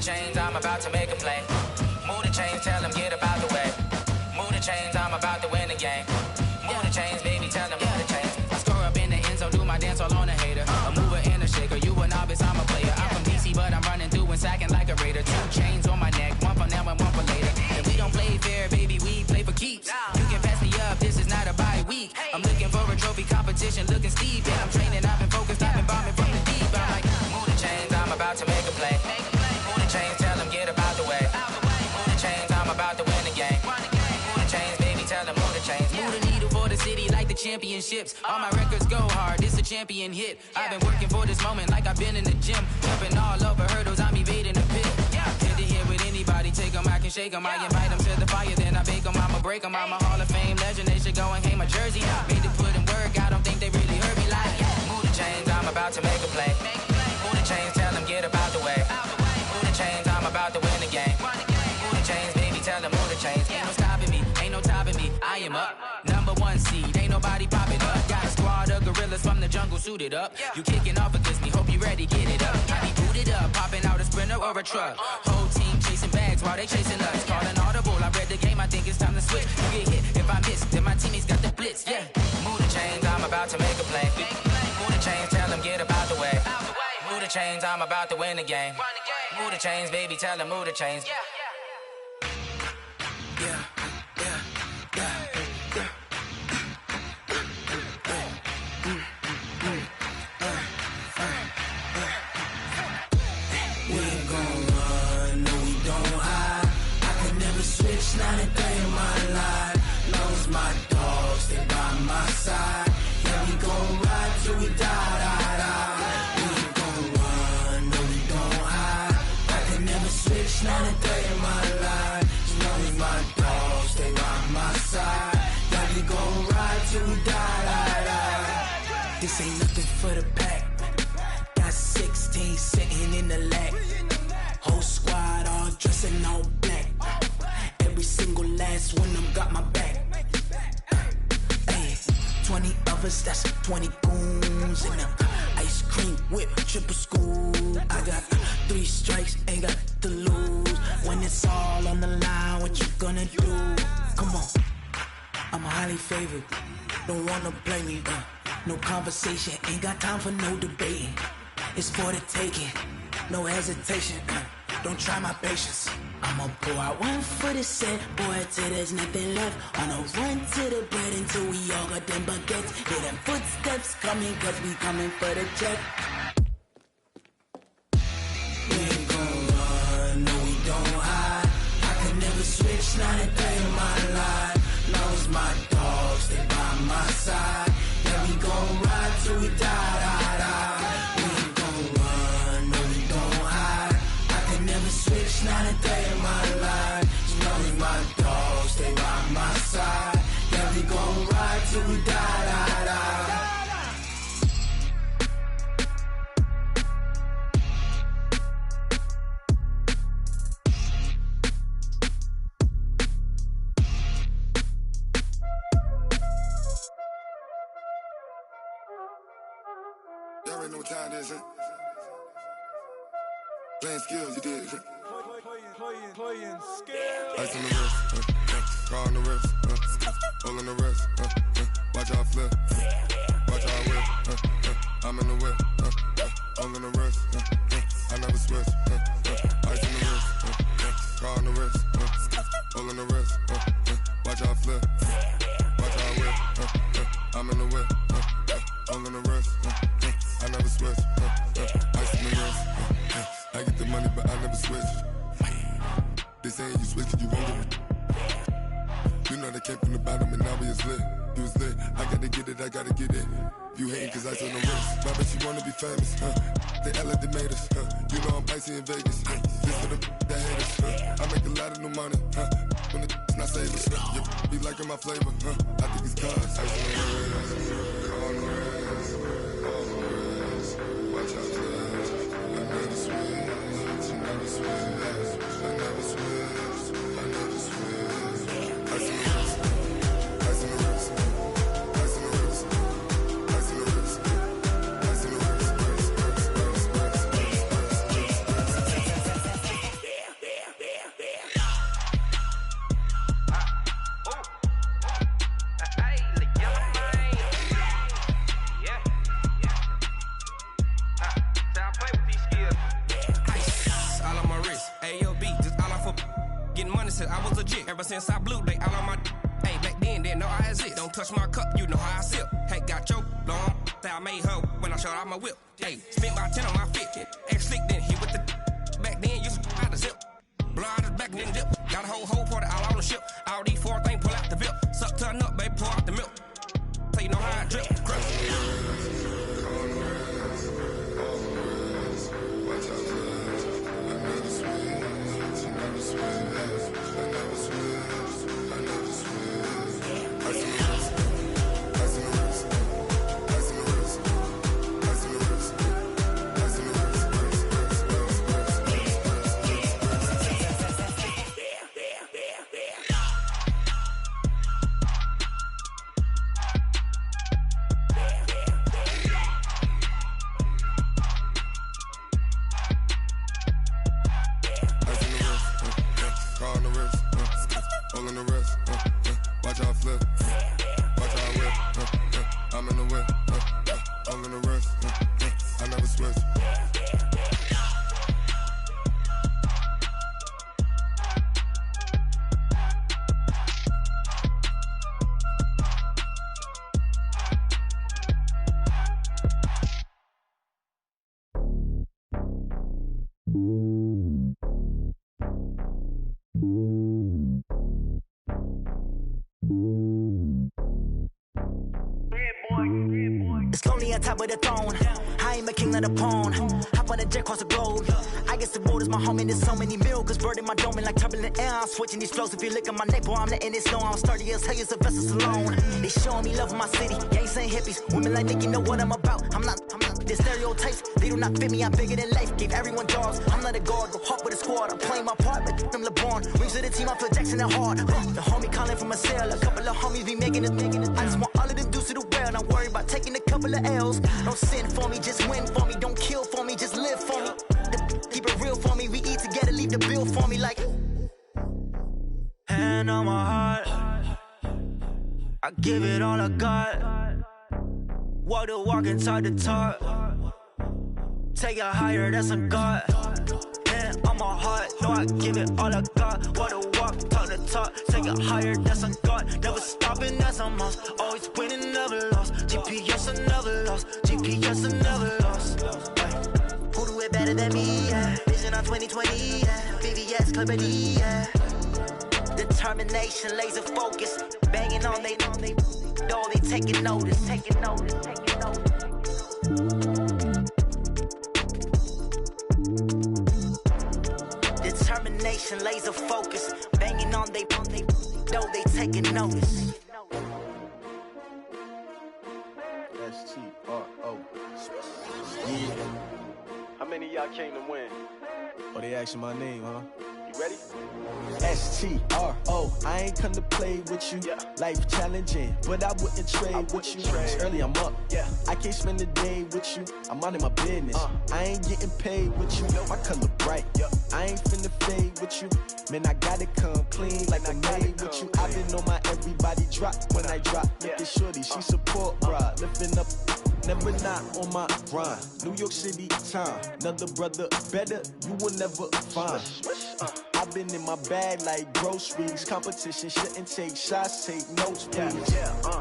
Chains, I'm about to make a play. Move the chains, tell them get up out the way. Move the chains, I'm about to win the game. Move the chains, baby, tell them move the chains. I score up in the end zone, do my dance all on a hater. A mover and a shaker, you a novice, I'm a player. I'm from DC, but I'm running through and sacking like a raider. 2 chains on my neck, one for now and one for later. And we don't play fair, baby, we play for keeps. You can pass me up, this is not a bye week. I'm looking for a trophy competition, looking steep. And I'm training, I've been focused, I've been bombing from the deep. I'm like, move the chains, I'm about to make a play. Move the chains, tell them get up out the way. Move the chains, I'm about to win the game. Move the chains, baby, tell them move the chains. Move the needle for the city like the championships. All my records go hard, it's a champion hit. I've been working for this moment like I've been in the gym. Jumping all over hurdles, I'm evading the pit. Hit the hit with anybody, take them, I can shake them. I invite them to the fire, then I bake them, I'ma break them. I'm a Hall of Fame legend, they should go and hang my jersey. Made to put in work, I don't think they really heard me like, move the chains, I'm about to make a play. Move the chains, tell them get up out the way. Move the chains, I'm about to win the game. Move the chains, baby, tell them move the chains. Ain't no stopping me, ain't no topping me. I am up, #1 seed, ain't nobody popping up. Got a squad of gorillas from the jungle suited up. You kicking off against me, hope you ready, get it up. I be booted up, popping out a Sprinter or a truck. Whole team chasing bags while they chasing us. Calling audible, I read the game, I think it's time to switch. You get hit, if I miss, then my teammates got the blitz, yeah. Move the chains, I'm about to make a play. Move the chains, tell them get up out the way. Move the chains, I'm about to win the game. Move the chains, baby, tell them move the chains. We ain't gon' run, no we don't hide. I can never switch, not a day in my life. Knows my dogs, they by my side. Yeah, we gon' ride till we die, die, die. We ain't gon' run, no we don't hide. I can never switch, not a day in my life. Knows my dogs, they by my side. Yeah, we gon' ride till we die, die, die. This ain't nothing for the pack. Got 16 sitting in the lag. Whole squad all dressing all black. Every single last one of them got my back. Hey, 20 of us, that's 20 goons in them. Ice cream whip, triple scoop. I got 3 strikes, ain't got to lose. When it's all on the line, what you gonna do? Come on, I'm highly favored. Don't wanna blame me, no conversation, ain't got time for no debating. It's for the taking, no hesitation. Don't try my patience. I'ma pour out one for the set, boy, till there's nothing left. On a run to the bread until we all got them baguettes. Hear them footsteps coming, cause we coming for the check. We ain't gon' run, no we don't a day in my life. You know me, my dogs, they by my side. Yeah, we gon' ride till we die, die, die. Y'all already know what time it is, huh? Playing skills, you did. Playing skills. Ice on the wrist, car on the wrist, hole in the wrist, watch out flip, watch out whip, I'm in the whip, hole in the wrist, I never switch, ice on the wrist, car on the wrist, hole in the wrist, watch out flip, watch out whip, I'm in the whip, hole in the wrist, I never switch, ice on the wrist, I get the money but I never switch. They saying you switch, you won't get it. You know they came from the bottom and now we is lit. You was lit, I gotta get it, I gotta get it. You hating cause I on the wrist. My bitch, you wanna be famous, They act like they made us, You know I'm icy in Vegas, This for the that hate us, I make a lot of new money, When it's not savers, You be liking my flavor, I think it's cause ice on the wrist, on the wrist, on the wrist. Watch out, please. I never switch, I never switch. I never switch, I never switch. Ice in the wrist, ice in the wrist, ice in the wrist, ice in the wrist, ice in the wrist, I was legit ever since I blew they all on my hey back then didn't know I exist. Don't touch my cup, you know how I sip. Hey, got your long that I made her when I showed out my whip. Hey, spent about 10 on my fit. Ex slick then hit with the back then used to out the zip. Blow out his back and then dip. Got a whole party all on the ship. All these four things pull out the VIP. Suck turn up, baby, pour out the milk. So you know how I drip. Crush. It's lonely on top of the throne. I ain't a king of the pawn. Hop on a jet across the globe. I guess the road is my home and there's so many miracles burning my dome and like turbulent air. I'm switching these flows. If you look at my neck, boy, I'm letting it slow. I'm sturdy as hell, it's a vessel alone. They showing me love in my city. Gangs ain't hippies. Women like Nicky know what I'm about. I'm not the stereotypes. They do not fit me. I'm bigger than life. Gave everyone jobs. I'm not a guard. Go hard with a squad. I'm playing my part, but I'm LeBron. Wings of the team. I feel Jackson and hard. The homie calling from a cell. A couple of homies be making it. I just want all of them dudes to the well. Not worry about taking a couple of L's. Don't sin for me, just win for me. Don't kill for me, just live for me. Keep it real for me. We eat together, leave the bill for me like. Hand on my heart, I give it all I got. Walk the walk inside the talk. Take it higher, that's a God. Hand on my heart, no, I give it all I got. Walk the walk, talk the talk. Take it higher, that's a God. Never stopping, that's a must. Always winning, never lost. GPS, I never lost. GPS, I never lost. Who do it better than me? Yeah. Vision on 2020. Yeah. VVS, Clarity. Yeah. Determination, laser focus. Banging on they door, they taking notice. Taking notice. Taking notice. Determination. determination, laser focus. Banging on they know they taking notice. S-T-R-O. Yeah. How many of y'all came to win? Oh, they asking my name, huh? You ready? S-T-R-O. I ain't come to play with you. Life challenging, but I wouldn't trade with you. It's early, I'm up. I can't spend the day with you. I'm out in my business. I ain't getting paid with you. My color bright. I ain't finna fade with you. Man, I gotta come clean like I made with you. I've been on my everybody drop when I drop. Look at shorty, she support, bruh. Lifting up. Never not on my grind. New York City time. Another brother better, you will never find. I've been in my bag like groceries. Competition shouldn't take shots, take notes, please.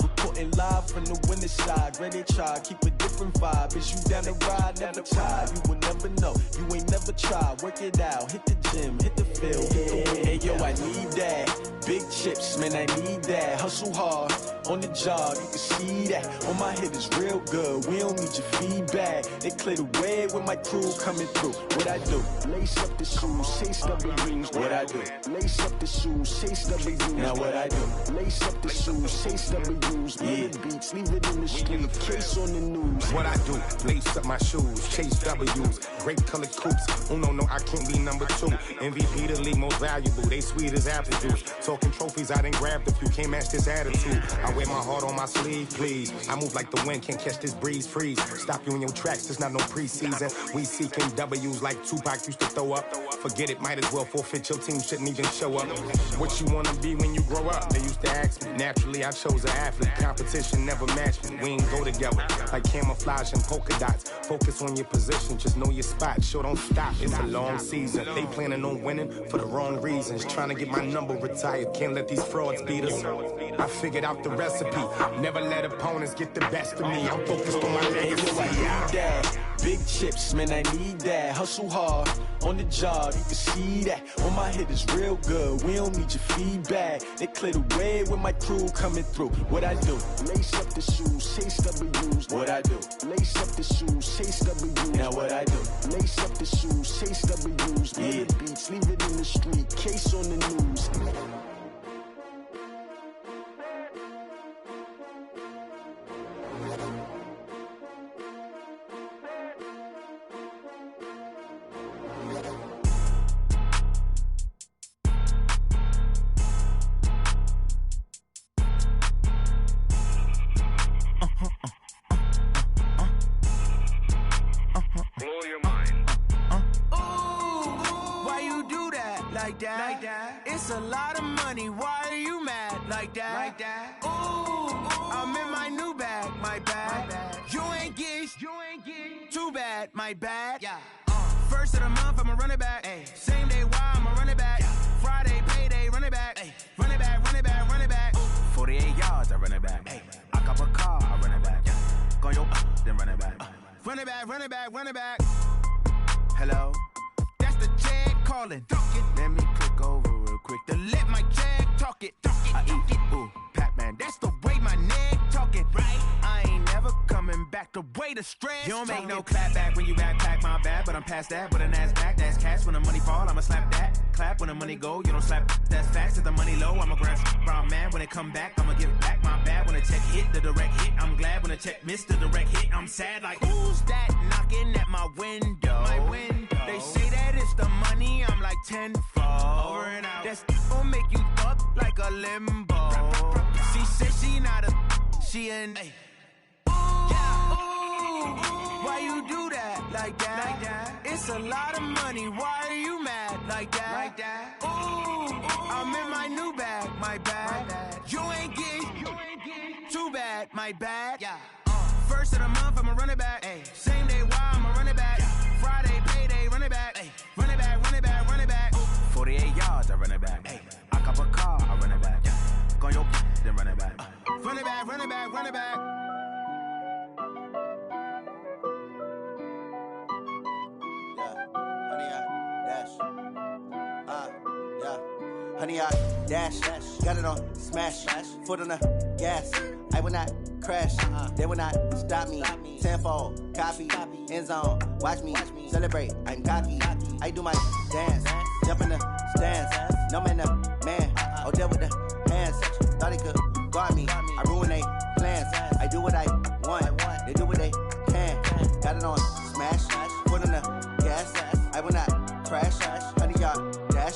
Reporting live from the winning side. Ready to try, keep a different vibe. Is you down the ride, never tired. You will never know, you ain't never tried. Work it out, hit the gym, hit the field, hit the win. Hey yo, I need that. Big chips, man, I need that. Hustle hard, on the job, you can see that. On my hit is real good, we don't need your feedback. They clear the way with my crew coming through. What I do? Lace up the shoes, chase W's. What I do? Lace up the shoes, chase W's. Now what I do? Lace up the shoes, chase W's. Yeah, beats, leave it in the street, case on the news. What I do? Lace up my shoes, chase W's. Great colored coops. Oh no, I can't be number 2. MVP the league most valuable. They sweet as apple juice. Talking trophies, I done grabbed a few. Can't match this attitude. I wear my heart on my sleeve, please. I move like the wind, can't catch this breeze, freeze. Stop you in your tracks, there's not no preseason. We seeking W's like Tupac used to throw up. Forget it, might as well forfeit, your team shouldn't even show up. What you wanna be when you grow up? They used to ask me. Naturally, I chose an athlete. Competition never matched me. We ain't go together like camouflage and polka dots. Focus on your position, just know your spot. Sure, don't stop, it's a long season. They planning on winning for the wrong reasons. Trying to get my number retired, can't let these frauds beat us. I figured out the recipe. Never let opponents get the best of me. I'm focused on my legacy. I need that. Big chips, man, I need that. Hustle hard, on the job, you can see that. On my hit is real good, we don't need your feedback. They clear the way with my crew coming through. What I do? Lace up the shoes, chase W's. What I do? Lace up the shoes, chase W's. Now what I do? Lace up the shoes, chase W's. Yeah, beats, leave it in the street, case on the news. Like that. It's a lot of money. Why are you mad like that? Ooh, I'm in my new bag, my bad. You ain't get too bad, my bad. First of the month, I'ma run it back. Same day, why I'ma run it back. Friday, payday, run it back. Run it back, run it back, run it back. 48 yards, I run it back. I cop a car, I run it back. Go yo, then run it back. Run it back, run it back, run it back. Hello? That's the jag calling. Let me click over real quick to let my jag talk it. I eat it, ooh, Pac-Man. That's the way my neck talking. Right? I ain't never coming back the way the stress. You don't make no clap back when you backpack, my bad. But I'm past that with a NASDAQ. That's cash when the money fall, I'ma slap that. Clap when the money go, you don't slap. That's fast if the money low, I'ma grab brown man. When it come back, I'ma give back my bad. When the check hit, the direct hit. I'm glad when the check missed the direct hit. I'm sad like, who's that knocking at my window? My window. They say that it's the money, I'm like tenfold. Over and out. That's gon' make you up like a limbo. She said she not a, she an. Ooh, why you do that like that? It's a lot of money, why are you mad like that? Ooh, I'm in my new bag, my bad. You ain't get too bad, my bad. First of the month, I'ma run it back. Same day, why I'ma run it back. Friday, payday, run it back. Run it back, run it back, run it back. 48 yards, I run it back. I cop a car, I run it back. Go yo, then run it back. Run it back, run it back, run it back. Honey, I dash, got it on smash, foot on the gas. I will not crash, they will not stop me. Tenfold, copy, end zone, watch me celebrate. I'm cocky, I do my dance, jump in the stands. No man, oh, there with the hands. Thought he could guard me. I ruin they plans. I do what I want. They do what they can. Got it on smash. Foot on the gas. I will not crash. 100-yard dash.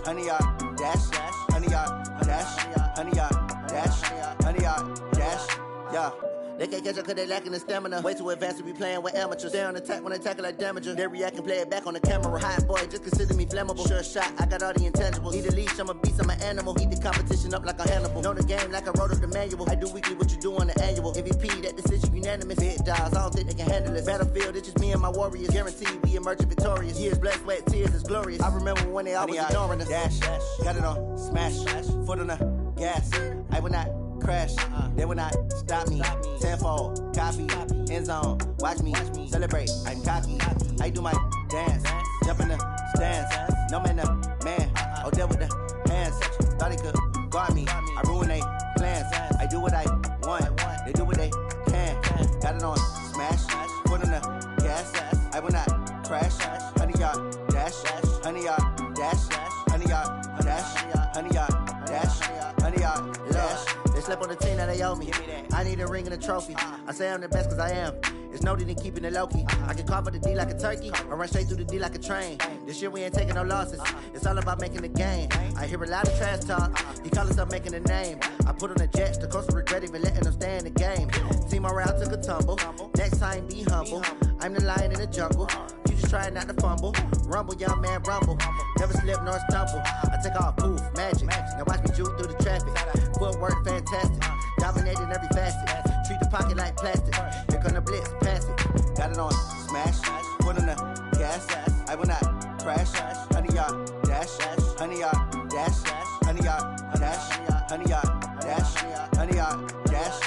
100-yard dash. 100-yard dash. 100-yard dash. 100-yard dash. Yeah. They can't catch up cause they lacking the stamina. Way too advanced to be playing with amateurs. Stay on attack when I tackle like damager. They react and play it back on the camera. Hot boy, just consider me flammable. Sure shot, I got all the intangibles. Need a leash, I'm a beast, I'm an animal. Eat the competition up like a Hannibal. Know the game like I wrote up the manual. I do weekly what you do on the annual. MVP, that decision unanimous. Big dogs, I don't think they can handle this. Battlefield, it's just me and my warriors. Guaranteed we emerge victorious. Years, blood, sweat, tears, is glorious. I remember when they always ignoring us. Dash, got it on smash. Foot on the gas. I will not crash, they will not stop me. Tenfold, copy, end zone, watch me celebrate. I'm cocky, I do my dance, jump in the stands. No man, oh, there with the hands. Thought he could guard me. I ruin they plans. I do what I want. They do what they can. Got it on smash, foot on the gas. I will not crash. 100-yard dash, 100-yard dash, 100-yard dash, 100-yard dash, 100-yard dash. They slept on the team that they owe me. I need a ring and a trophy. I say I'm the best cause I am. It's noted in keeping it low-key. I can carve up the D like a turkey or run straight through the D like a train. This year we ain't taking no losses. It's all about making the game. I hear a lot of trash talk. He call himself making a name. I put on the Jets. The coach will regret even letting them stay in the game. Team morale took a tumble. Next time be humble. I'm the lion in the jungle. You just try not to fumble. Rumble, young man, rumble. Never slip nor stumble. I take off, poof, magic. Now watch me juke through the traffic. Footwork fantastic. Dominating every facet. Treat the pocket like plastic. Here come the blitz, pass it. Got it on smash. Foot on the gas. I will not crash. 100-yard dash. 100-yard dash. 100-yard dash. 100-yard dash. 100-yard dash.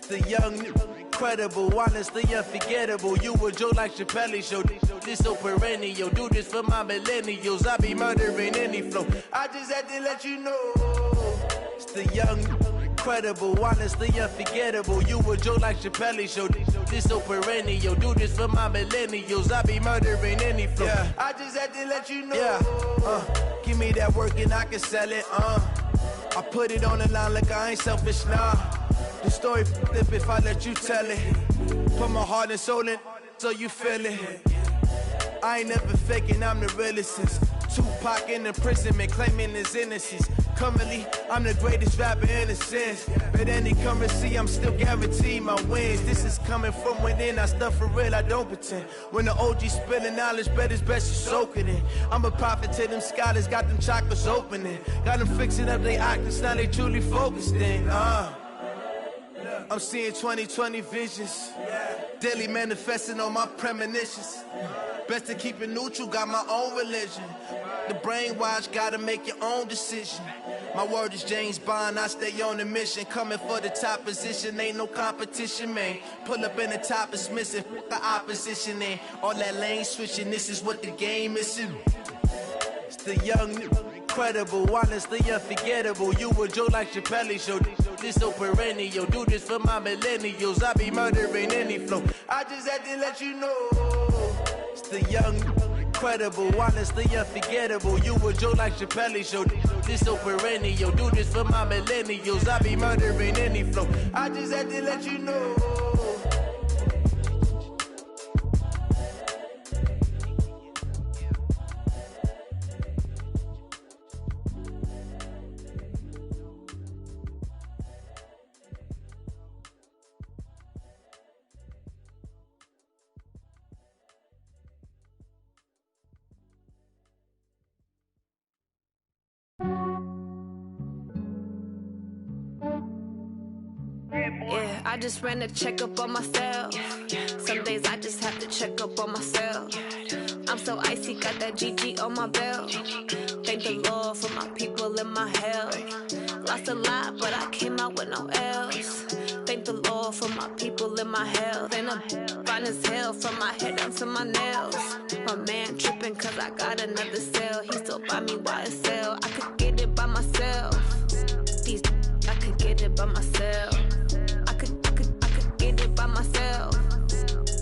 The young, incredible, honestly unforgettable. You a joke like Chappelle show. This so perennial. Do this for my millennials. I be murdering any flow. I just had to let you know. It's the young, incredible, honestly unforgettable. You a joke like Chappelle show. This so perennial. Do this for my millennials. I be murdering any flow. Yeah. I just had to let you know. Yeah. Give me that work and I can sell it. I put it on the line like I ain't selfish, nah. The story flip if I let you tell it. Put my heart and soul in so you feel it. I ain't never faking, I'm the realest since Tupac in imprisonment, claiming his innocence. Currently, I'm the greatest rapper in a sense. But any currency, I'm still guaranteed my wins. This is coming from within, I stuff for real, I don't pretend. When the OG spilling knowledge, bet it's best you soak it in. I'm a prophet to them scholars, got them chakras opening. Got them fixing up their octaves, now they truly focused in. I'm seeing 2020 visions. Daily manifesting on my premonitions. Best to keep it neutral, got my own religion. The brainwash, gotta make your own decision. My word is James Bond, I stay on a mission. Coming for the top position, ain't no competition, man. Pull up in the top is missing, the opposition in. All that lane switching, this is what the game is. It's the young, incredible, honestly unforgettable. You a joke like Chappelle show. This so perennial. Do this for my millennials. I be murdering any flow. I just had to let you know. It's the young, incredible, honestly unforgettable. You a joke like Chappelle show. This so perennial. Do this for my millennials. I be murdering any flow. I just had to let you know. Yeah, I just ran a checkup on myself. Some days I just have to check up on myself. I'm so icy, got that GG on my belt. Thank the Lord for my people in my health. Lost a lot, but I came out with no L's. Thank the Lord for my people in my health. And I'm fine as hell from my head down to my nails. My man tripping cause I got another cell. He still buy me YSL. I could get it by myself. These I could get it by myself. I could get it by myself.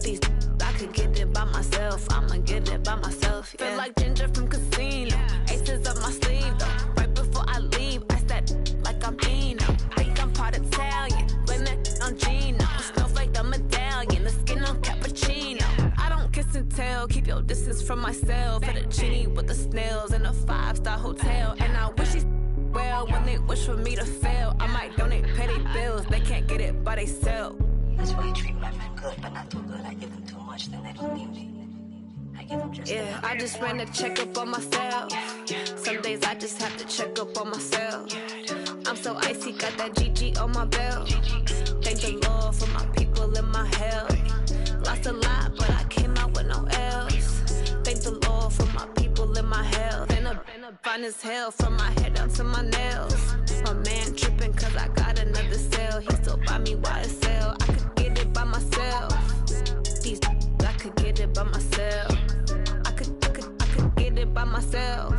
These I could get it by myself. I'ma get it by myself. Yeah. Feel like Ginger from Casino. Aces up my sleeve though. Right before I leave, I said like I'm Eno. Think I'm part Italian. Blame it on Gino. Snowflake the medallion. The skin on cappuccino. I don't kiss and tell. Keep your distance from myself. For the genie with the snails in a 5-star hotel. And I wish he's well when they wish for me to fail. I might donate petty bills. They can't get it by themselves. That's why you treat my men good, but not too good. I give them too much, then they don't need me. I give them just enough. I just ran a checkup on myself. Some days I just have to check up on myself. I'm so icy, got that GG on my belt. Thank the Lord for my people in my health. Lost a lot, but I came out with no L's. Thank the Lord for my people in my health. And I'm fine as hell from my head down to my nails. My man tripping cause I got another cell. He still buy me YSL. I could get it by myself. These I could get it by myself. I could get it by myself.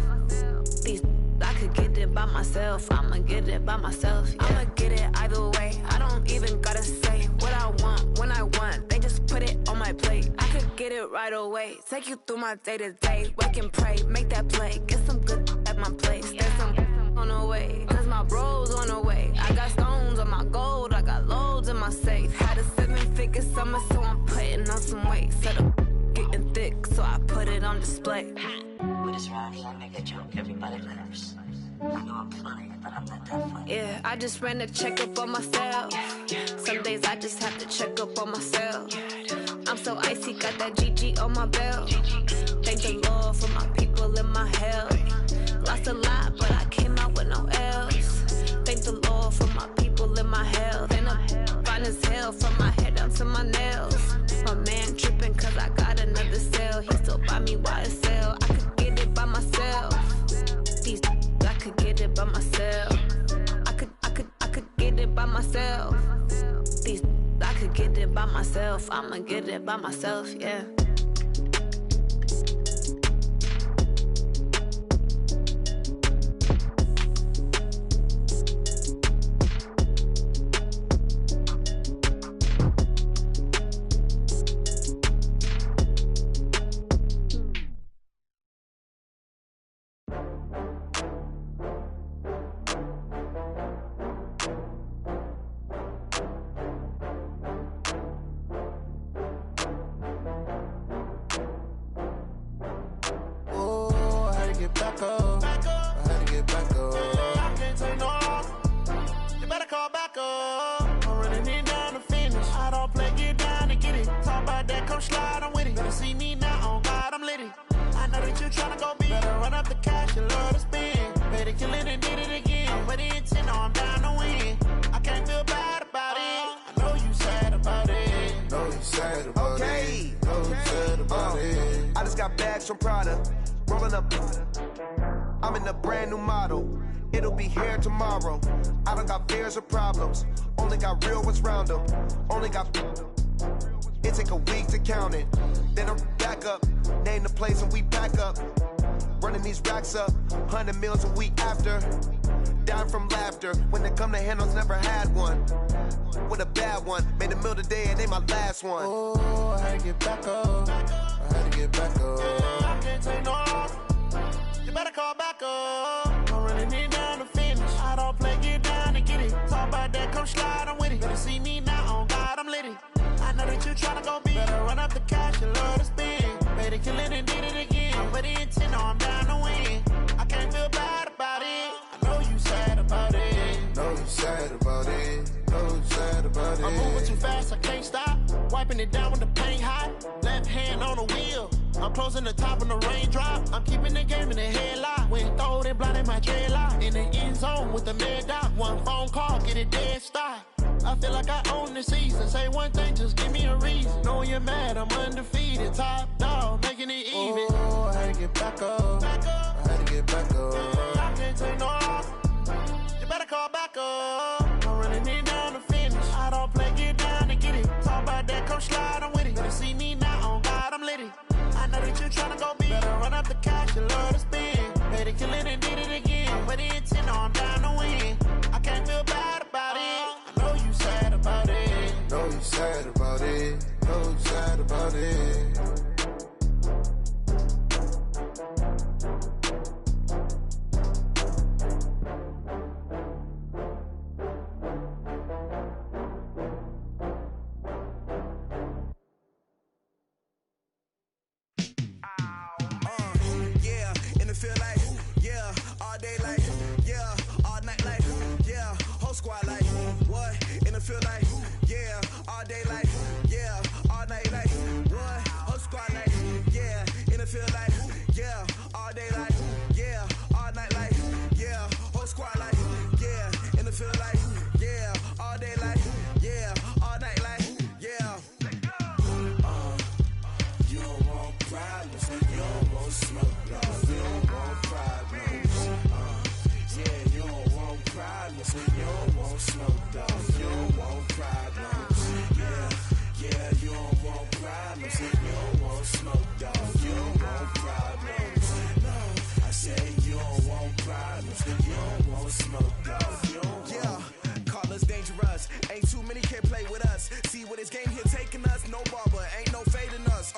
These I could get it by myself. I'ma get it by myself. Yeah. I'ma get it either way. I don't even gotta say what I want when I want. They just put it on my plate. I could get it right away. Take you through my day to day. Wake and pray, make that play. Get some good at my place. There's some on the way. Cause my bros on the way. I got stones on my gold. I got loads in my safe. Had a 7-figure summer, so I'm putting on some weight. Set up getting thick, so I put it on display. With this round here, I make a joke, everybody laughs. I know I'm funny, but I'm not that funny. Yeah, I just ran a checkup on myself. Some days I just have to check up on myself. I'm so icy, got that GG on my belt. Thank the Lord for my people in my health. Lost a lot, but I came out with no L's. Thank the Lord for my people in my health. And I'm fine as hell from my head down to my nails. My man tripping cause I got another cell. He still buy me YSL. I could get it by myself. These I could get it by myself. I could get it by myself. These I could get it by myself. I'ma get it by myself, yeah. Back up. I had to get back up. I can't take no loss. You better call back up. I'm running it down to finish. I don't play, get down to get it. Talk about that, come slide, I'm with it. Better see me now, on God, I'm litty. I know that you tryna go big. Better run up the cash, you love to spend. Better kill it and did it again. I'm with the intent, no, I'm down to win. I can't feel bad about it. I know you sad about it. Know you sad about it. Know you sad about it. I just got bags from Prada. Rolling up, I'm in a brand new model. It'll be here tomorrow. I don't got fears or problems. Only got real ones round them. Only got. It take a week to count it. Then I'm back up. Name the place and we back up. Running these racks up. 100 meals a week after. Down from laughter. When they come to handles, never had one. With a bad one. Made a meal today and ain't my last one. Oh, I had to get back up. I had to get back up. I can't take no loss. You better call back up. I'm running it down to finish. I don't play, get down to get it. Talk about that, come slide, I'm with it. Better see me now, on God, I'm litty. I know that you tryna go big. Better run up the cash, you love to spend. Better kill it and did it again. I'm with the intent, no, I'm down to win. I can't feel bad about it. I know you sad about it. Know you sad about it. Know you sad about it. I'm moving too fast, I can't stop. Wiping it down with the paint hot. Left hand on the wheel. I'm closing the top when the raindrop. I'm keeping the game in the headlock. When throwed and blinded my dreadlock. In the end zone with the mad dot. One phone call, get it dead stop. I feel like I own the season. Say one thing, just give me a reason. Knowing you're mad, I'm undefeated. Top dog, making it even. Oh, I had to get back up. I had to get back up. I can't take no loss. You better call back up. I'm running it down to finish. I don't play, get down to get it. Talk about that, come slide, I'm with it. Better see me now, on God, I'm litty. I know that you tryna go big. Better run up the cash, you love to spend. Better kill it and did it again. Put it in 10, I'm down to win. I can't feel bad about it. I know you sad about it. Know you sad about it. Know you sad about it. Squad like, what? In the field like, yeah, all day like, yeah, all night like, what? Whole squad like, yeah, in the field like, yeah, all day like, yeah, all night like, yeah, whole squad like, yeah, in the field like, yeah, all day like, yeah, all night like, yeah. You don't want problems, you don't want smoke, no, you don't want problems. Yeah, you don't want problems, you don't want smoke, dog, you don't want problems. Yeah, you don't want problems, you don't want smoke, dog, you don't want problems. No, I say you don't want problems, you don't want smoke, dog, you don't want. Yeah, call us dangerous, ain't too many can play with us. See where this game here taking us, no barber, ain't no fading us.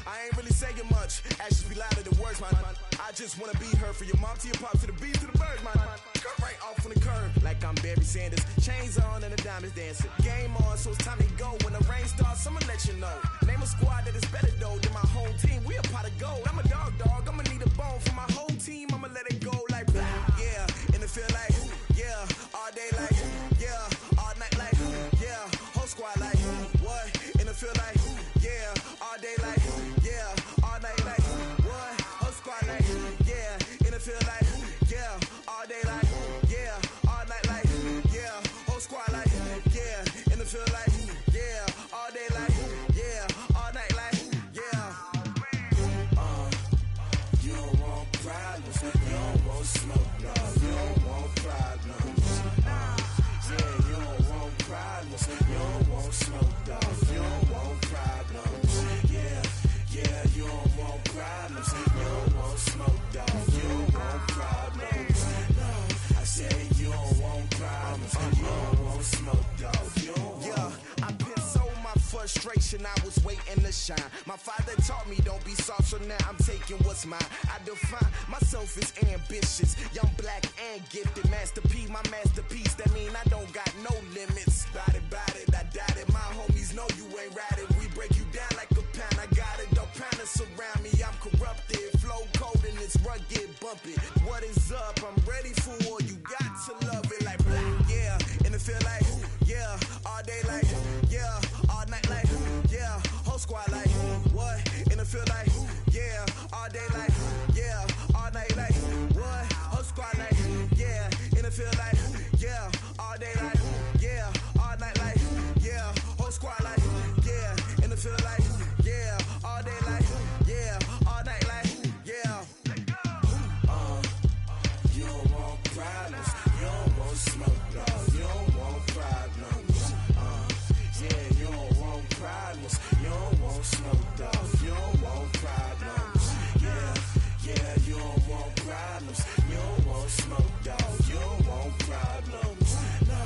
I ain't really saying much, actions be louder than words, man. I just wanna be heard from your mom to your pop to the beat to the birds, man. Cut right off on the curb, like I'm Barry Sanders. Chains on and the diamonds dancing. Game on, so it's time to go. When the rain starts, I'ma let you know. Name a squad that is better though than my home team. We a pot of gold. I'm a dog, I'ma need a bone for my whole team. I'ma let it go like, yeah, in the field like, yeah, all day like, yeah, all night like, yeah, whole squad like, what? In the field like, yeah, all day like, yeah, all night like, what? Whole squad like, yeah, in the field like, yeah, all day like, yeah, all night like, yeah, whole squad like, yeah, in the field like, yeah, all day like, yeah, all night like, yeah. You don't want problems, you don't want smoke, no, you don't want problems. Yeah, you don't want problems, you don't want smoke, dog, you don't want problems. Yeah, you don't want problems, you don't want smoke, dog, you don't want problems. No, I say you don't want problems, you don't want smoke, dog, you don't want. Yeah, I've been so my frustration, I was waiting to shine. My father taught me don't be soft, so now I'm taking what's mine. I define myself as ambitious, young, black, and gifted. Master P, my masterpiece, that mean I don't got no limits. Bout it, I doubt it. My homies know you ain't ratted. We break you down like a pound. I got it, don't panic surround me. I'm corrupted, flow cold and it's rugged, bumpy. What is up? I'm ready for war. You got to love it like black. Yeah, in the field like, yeah, all day like, yeah, all night like, yeah, whole squad like, what? In the field like, yeah, all day like, yeah, all night like, what? Whole squad like, yeah, in the field like, yeah, all day like, yeah, all night like, yeah, whole squad like, yeah, in the field like, yeah, all day like, yeah, all night like, yeah. You don't want problems, you don't want smoke, no, you don't want problems. Yeah, you don't want problems, you don't want smoke, dog, you don't want problems. Yeah, you don't want problems, you don't want smoke, dog, you don't want problems. No,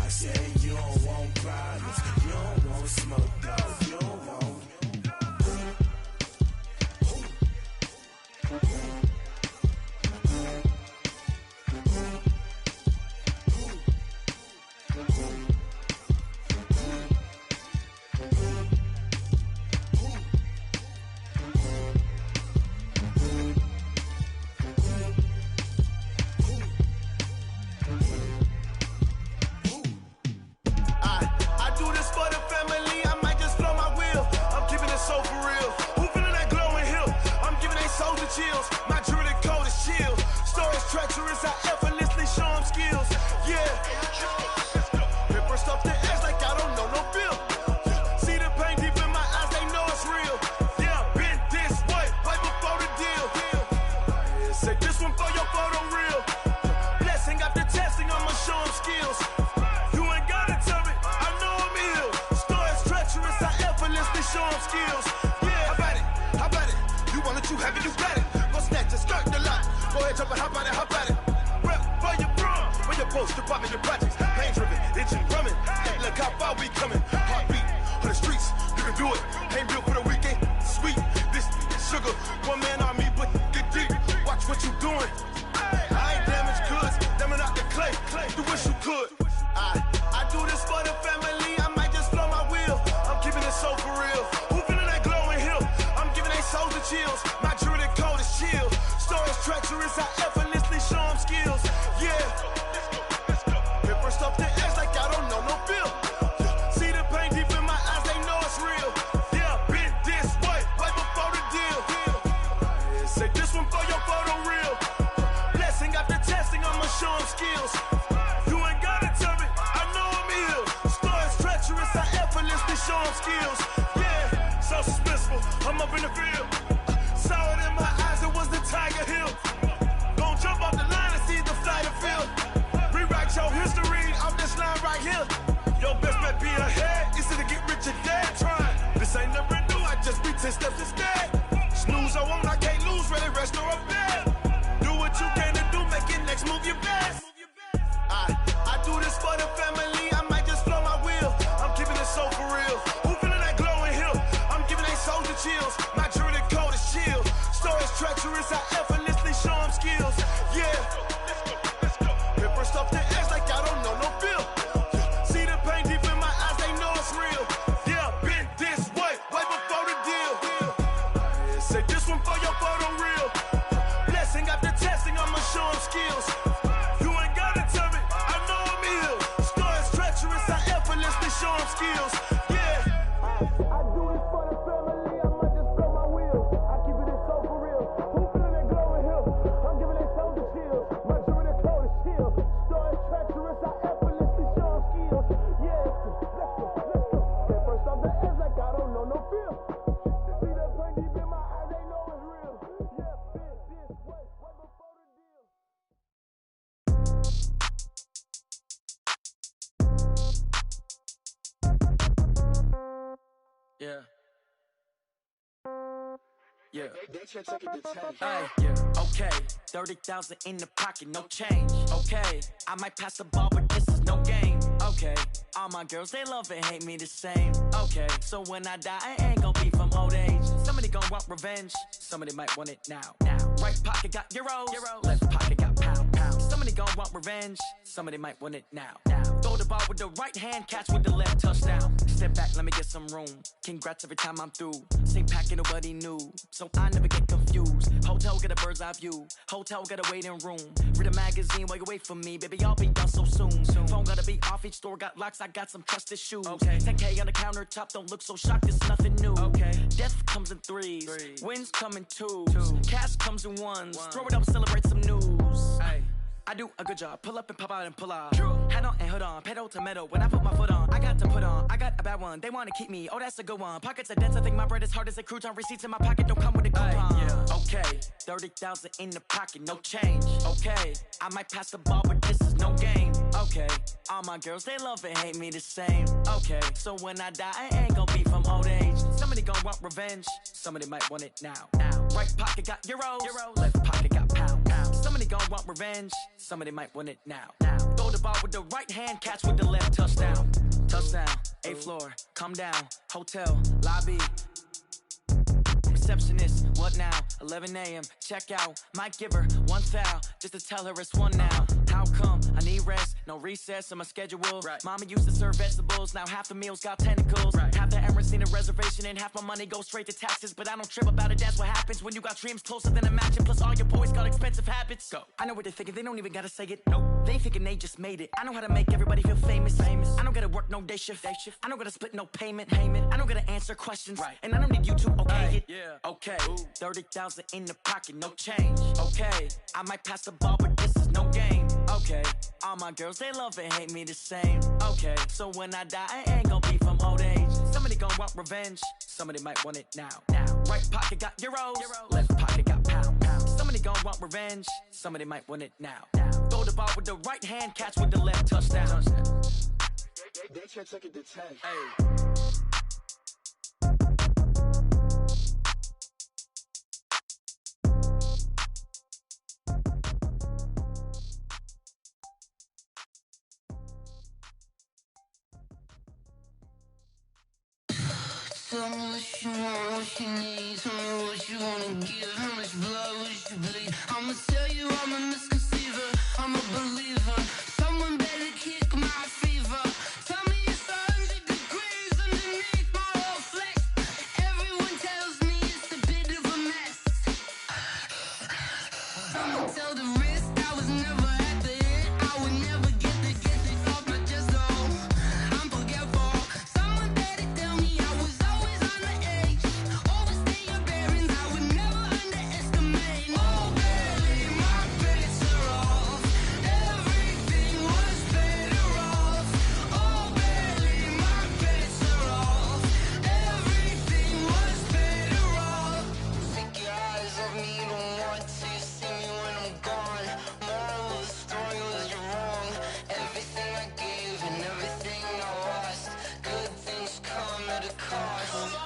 I say you don't want problems, you don't want smoke, dog, you don't want. I do this for the family, I might just blow my wheel. I'm keeping it so for real. Who feeling that glowing hill? I'm giving they soldier chills. My jewelry code is chill. Stories treacherous, I effortlessly show them skills. Yeah. Paper stuff to edge like I don't know no bill. See the show them skills. Yeah, how about it? How about it? You want it, you have it, you got it. Go snatch it, skirt the lot. Go ahead, jump it, hop on it, hop on it. Rep for your bra, for your post, your poppin', your projects. Pain driven, itching, drumming. Hey, look how far we coming. Heartbeat on the streets, you can do it. Ain't built for the weekend. Sweet, this sugar, one man army, but get deep. Watch what you doing. I ain't damaged goods, them are not the clay. You wish you could. I do this for the family. I might just blow my wheel. I'm keeping it so for real. Who feeling that glowing hill? I'm giving they souls the chills. My jewelry code is chill. Stories treacherous, I effortlessly show them skills. Yeah. Hit first up the edge like I don't know no feel. See the pain deep in my eyes, they know it's real. Yeah, been this way, right before the deal. Say this one for your photo real. Blessing after testing, I'ma show them skills. You ain't gotta tell me, I know I'm ill. Stories treacherous, I effortlessly show them skills. Yeah, so suspenseful, I'm up in the field. Saw it in my eyes, it was the Tiger Hill. Gon' jump off the line and see the flight of field. Rewrite your history off this line right here. Your best bet be ahead, easy to get rich or dead trying. This ain't never new, I just be 10 steps instead. Snooze, I won't, I can't lose, ready, rest or a bed. Do what you can to do, make it next move your best. I do this for the family, I might just blow my wheel. I'm keeping it so for real. Who feeling that glowing hill? I'm giving they souls the chills. My jewelry code is chill. Stories treacherous, I effortlessly show them skills. Yeah. Hit first off the edge like I don't know no feel. See the pain deep in my eyes, they know it's real. Yeah, been this way, way before the deal. Say this one for your photo real. Blessing after testing, I'ma show them skills. You ain't gotta tell me, I know I'm ill. Stories treacherous, I effortlessly show them skills. Yeah. I do this for the family, I might just blow my wheel. I keep it so for real. Who feeling that glowing hill? I'm giving they souls the chills. My jewelry code is chill. Stories treacherous, I effortlessly show them skills. Yeah, let's go. Get first off the edge like I don't know no feel. See that pain deep in my eyes, they know it's real. Yeah, been this way, way before the deal. Yeah. Yeah. Hey, yeah. Okay. 30,000 in the pocket, no change. Okay. I might pass the ball, but this is no game. Okay. All my girls, they love and hate me the same. Okay. So when I die, I ain't gonna be from old age. Somebody gonna want revenge. Somebody might want it now. Right pocket got euros. Left pocket got pound. Somebody gonna want revenge. Somebody might want it now. Throw the ball with the right hand, catch with the left, touchdown. Step back, let me get some room. Congrats every time I'm through. Same packet, nobody knew, so I never get confused. Hotel get a bird's eye view. Hotel get a waiting room. Read a magazine while you wait for me, baby. I'll be done so soon. Phone gotta be off. Each store got locks. I got some trusted shoes. Okay. 10K on the countertop. Don't look so shocked. It's nothing new. Okay. Death comes in threes. Wins come in twos. Cash comes in ones. Throw it up, celebrate some news. Hey. I do a good job, pull up and pop out and pull off. Hat on and hood on, pedal to metal. When I put my foot on, I got to put on. I got a bad one, they wanna keep me. Oh, that's a good one. Pockets are dense, I think my bread is hard as a crouton. Receipts in my pocket don't come with a coupon. Yeah. Okay, 30,000 in the pocket, no change. Okay, I might pass the ball, but this is no game. Okay, all my girls, they love and hate me the same. Okay, so when I die, I ain't gonna be from old age. Somebody gonna want revenge, somebody might want it now. Right pocket got euros, left pocket got pound. Somebody gonna want revenge, somebody might want it now. Throw the ball with the right hand, catch with the left, touchdown. Touchdown, 8th floor, come down, hotel, lobby. Receptionist, what now? 11 a.m., check out. Might give her one foul, just to tell her it's one now. How come? I need rest, no recess in my schedule. Mama used to serve vegetables, now half the meals got tentacles. Half the Emirates need a reservation and half my money goes straight to taxes. But I don't trip about it, that's what happens when you got dreams closer than a mansion. Plus all your boys got expensive habits. Go. I know what they're thinking, they don't even gotta say it. Nope. They thinking they just made it. I know how to make everybody feel famous. I don't gotta work no day shift. I don't gotta split no payment. I don't gotta answer questions. And I don't need you to okay it. Okay, 30,000 in the pocket, no change. Okay, I might pass the ball, but this is no game. Okay, all my girls, they love and hate me the same. Okay, so when I die, I ain't gonna be from old age. Somebody gonna want revenge, somebody might want it now. Right pocket got euros, left pocket got pound. Somebody gonna want revenge, somebody might want it now. Throw the ball with the right hand, catch with the left, touchdown. They check it to 10. Hey. Tell me what you want, what you need. Tell me what you wanna give. How much blood would you bleed? I'ma tell you I'm a misconceiver. I'm a believer. Someone better kick my fever. Tell me it's 100 degrees underneath my whole flesh. Everyone tells me it's a bit of a mess. Someone tell the risk I was never at the end. I would never get the off my chest though. I'm forgetful. Someone better tell me I was always on the edge. Overstay your bearings, I would never underestimate. Oh baby, my bets are off. Everything was better off. Oh baby, my bets are off. Everything was better off. Take your eyes off me, you don't want to see me when I'm gone. Moral of the story was you're wrong. Everything I gave and everything I lost. Good things come at a cost.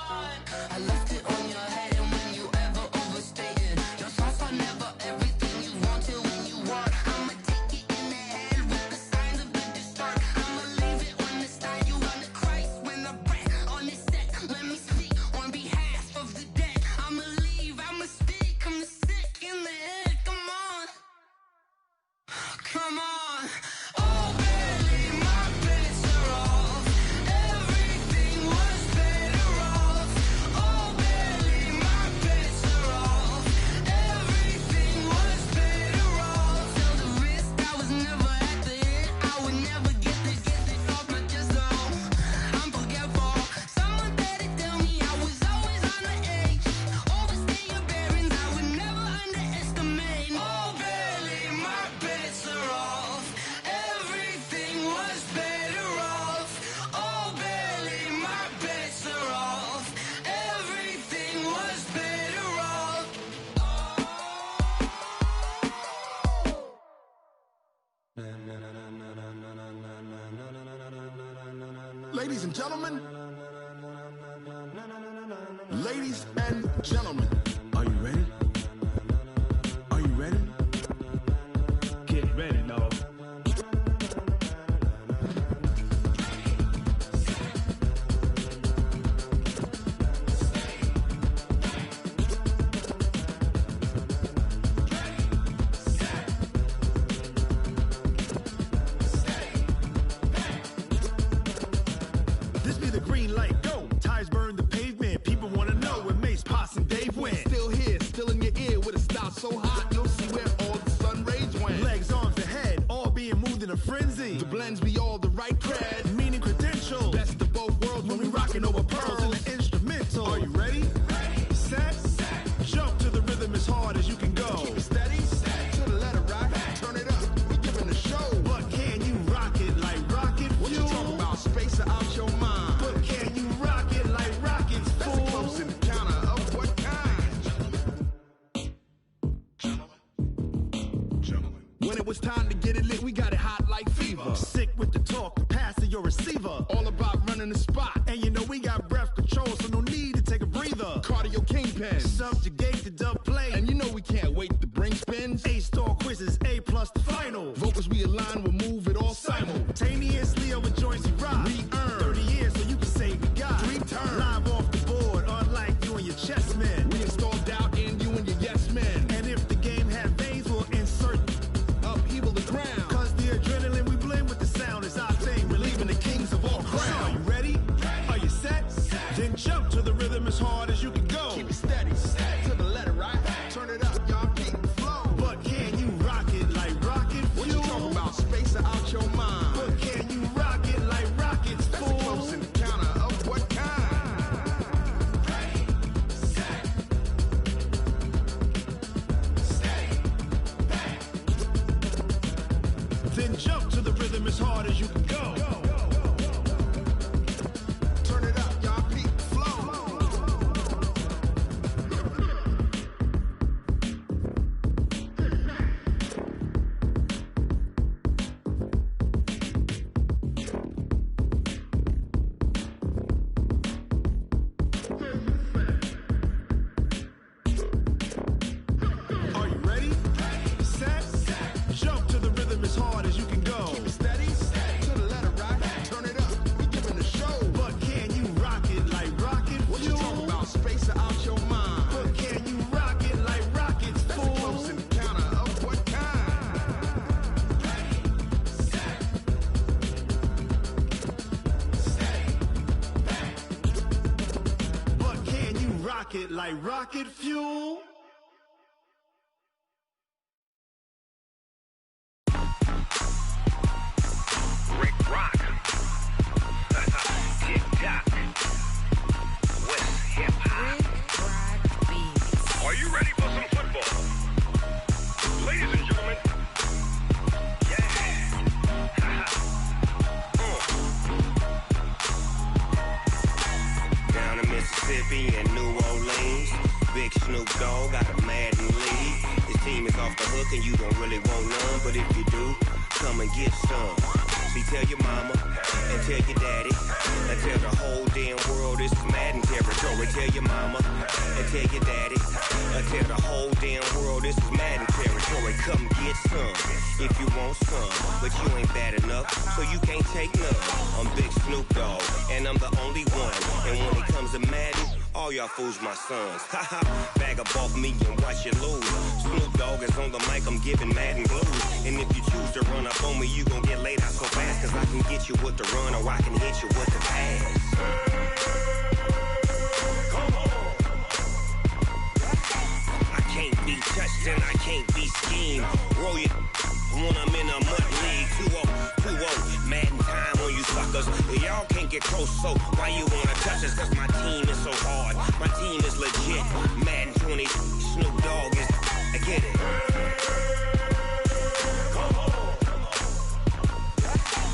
I left it on your head, and when you ever overstated, your thoughts are never everything you wanted when you want. I'ma take it in the head with the signs of the distort. I'ma leave it on the side. You on the Christ when I breath on this set. Let me speak on behalf of the dead. I'ma leave, I'ma speak. I'm the sick in the head. Come on, come on. Oh baby, my bets are off. Everything was better off. Oh baby, my bets are off. Everything was better off. Tell the risk I was never at the end. I would never get this off my chest though. I'm forgetful. Someone better tell me I was always on the edge. Overstay your bearings, I would never underestimate. Oh baby, my bets are off. Everything was better off. Oh baby, my bets are off. Everything was better off. Ladies and gentlemen, ladies and gentlemen, are you ready? Are you ready? Get ready, dog. This be the green light, go. Tires burn the pavement. People wanna know where Mace, Potts, and Dave went. Still here, still in your ear with a style so hot, you'll see where all the sun rays went. Legs, arms, and head, all being moved in a frenzy. The blends be all the right cred, meaning credentials. Best of both worlds when we rockin' over pearls in the instrumental. Are you ready? Set, jump to the rhythm as hard as you can go. Keep it steady, to the letter right. Turn it up, we giving the show. But can you rock it like rocket fuel? What you talking about? Space out your mind. But can you rock it like rockets, fool? That's a close encounter of what kind? When it was time to get it lit, we got it hot like fever. Sick with the talk, pass to your receiver. All about running the spot. And you know we got breath control, so no need to take a breather. Cardio kingpin, subjugate the dub play. And you know we can't wait to bring spins. A-star quizzes, A+ the final. Vocals we align, we'll move it all simultaneously over joints we rock. We earn 30 years so you can say we got 3 turns. Live off the board, unlike you and your chess men. We install doubt in you and your yes men. And if the game had veins, we'll insert upheaval the ground. Cause the adrenaline we blend with the sound is our thing, relieving the kings of all crowns. Are you ready? Are you set? Then jump to the rhythm as hard as you can go. Keep it steady, to the letter right. Turn it up, y'all keep the flow. But can you rock it like rocket fuel? What you talking about? Space out your mind. But can you rock it like rockets, fool? That's a close encounter of what kind? Then jump to the rhythm as hard as you can go. Turn it up, y'all keep the flow. it like rocket fuel. Rick Rock. TikTok. West Hip Hop. Are you ready for some football? Ladies and gentlemen. Down in Mississippi and New Orleans, Big Snoop Dogg got a Madden lead. His team is off the hook and you don't really want none, but if you do, come and get some. See, tell your mama and tell your daddy and tell the whole damn world this is Madden territory. Tell your mama and tell your daddy and tell the whole damn world this is Madden territory. Come get some if you want some, but you ain't bad enough, so you can't take none. I'm Big Snoop Dogg, and I'm the only one. And when it comes to Madden, all y'all fools my sons. Haha, bag up off me and watch you lose. Snoop Dogg is on the mic, I'm giving Madden blues. And if you choose to run up on me, you gon' get laid out so fast, cause I can get you with the run or I can hit you with the pass. I can't be touched and I can't be schemed. Roll you when I'm in a mud league. 2-0, Madden time on you suckers. Y'all can't get close, so why you wanna touch us? Cause my team is so hard, my team is legit. Madden 20, Snoop Dogg is, I get it.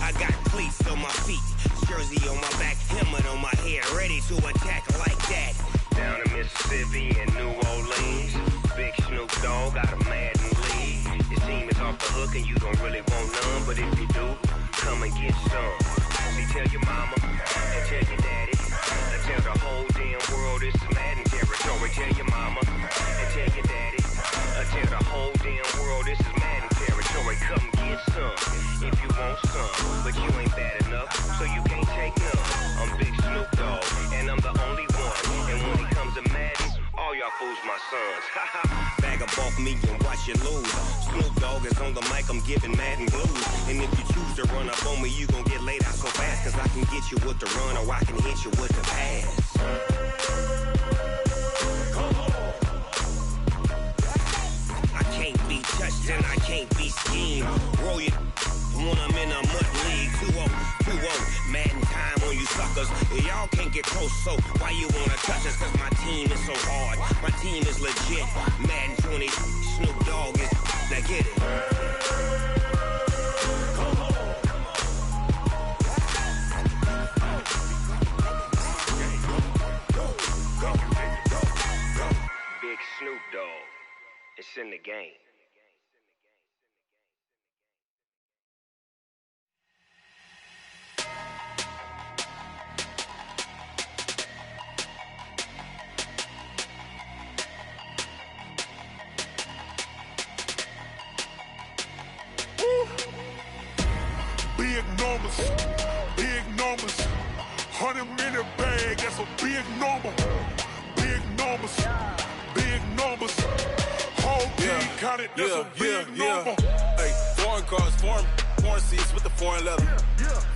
I got cleats on my feet, jersey on my back, helmet on my head, ready to attack like that. Down in Mississippi and New Orleans, Big Snoop Dogg got a Madden lead. His team is off the hook and you don't really want none, but if you do, come and get some. See, tell your mama and tell your daddy and tell the whole damn world this is Madden territory. Tell your mama and tell your daddy and tell the whole damn world this is Madden territory. Come get some if you want some, but you ain't bad enough, so you can't take none. I'm Big Snoop Dogg, and I'm the only one. And when it comes to Madden, all y'all fools my sons. Bag up off me and watch you lose. Snoop Dogg is on the mic, I'm giving Madden blues. And if you choose to run up on me, you gon' get laid out so fast, cause I can get you with the run or I can hit you with the pass. I can't be touched and I can't be schemed. Roll you when I'm in a mud league. 2-0, Madden time on you suckers. Y'all can't get close, so why you wanna touch us? Cause my team is so hard, my team is legit. Madden 20, Snoop Dogg is, now get it. Big Snoop Dogg, it's in the game. Big numbers, 100-minute bag, that's a big number. Big numbers, whole team counted, that's a big number. Hey, foreign cars, foreign seats with the foreign leather.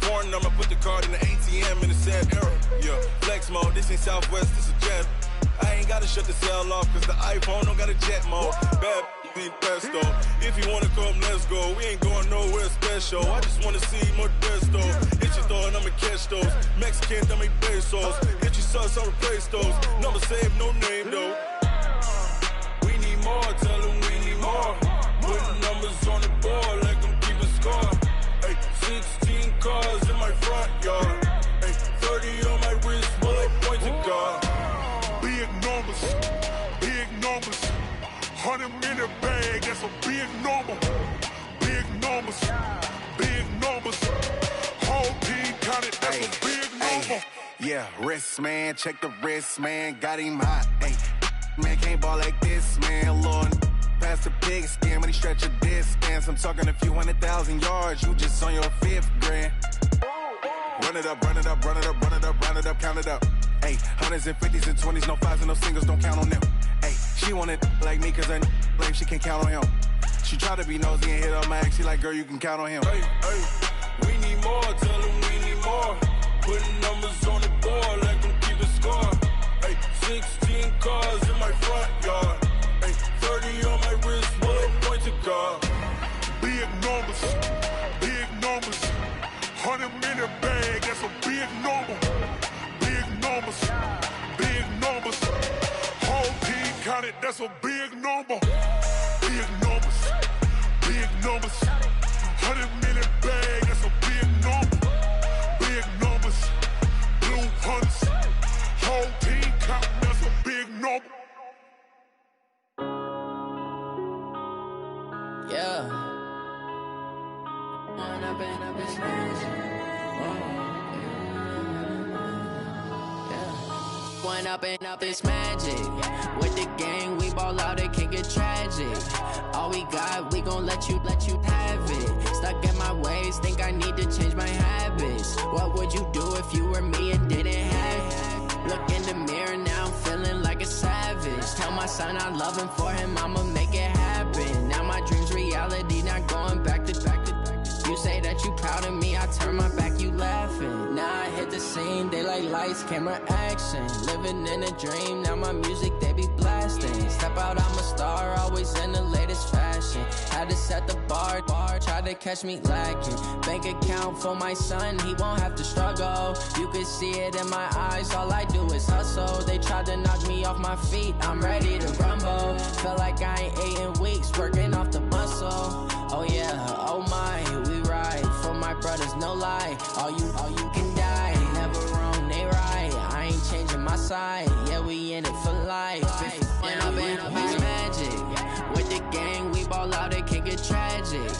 Foreign number, put the card in the ATM in the sad era. Yeah, flex mode, this ain't Southwest, this a jet. I ain't gotta shut the cell off, cause the iPhone don't got a jet mode. Bad ain't pesto. If you wanna come, let's go. We ain't going nowhere special. I just wanna see more pesto. Hit your thought, I'ma catch those. Mexican, dummy pesos. Hit your sus, I'll replace those. Number saved, no name though. We need more, tell them we need more. Putting numbers on the board like I'm keeping score. Hey, 16 cars in my front yard. Hey, 30 on my wrist, while I point to God. Big numbers, 100-minute bag, that's a big number. Big numbers, whole team counted, that's a big number. Yeah, wrist man, check the wrist man, got him hot. Ay, man can't ball like this, man. Lord, past the pig skin, but he stretch a distance. I'm talking a few 100,000 yards, you just on your 5th grand. Run it up, count it up. Ay, 100s and 50s and 20s, no 5s and no singles, don't count on them. Ay, she want it like me, cause her blame, she can't count on him. She try to be nosy and hit on my ex, she like, girl, you can count on him. Hey, we need more, tell them we need more. Putting numbers on the board like I'm keeping score. Hey, 16 cars. Big numbers. Whole team counted, that's a big number. Big numbers. Big numbers. 100 million bag, that's a big number. Big numbers. Blue hunts. Whole team counting, that's a big number. Yeah. Going up and up, it's magic. With the gang, we ball out, it can get tragic. All we got, we gon' let you have it. Stuck in my ways, think I need to change my habits. What would you do if you were me and didn't have it? Look in the mirror, now I'm feeling like a savage. Tell my son I love him, for him I'ma make it happen. Now my dream's reality, not going back to. You say that you proud of me, I turn my back, you laughing. Now I hit the scene, they like lights, camera, action. Living in a dream, now my music, they be blasting. Step out, I'm a star, always in the latest fashion. Had to set the bar, try to catch me lacking. Bank account for my son, he won't have to struggle. You can see it in my eyes, all I do is hustle. They tried to knock me off my feet, I'm ready to rumble. Feel like I ain't ate in weeks, working off the muscle. Oh yeah, oh my, we ride for my brothers, no lie. All you can die, never wrong, they right. I ain't changing my side, yeah, we in it for life. When up and up, it's magic. With the gang, we ball out, it can get tragic.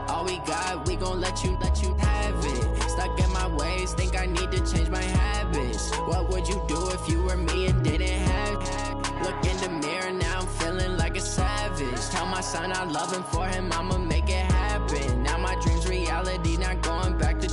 All we got, we gon' let you have it. Stuck in my ways, think I need to change my habits. What would you do if you were me and didn't have it? Look in the mirror, now I'm feeling like a savage. Tell my son I love him, for him I'ma make it happen. Now my dream's reality, not going back to.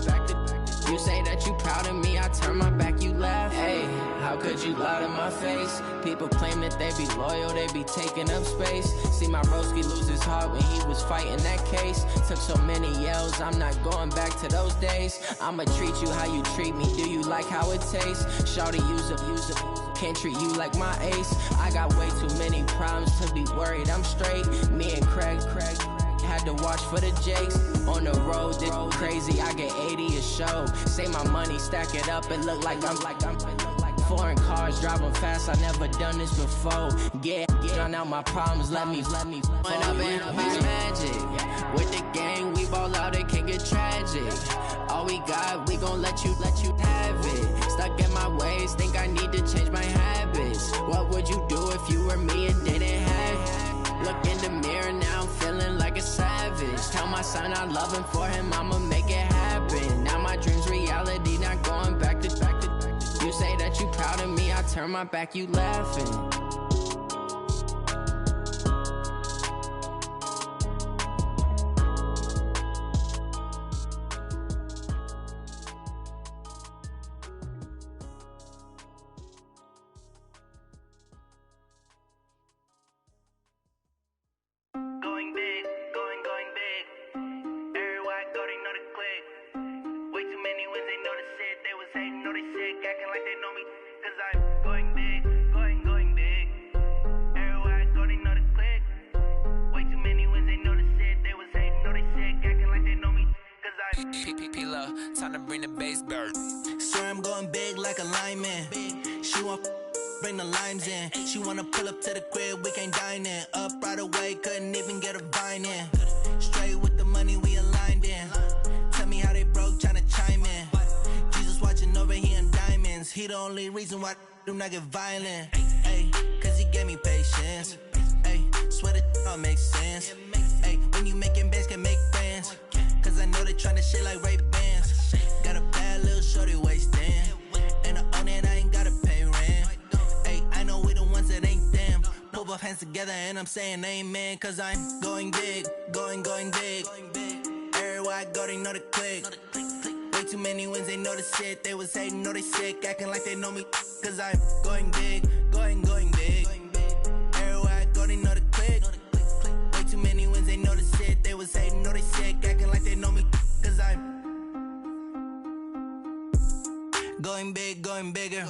You say that you proud of me, I turn my back, you laugh. Hey, how could you lie to my face? People claim that they be loyal, they be taking up space. See my broski lose his heart when he was fighting that case. Took so many yells, I'm not going back to those days. I'ma treat you how you treat me, do you like how it tastes? Shawty, use it. Can't treat you like my ace. I got way too many problems to be worried, I'm straight. Me and Craig had to watch for the Jakes. On the road, this crazy, I get 80 a show. Say my money, stack it up, it look like I'm foreign cars, driving fast, I never done this before. Get on out my problems, let me When up and up, it's magic. With the gang, we ball out, it can get tragic. All we got, we gon' let you have it. Stuck in my ways, think I need to change my habits. What would you do if you were me and didn't have it? Look in the mirror, now I'm feeling like a savage. Tell my son I love him, for him I'ma make it happen. Now my dream's reality, not going back to. You say that you proud of me, I turn my back, you laughing. Going big, going big. Everywhere I go, they know the click. Way too many wins, they know the shit. They was hating, know they sick, acting like they know me. Cause I'm going big, going big. Everywhere I go, they know the click. Way too many wins, they know the shit. They was hating, know they sick, acting like they know me. Cause I'm P-P-P-Love, time to bring the bass bird. Swear I'm going big like a lineman. She want bring the limes in. She wanna pull up to the crib, we can't dine in. Up right away, couldn't even get a vine in. Straight with the money we aligned in. Tell me how they broke, tryna chime in. Jesus watching over here in diamonds. He the only reason why do not get violent. Ay, cause he gave me patience. Ay, swear that all makes sense. Ay, when you making bands, can make friends. Cause I know they tryna shit like Ray Bans. Got a bad little shorty wasting. And I own it, I ain't gotta pay rent. Ay, I know we the ones that ain't them. Pull both hands together and I'm saying amen. Cause I'm going big, going big. Everywhere I go, they know the click. Way too many wins, they know the shit. They was hating, know they sick, acting like they know me. Cause I'm going big, going big. Everywhere I go, they know the click. Way too many wins, they know the shit. They was hating, know they sick, acting like they know me. Cause I'm going big, going bigger.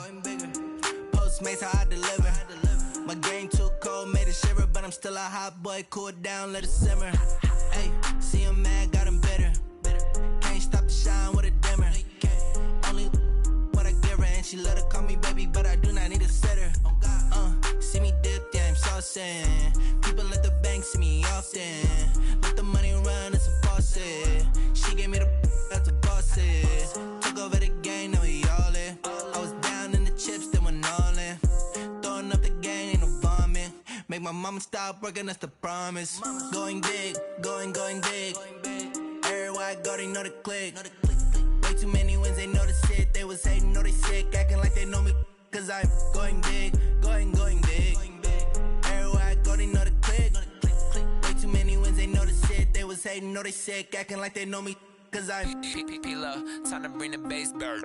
Postmates, how I deliver. My game too cold, made it shiver. But I'm still a hot boy, cool down, let it simmer. Hey, see him mad, got him bitter. Can't stop the shine with a dimmer. Only what I give her, and she let her call me baby, but I do not need a setter. See me dip, yeah, I'm saucing. People at the bank see me often. Let the money run, it's a faucet. She gave me the that's a boss it. Took over the game, now we all in. I was down in the chips, then went all in. Throwing up the gang, ain't no vomit. Make my mama stop working, that's the promise. Going big, going big. Everywhere I go, they know the click. Way too many wins, they know the shit. They was hating, know they sick, acting like they know me. Cause I'm going big, going big. Everywhere I go, they know the click. Way too many wins, they know the shit. They was hating, know they sick, acting like they know me. Cause I'm P-Lo, time to bring the bass bird.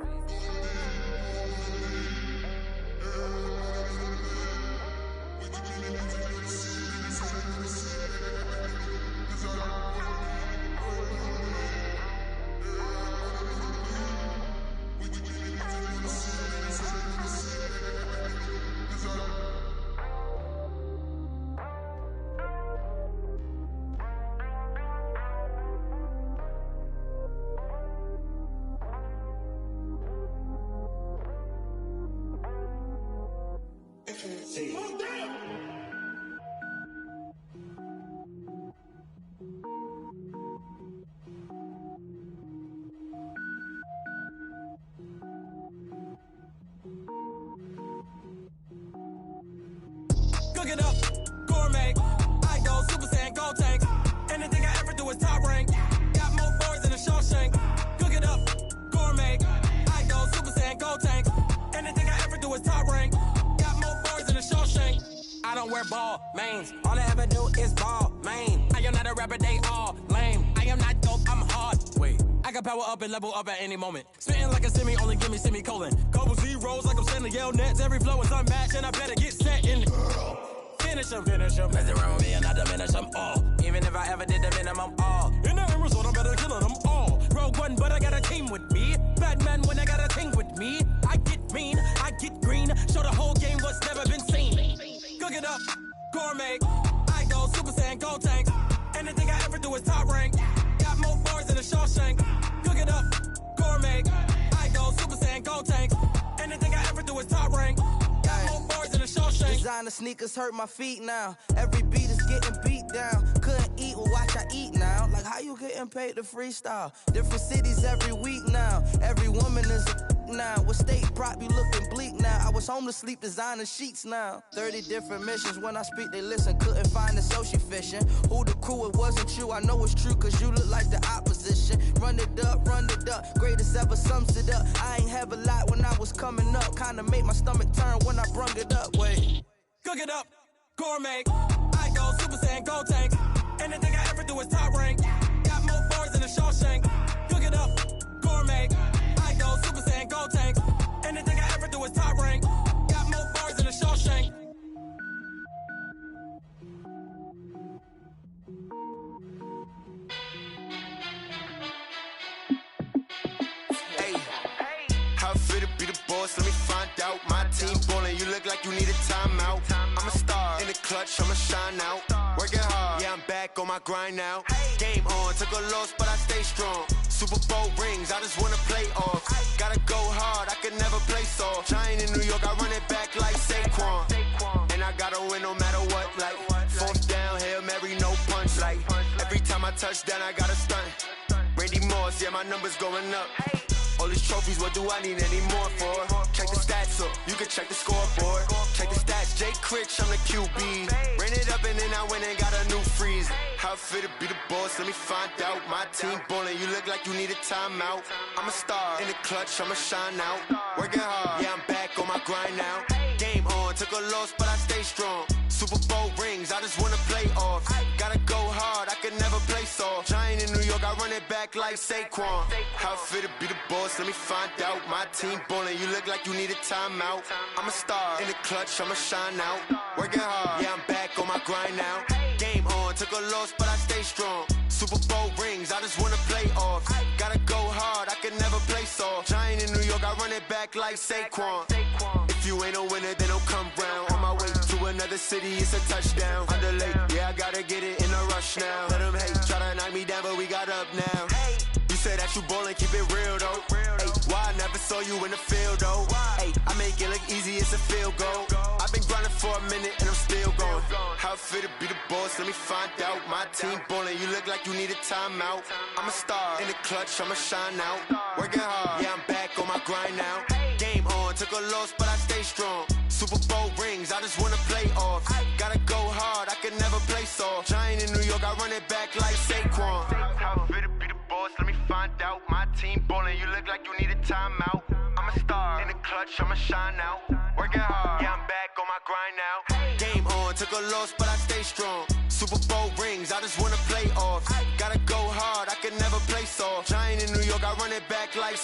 Cook it up, gourmet. I go Super Saiyan, gold tank. Anything I ever do is top rank. Got more boys than a Shawshank. Cook it up, gourmet. I go Super Saiyan, gold tank. Anything I ever do is top rank. Got more boys than a Shawshank. I don't wear ball mains. All I ever do is ball main. I am not a rapper, they all lame. I am not dope, I'm hard. Wait, I can power up and level up at any moment. Spitting like a semi, only give me semicolon. Couple zeros like I'm sending yell nets. Every flow is unmatched and I better get set in. Finish them. Mess around with me and I diminish them all. Even if I ever did the minimum, all. In the end result, I'm better killing them all. Rogue One, but I got a team with me. Batman when I got a thing with me. I get mean, I get green. Show the whole game what's never been seen. Cook it up, gourmet. I go Super Saiyan, gold tank. Anything I ever do is top rank. Got more bars than a Shawshank. Cook it up, gourmet. I go Super Saiyan, gold tank. Anything I ever do is top rank. Got more bars than a Shawshank. Designer sneakers hurt my feet now. Every beat is getting beat down. Couldn't eat, well watch I eat now. Like how you getting paid to freestyle? Different cities every week now. Every woman is a now. With state prop, you looking bleak now. I was home to sleep, designer sheets now. 30 different missions. When I speak, they listen. Couldn't find the social fishing. Who the crew, it wasn't you. I know it's true, cause you look like the opposition. Run it up. Greatest ever sums it up. I ain't have a lot when I was coming up. Kinda made my stomach turn when I brung it up. Wait. Cook it up, gourmet. I go Super Saiyan, gold tank. Anything I ever do is top rank. Got more bars than a Shawshank. Cook it up, gourmet. I go Super Saiyan, gold tank. Anything I ever do is top rank. Got more bars than a Shawshank. Hey, how fit to be the boss? Let me find out. My team ballin', you look like you need a timeout. I'm a star in the clutch, I'ma shine out. Working hard, yeah, I'm back on my grind now. Game on, took a loss, but I stay strong. Super Bowl rings, I just wanna play off. Gotta go hard, I could never play soft. Giant in New York, I run it back like Saquon. And I gotta win no matter what, like fourth down, Hail Mary, no punch. Like every time I touch down, I gotta stunt. Randy Moss, yeah, my numbers going up. All these trophies, what do I need any more for? Check the stats up, you can check the scoreboard. Check the stats, Jay Critch, I'm the QB. Ran it up and then I went and got a new freeze. How fit to be the boss, let me find out. My team ballin', you look like you need a timeout. I'm a star in the clutch, I'ma shine out. Working hard, yeah, I'm back on my grind now. Game on, took a loss, but I stay strong. Super Bowl rings, I just wanna play off. Gotta go hard, I could never play soft. Giant in New York, I run it back like Saquon. How fit to be the boss, let me find out. My team ballin', you look like you need a timeout. I'm a star in the clutch, I'ma shine out. Working hard, yeah, I'm back on my grind now. Game on, took a loss, but I stay strong. Super Bowl rings, I just wanna play off. Gotta go hard, I could never play soft. Giant in New York, I run it back like Saquon. If you ain't a winner, then don't come round. On my way to another city, it's a touchdown. Underlay, yeah, I gotta get it in a rush now. Let them hate, try to knock me down, but we got up now. You say that you ballin', keep it real though. Ay, why I never saw you in the field though? Ay, I make it look easy, it's a field goal. I've been grinding for a minute and I'm still going. How it feel to be the boss, let me find out. My team ballin', you look like you need a timeout. I'm a star, in the clutch, I'ma shine out. Working hard, yeah, I'm back on my grind now. Game on, took a loss, but I stay strong. Super Bowl rings, I just wanna play off. Gotta go hard, I can never play soft. Giant in New York, I run it back like Saquon. How it feel to be the boss, let me find out. My team ballin', you look like you need a timeout. I'm a star, in the clutch, I'ma shine out. Working hard, yeah, I'm back on my grind now. Game on, took a loss, but I stay strong. Super Bowl rings, I just wanna play off. Gotta go hard, I can never play soft. Giant in New York, I run it back like